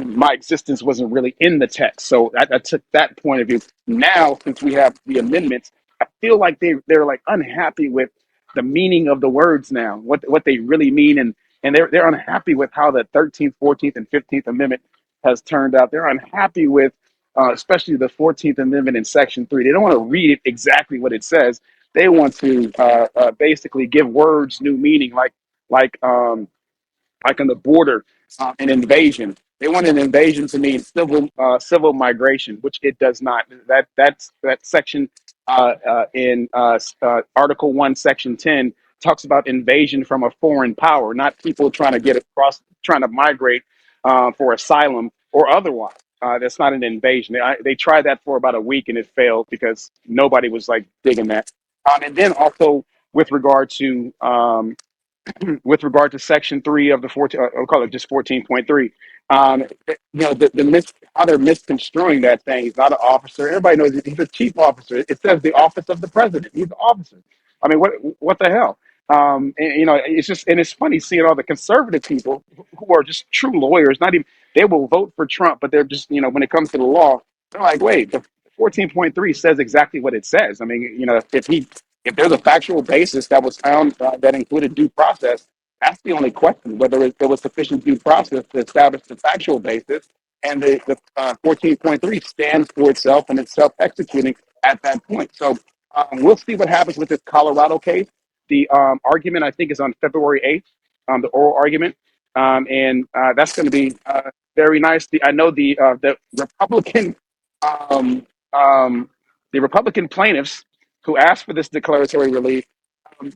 my existence wasn't really in the text. So I took that point of view. Now, since we have the amendments, I feel like they're like unhappy with the meaning of the words now, what they really mean, and they're unhappy with how the 13th, 14th, and 15th Amendment has turned out. They're unhappy with especially the 14th Amendment in Section 3. They don't want to read it exactly what it says. They want to basically give words new meaning, like on the border, an invasion. They want an invasion to mean civil migration, which it does not. That section in Article 1, Section 10 talks about invasion from a foreign power, not people trying to get across, trying to migrate for asylum or otherwise. That's not an invasion. They tried that for about a week and it failed because nobody was like digging that. And then also with regard to Section 3 of the 14, I'll call it just 14.3. How they're misconstruing that thing. He's not an officer. Everybody knows he's a chief officer. It says the office of the president. He's an officer. I mean, what the hell? And, it's just, and it's funny seeing all the conservative people who are just true lawyers. Not even they will vote for Trump, but they're just, when it comes to the law, they're like, wait, the 14.3 says exactly what it says. I mean, if there's a factual basis that was found that included due process, that's the only question, whether there was sufficient due process to establish the factual basis. And the 14.3 stands for itself and it's self executing at that point. So we'll see what happens with this Colorado case. The argument, I think, is on February 8th, the oral argument. And that's going to be very nice. I know the Republican um, um, the Republican plaintiffs who asked for this declaratory relief,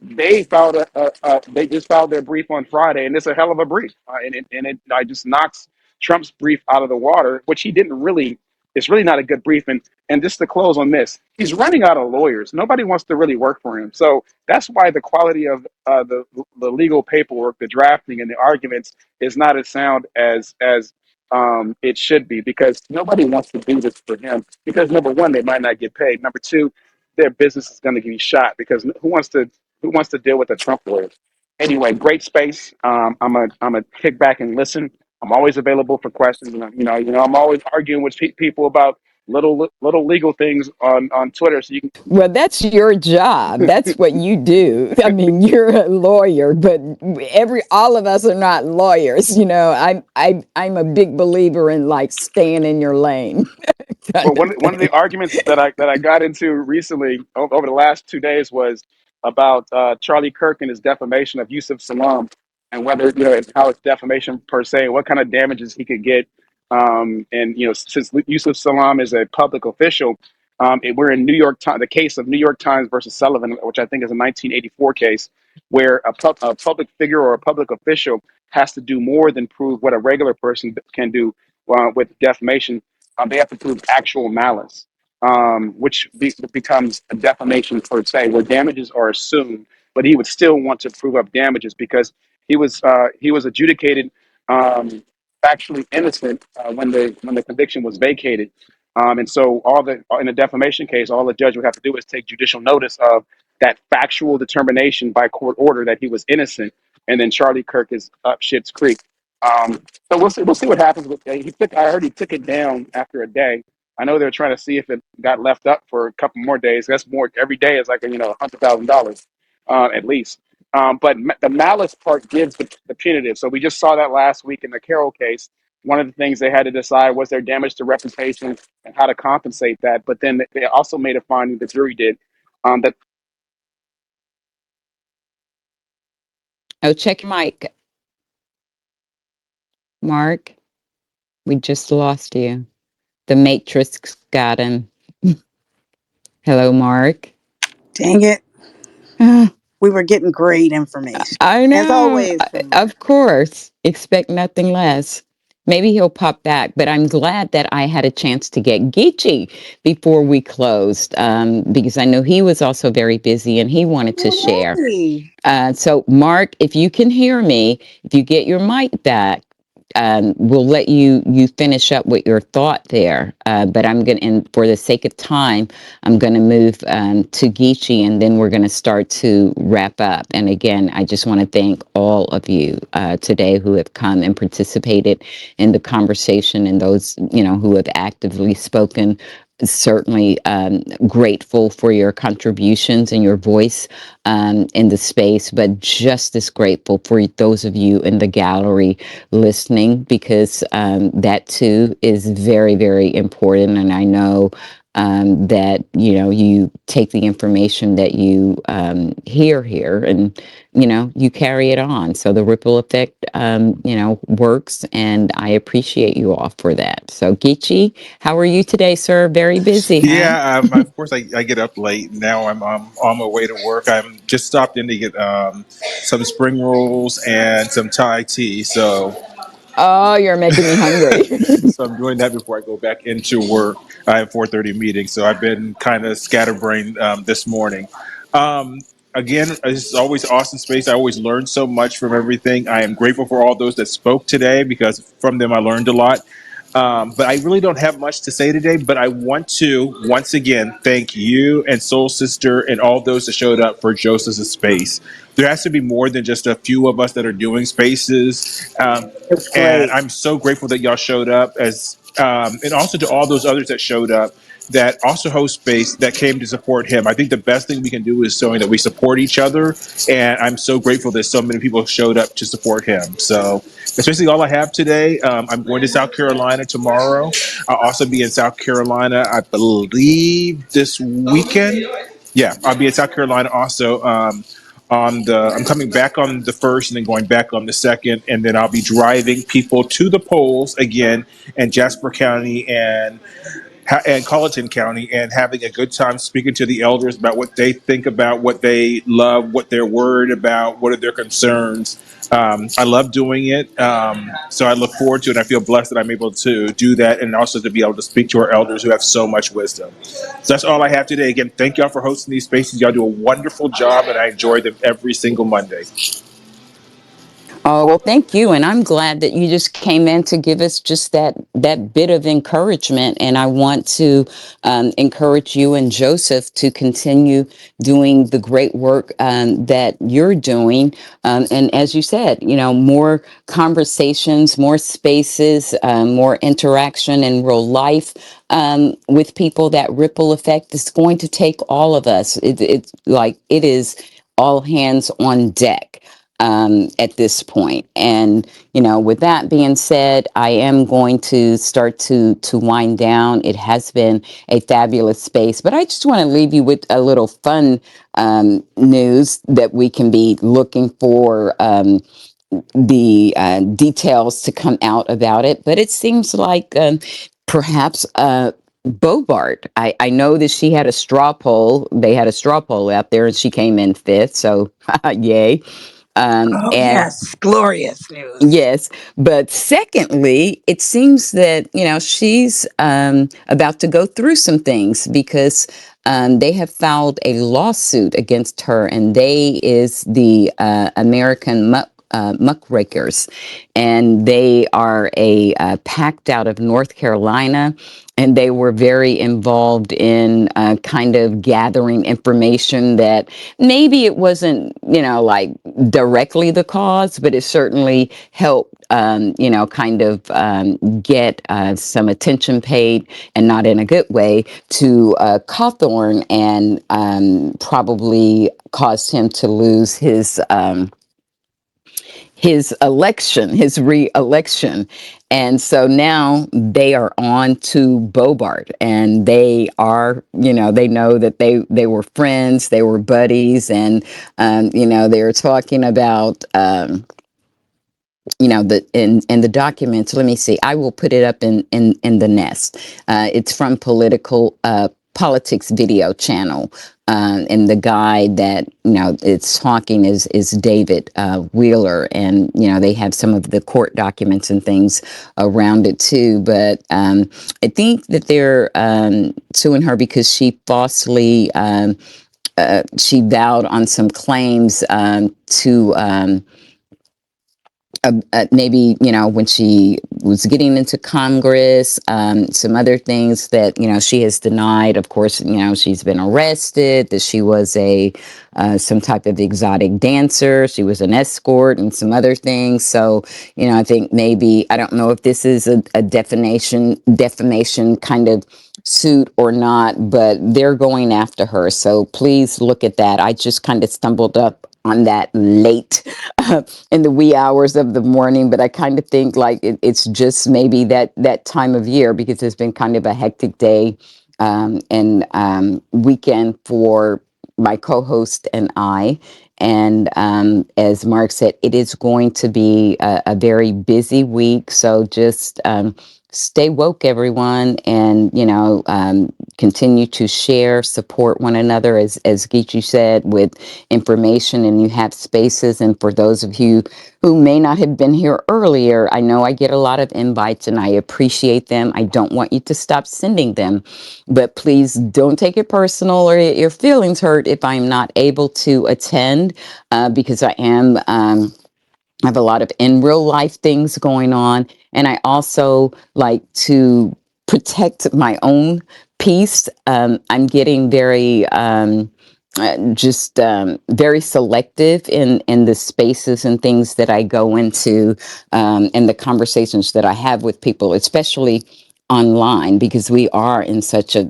they just filed their brief on Friday, and it's a hell of a brief, and it just knocks Trump's brief out of the water, which he didn't really. It's really not a good brief, and just to close on this, he's running out of lawyers. Nobody wants to really work for him, so that's why the quality of the legal paperwork, the drafting, and the arguments is not as sound as it should be, because nobody wants to do this for him. Because number one, they might not get paid. Number two, their business is going to get shot because who wants to deal with a Trump lawyer? Anyway, great space. I'm a kick back and listen. I'm always available for questions. And, I'm always arguing with people about little legal things on Twitter. So you can. Well, that's your job. That's what you do. I mean, you're a lawyer, but all of us are not lawyers. I'm a big believer in like staying in your lane Well, kind of one of the thing. arguments that I got into recently over the last 2 days was about Charlie Kirk and his defamation of Yusuf Salam, and whether how it's defamation per se, and what kind of damages he could get. And since Yusuf Salam is a public official, we're in New York Times, the case of New York Times versus Sullivan, which I think is a 1984 case, where a public figure or a public official has to do more than prove what a regular person can do with defamation. They have to prove actual malice. which becomes a defamation per se, where damages are assumed, but he would still want to prove up damages because he was adjudicated factually innocent when the conviction was vacated. And so all the in a defamation case, all the judge would have to do is take judicial notice of that factual determination by court order that he was innocent, and then Charlie Kirk is up shit's creek. So we'll see what happens with I heard he took it down after a day. I know they're trying to see if it got left up for a couple more days. That's more every day is like $100,000 at least. But the malice part gives the punitive. So we just saw that last week in the Carroll case. One of the things they had to decide was their damage to reputation and how to compensate that. But then they also made a finding, the jury did, that Oh, check your mic, Mark. We just lost you. The Matrix got him. Hello, Mark. Dang it. Ah, We were getting great information. I As know. always from Mark. Of course. Expect nothing less. Maybe he'll pop back, but I'm glad that I had a chance to get Geechee before we closed, because I know he was also very busy and he wanted to share. Yay. So, Mark, if you can hear me, if you get your mic back, we'll let you finish up with your thought there. But I'm going to, and for the sake of time, I'm going to move to Geechee, and then we're going to start to wrap up. And again, I just want to thank all of you today who have come and participated in the conversation, and those who have actively spoken. Certainly grateful for your contributions and your voice in the space, but just as grateful for those of you in the gallery listening, because that too is very, very important. And I know that you take the information that you hear here, and you carry it on. So the ripple effect works, and I appreciate you all for that. So Geechee, how are you today, sir? Very busy, huh? Yeah, of course, I get up late. Now I'm on my way to work. I'm just stopped in to get some spring rolls and some Thai tea. So, Oh, you're making me hungry. so I'm doing that before I go back into work. I have 4:30 meeting, so I've been kind of scatterbrained this morning. Um, Again, it's always awesome space. I always learn so much from everything. I am grateful for all those that spoke today because from them I learned a lot. But I really don't have much to say today. But I want to once again thank you and Soul Sister and all those that showed up for Joseph's space. There has to be more than just a few of us that are doing spaces. It was And great. I'm so grateful that y'all showed up, and also to all those others that showed up that also host space that came to support him. I think the best thing we can do is showing that we support each other, and I'm so grateful that so many people showed up to support him. So that's basically all I have today. I'm going to South Carolina tomorrow. I'll also be in South Carolina, I believe, this weekend. Yeah, I'll be in South Carolina also. I'm coming back on the first and then going back on the second, and then I'll be driving people to the polls again in Jasper County and Colleton County, and having a good time speaking to the elders about what they think about, what they love, what they're worried about, what are their concerns. I love doing it, so I look forward to it. I feel blessed that I'm able to do that, and also to be able to speak to our elders who have so much wisdom. So that's all I have today. Again, thank y'all for hosting these spaces. Y'all do a wonderful job, and I enjoy them every single Monday. Oh, well, thank you. And I'm glad that you just came in to give us just that bit of encouragement. And I want to encourage you and Joseph to continue doing the great work that you're doing. And as you said, more conversations, more spaces, more interaction in real life with people. That ripple effect is going to take all of us. It's like it is all hands on deck at this point. And with that being said, I am going to start to wind down. It has been a fabulous space, but I just want to leave you with a little fun news that we can be looking for. The details to come out about it, but it seems like perhaps Bobart. I know that she had a straw poll. They had a straw poll out there, and she came in fifth. So, yay! Oh, And yes. Glorious news. yes, but secondly, it seems that she's about to go through some things because they have filed a lawsuit against her, and they is the American Muckrakers, and they are a pact out of North Carolina. And they were very involved in kind of gathering information that maybe it wasn't, like directly the cause, but it certainly helped, kind of get some attention paid, and not in a good way, to Cawthorn, and probably caused him to lose his election, his re-election. And so now they are on to Bobart, and they are, they know that they were friends, they were buddies, and they were talking about the in the documents. Let me see, I will put it up in the nest. It's from politics video channel, and the guy that it's talking is David Wheeler, and they have some of the court documents and things around it too. But I think that they're suing her because she falsely she vowed on some claims to maybe when she was getting into Congress, some other things that she has denied. Of course, she's been arrested, that she was a some type of exotic dancer, she was an escort, and some other things. So I think maybe, I don't know if this is a defamation kind of suit or not, but they're going after her. So please look at that. I just kind of stumbled up on that late in the wee hours of the morning, but I kind of think like it's just maybe that time of year, because it's been kind of a hectic day and weekend for my co-host and I. And as Mark said, it is going to be a very busy week. So just stay woke, everyone, and continue to share, support one another, as Geechee said, with information. And you have spaces. And for those of you who may not have been here earlier, I know I get a lot of invites, and I appreciate them. I don't want you to stop sending them, but please don't take it personal or your feelings hurt if I'm not able to attend, because I am. I have a lot of in real life things going on. And I also like to protect my own peace. I'm getting very, just very selective in the spaces and things that I go into, and the conversations that I have with people, especially online, because we are in such a,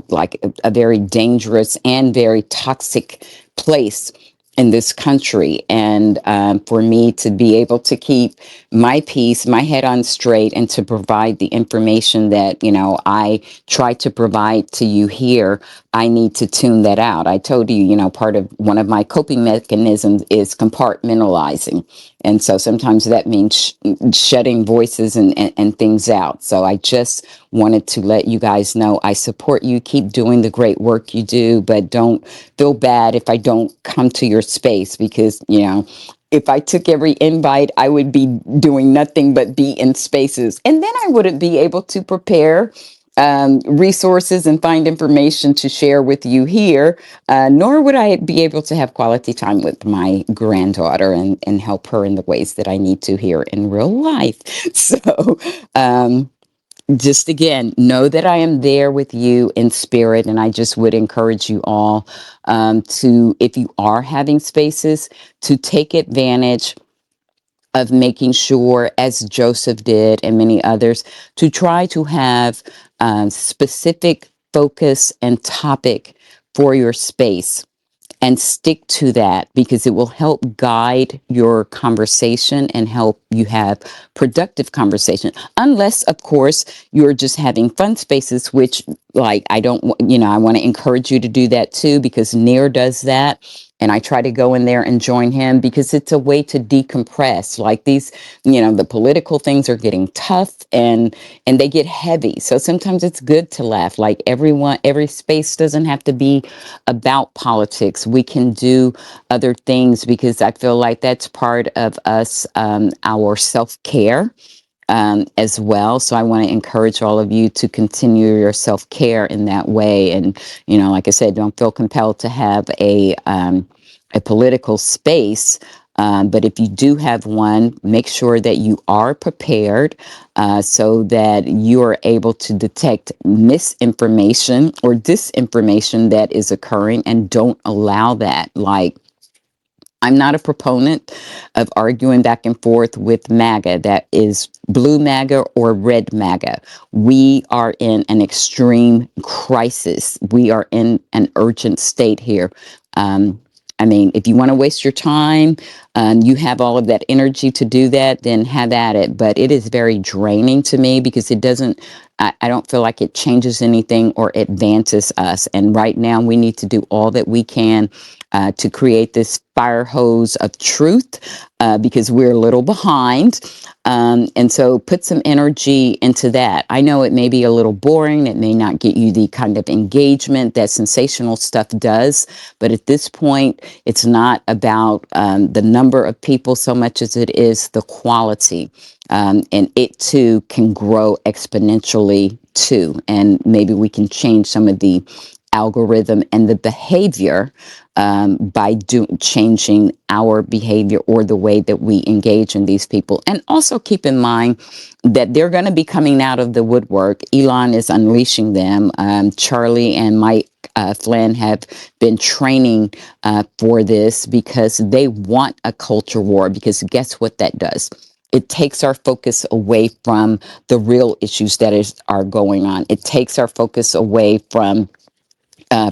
like a very dangerous and very toxic place in this country. And for me to be able to keep my peace, my head on straight, and to provide the information that I try to provide to you here, I need to tune that out. I told you, part of one of my coping mechanisms is compartmentalizing. And so sometimes that means shutting voices and things out. So I just wanted to let you guys know I support you. Keep doing the great work you do, but don't feel bad if I don't come to your space, because, if I took every invite, I would be doing nothing but be in spaces. And then I wouldn't be able to prepare resources and find information to share with you here, nor would I be able to have quality time with my granddaughter and help her in the ways that I need to here in real life. So, just again, know that I am there with you in spirit. And I just would encourage you all to, if you are having spaces, to take advantage of making sure, as Joseph did and many others, to try to have specific focus and topic for your space, and stick to that, because it will help guide your conversation and help you have productive conversation. Unless, of course, you're just having fun spaces, which Like, I don't, I want to encourage you to do that too, because Near does that. And I try to go in there and join him because it's a way to decompress. Like these, the political things are getting tough and they get heavy. So sometimes it's good to laugh. Like every space doesn't have to be about politics. We can do other things because I feel like that's part of us, our self care as well. So I want to encourage all of you to continue your self care in that way. And, like I said, don't feel compelled to have a political space. But if you do have one, make sure that you are prepared so that you are able to detect misinformation or disinformation that is occurring and don't allow that. Like, I'm not a proponent of arguing back and forth with MAGA. That is blue MAGA or red MAGA. We are in an extreme crisis. We are in an urgent state here. Um, I mean, if you want to waste your time, you have all of that energy to do that, then have at it. But it is very draining to me because it doesn't, I don't feel like it changes anything or advances us. And right now, we need to do all that we can to create this fire hose of truth because we're a little behind. And so put some energy into that. I know it may be a little boring. It may not get you the kind of engagement that sensational stuff does. But at this point, it's not about the number of people so much as it is the quality. And it too can grow exponentially too. And maybe we can change some of the algorithm and the behavior by changing our behavior or the way that we engage in these people. And also keep in mind that they're going to be coming out of the woodwork. Elon is unleashing them. Charlie and Mike Flynn have been training for this because they want a culture war, because guess what that does? It takes our focus away from the real issues that are going on. It takes our focus away from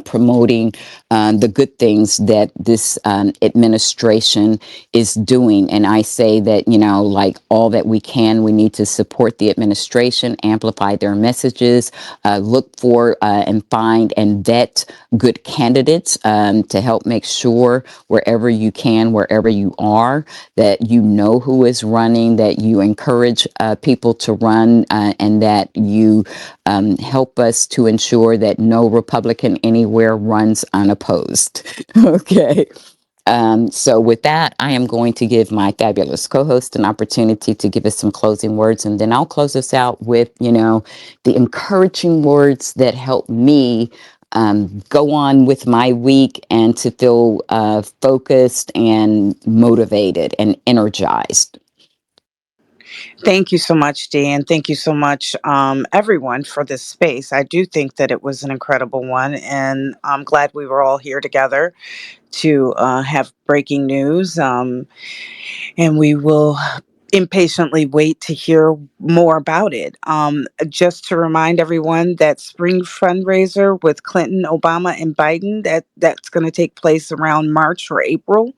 promoting the good things that this administration is doing. And I say that, like all that we can, we need to support the administration, amplify their messages, look for and find and vet good candidates to help make sure wherever you can, wherever you are, that you know who is running, that you encourage people to run, and that you help us to ensure that no Republican anywhere runs unopposed. Okay. So with that, I am going to give my fabulous co-host an opportunity to give us some closing words, and then I'll close us out with, the encouraging words that help me go on with my week and to feel focused and motivated and energized. Thank you so much, Dee, and thank you so much, everyone, for this space. I do think that it was an incredible one, and I'm glad we were all here together to have breaking news. And we will impatiently wait to hear more about it. Just to remind everyone, that spring fundraiser with Clinton, Obama, and Biden, that's going to take place around March or April.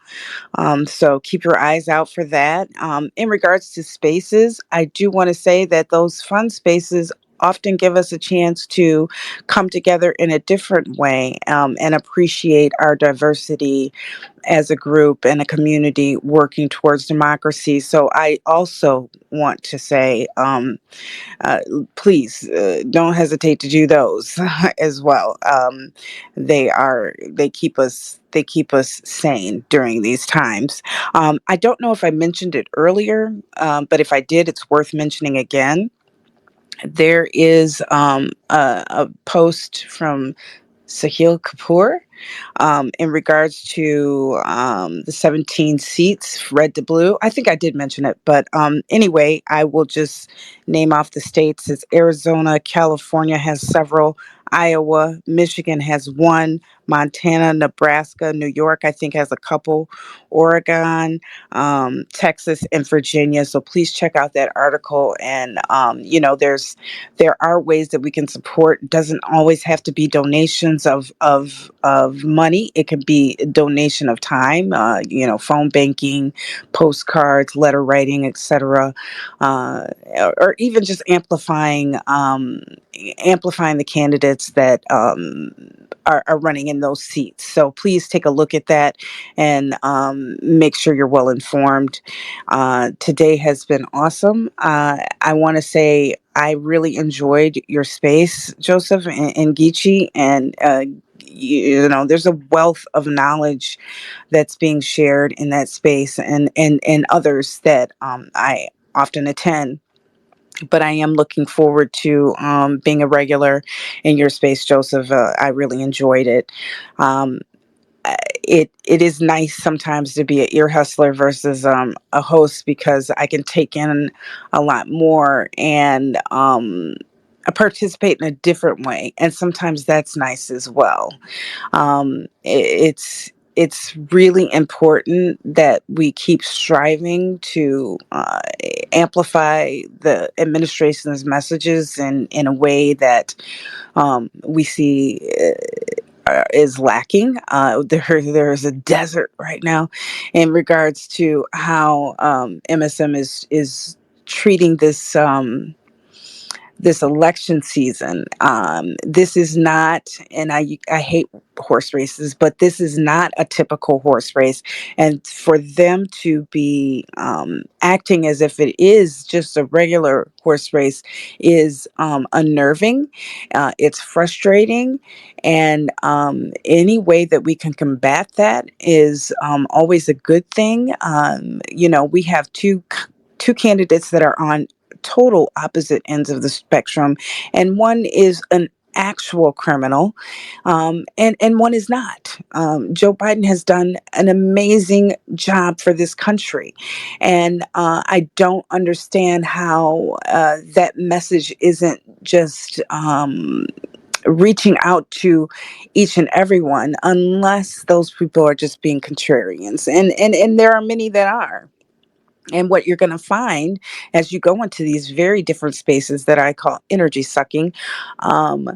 So keep your eyes out for that. In regards to spaces, I do want to say that those fun spaces often give us a chance to come together in a different way and appreciate our diversity as a group and a community working towards democracy. So I also want to say, uh, please don't hesitate to do those as well. They keep us sane during these times. I don't know if I mentioned it earlier, but if I did, it's worth mentioning again. There is a post from Sahil Kapoor in regards to the 17 seats, red to blue. I think I did mention it, but anyway, I will just name off the states. It's Arizona, California has several, Iowa, Michigan has one, Montana, Nebraska, New York, I think has a couple, Oregon, Texas, and Virginia. So please check out that article. And there are ways that we can support. It doesn't always have to be donations of money. It can be a donation of time. Phone banking, postcards, letter writing, etc., or even just amplifying the candidates that are running in those seats. So please take a look at that and make sure you're well informed. Today has been awesome. I want to say I really enjoyed your space, Joseph and Geechee, and there's a wealth of knowledge that's being shared in that space, and others that I often attend. But I am looking forward to being a regular in your space, Joseph. I really enjoyed it. Um, it is nice sometimes to be an ear hustler versus a host, because I can take in a lot more and participate in a different way, and sometimes that's nice as well. It's really important that we keep striving to amplify the administration's messages in a way that we see is lacking. There is a desert right now in regards to how MSM is treating this election season. This is not, and I hate horse races, but this is not a typical horse race. And for them to be acting as if it is just a regular horse race is unnerving. It's frustrating. And any way that we can combat that is always a good thing. We have two candidates that are on total opposite ends of the spectrum, and one is an actual criminal, and one is not. Joe Biden has done an amazing job for this country, and I don't understand how that message isn't just reaching out to each and everyone, unless those people are just being contrarians, and there are many that are. And what you're going to find as you go into these very different spaces that I call energy sucking, um,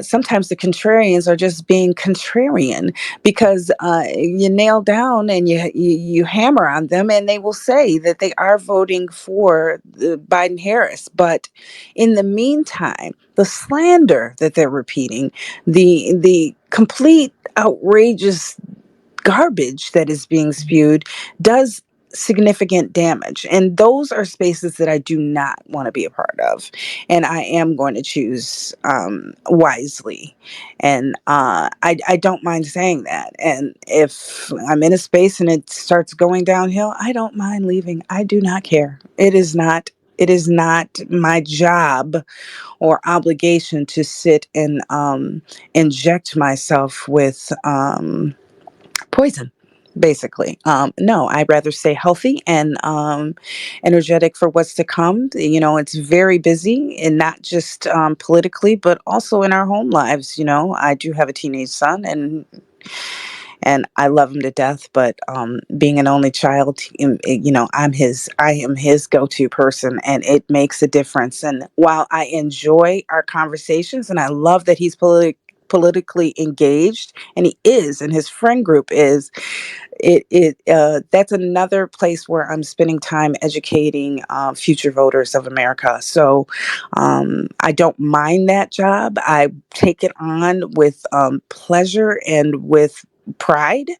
sometimes the contrarians are just being contrarian, because you nail down and you hammer on them, and they will say that they are voting for the Biden Harris. But in the meantime, the slander that they're repeating, the complete outrageous garbage that is being spewed, does significant damage. And those are spaces that I do not want to be a part of. And I am going to choose wisely. And I don't mind saying that. And if I'm in a space and it starts going downhill, I don't mind leaving. I do not care. It is not my job or obligation to sit and inject myself with poison, basically. No, I'd rather stay healthy and energetic for what's to come. It's very busy, and not just politically, but also in our home lives. I do have a teenage son, and I love him to death. But being an only child, I am his go-to person, and it makes a difference. And while I enjoy our conversations, and I love that he's politically engaged, and he is, and his friend group is, that's another place where I'm spending time educating future voters of America. So I don't mind that job. I take it on with pleasure and with pride,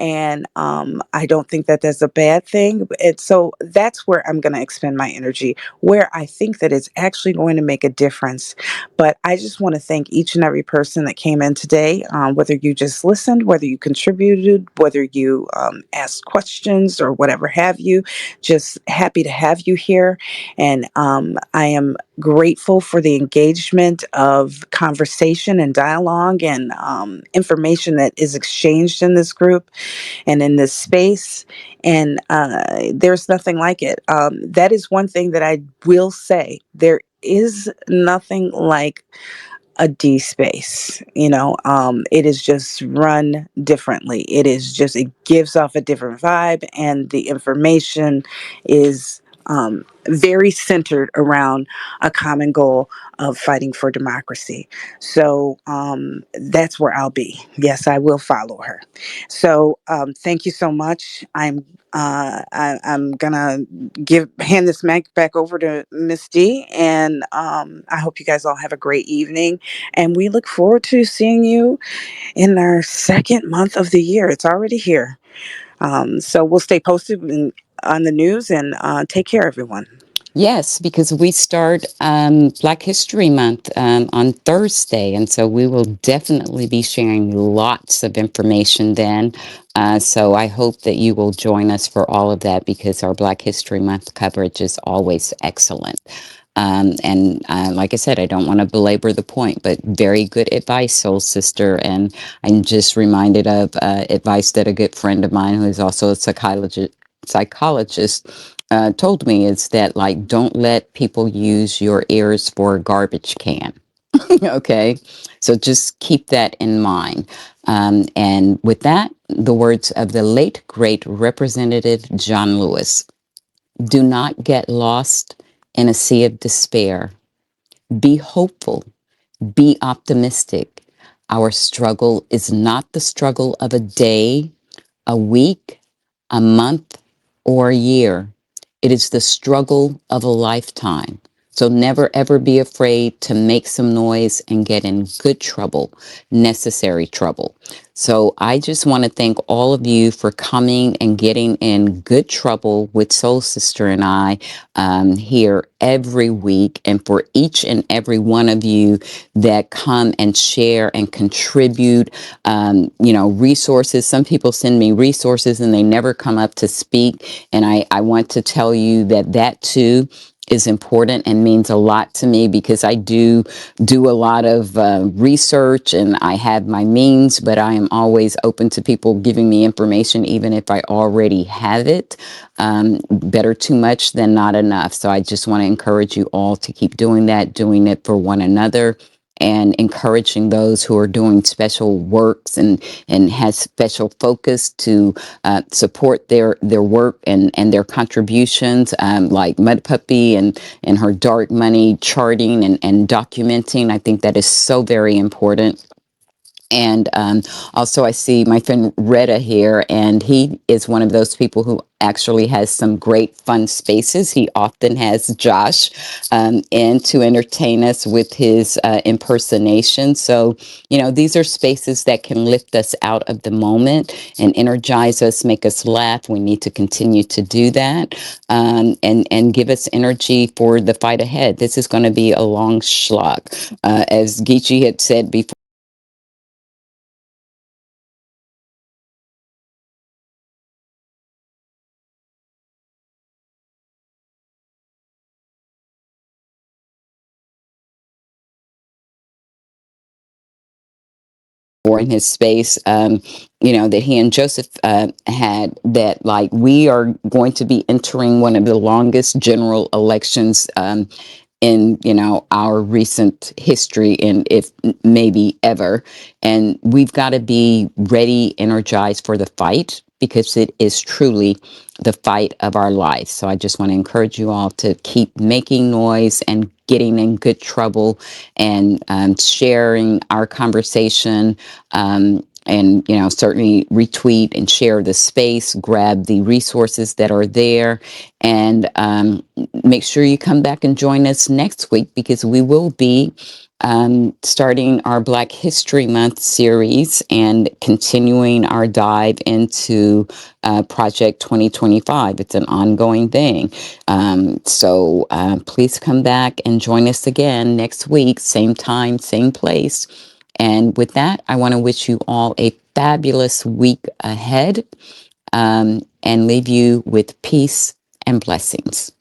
and I don't think that that's a bad thing. And so that's where I'm going to expend my energy, where I think that it's actually going to make a difference. But I just want to thank each and every person that came in today, whether you just listened, whether you contributed, whether you asked questions or whatever have you. Just happy to have you here. And I am grateful for the engagement of conversation and dialogue and information that is exchanged in this group and in this space. And there's nothing like it. That is one thing that I will say. There is nothing like a D space. It is just run differently. It gives off a different vibe, and the information is very centered around a common goal of fighting for democracy. So that's where I'll be. Yes, I will follow her. So thank you so much. I'm gonna hand this mic back over to Miss D, and I hope you guys all have a great evening. And we look forward to seeing you in our second month of the year. It's already here. So we'll stay posted on the news, and take care, everyone. Yes, because we start Black History Month on Thursday. And so we will definitely be sharing lots of information then. So I hope that you will join us for all of that, because our Black History Month coverage is always excellent. And like I said, I don't want to belabor the point, but very good advice, Soul Sister. And I'm just reminded of advice that a good friend of mine, who is also a psychologist told me, is that, like, don't let people use your ears for a garbage can. Okay, so just keep that in mind. And with that, the words of the late great Representative John Lewis: do not get lost in a sea of despair. Be hopeful, be optimistic. Our struggle is not the struggle of a day, a week, a month, or a year. It is the struggle of a lifetime. So never ever be afraid to make some noise and get in good trouble, necessary trouble. So I just want to thank all of you for coming and getting in good trouble with Soul Sister and I here every week, and for each and every one of you that come and share and contribute, resources. Some people send me resources and they never come up to speak. And I want to tell you that too is important and means a lot to me, because I do a lot of research and I have my means, but I am always open to people giving me information, even if I already have it. Better too much than not enough. So I just want to encourage you all to keep doing it for one another, and encouraging those who are doing special works and has special focus to support their work and their contributions, like Mud Puppy and her dark money charting and documenting. I think that is so very important. And also, I see my friend Retta here, and he is one of those people who actually has some great fun spaces. He often has Josh in to entertain us with his impersonation. So, these are spaces that can lift us out of the moment and energize us, make us laugh. We need to continue to do that, and give us energy for the fight ahead. This is going to be a long slog. As Geechee had said before, or in his space, that he and Joseph had, that, like, we are going to be entering one of the longest general elections in our recent history, and if maybe ever. And we've got to be ready, energized for the fight, because it is truly the fight of our life. So I just want to encourage you all to keep making noise and getting in good trouble, and sharing our conversation, and certainly retweet and share the space, grab the resources that are there, and make sure you come back and join us next week, because we will be starting our Black History Month series and continuing our dive into Project 2025. It's an ongoing thing. So please come back and join us again next week, same time, same place. And with that, I want to wish you all a fabulous week ahead, and leave you with peace and blessings.